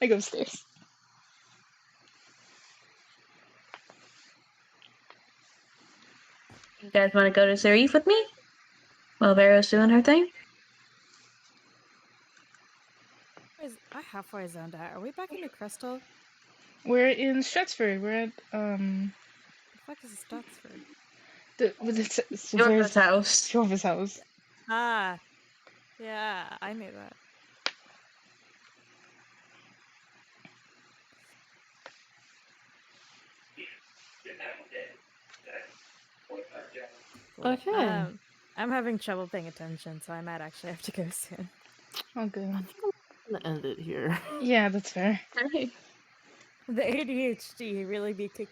I go upstairs. You guys want to go to Sarif with me? While Vero's doing her thing? I halfway zoned out. Are we back in New Crystal? We're in Stratford. We're at The fuck is Stottsford? Silver's house. Silver's house. Ah, yeah, I knew that. Cool. Okay. I'm having trouble paying attention, so I might actually have to go soon. Oh, good. I'm gonna end it here. Yeah, that's fair. Right. The ADHD really be kicking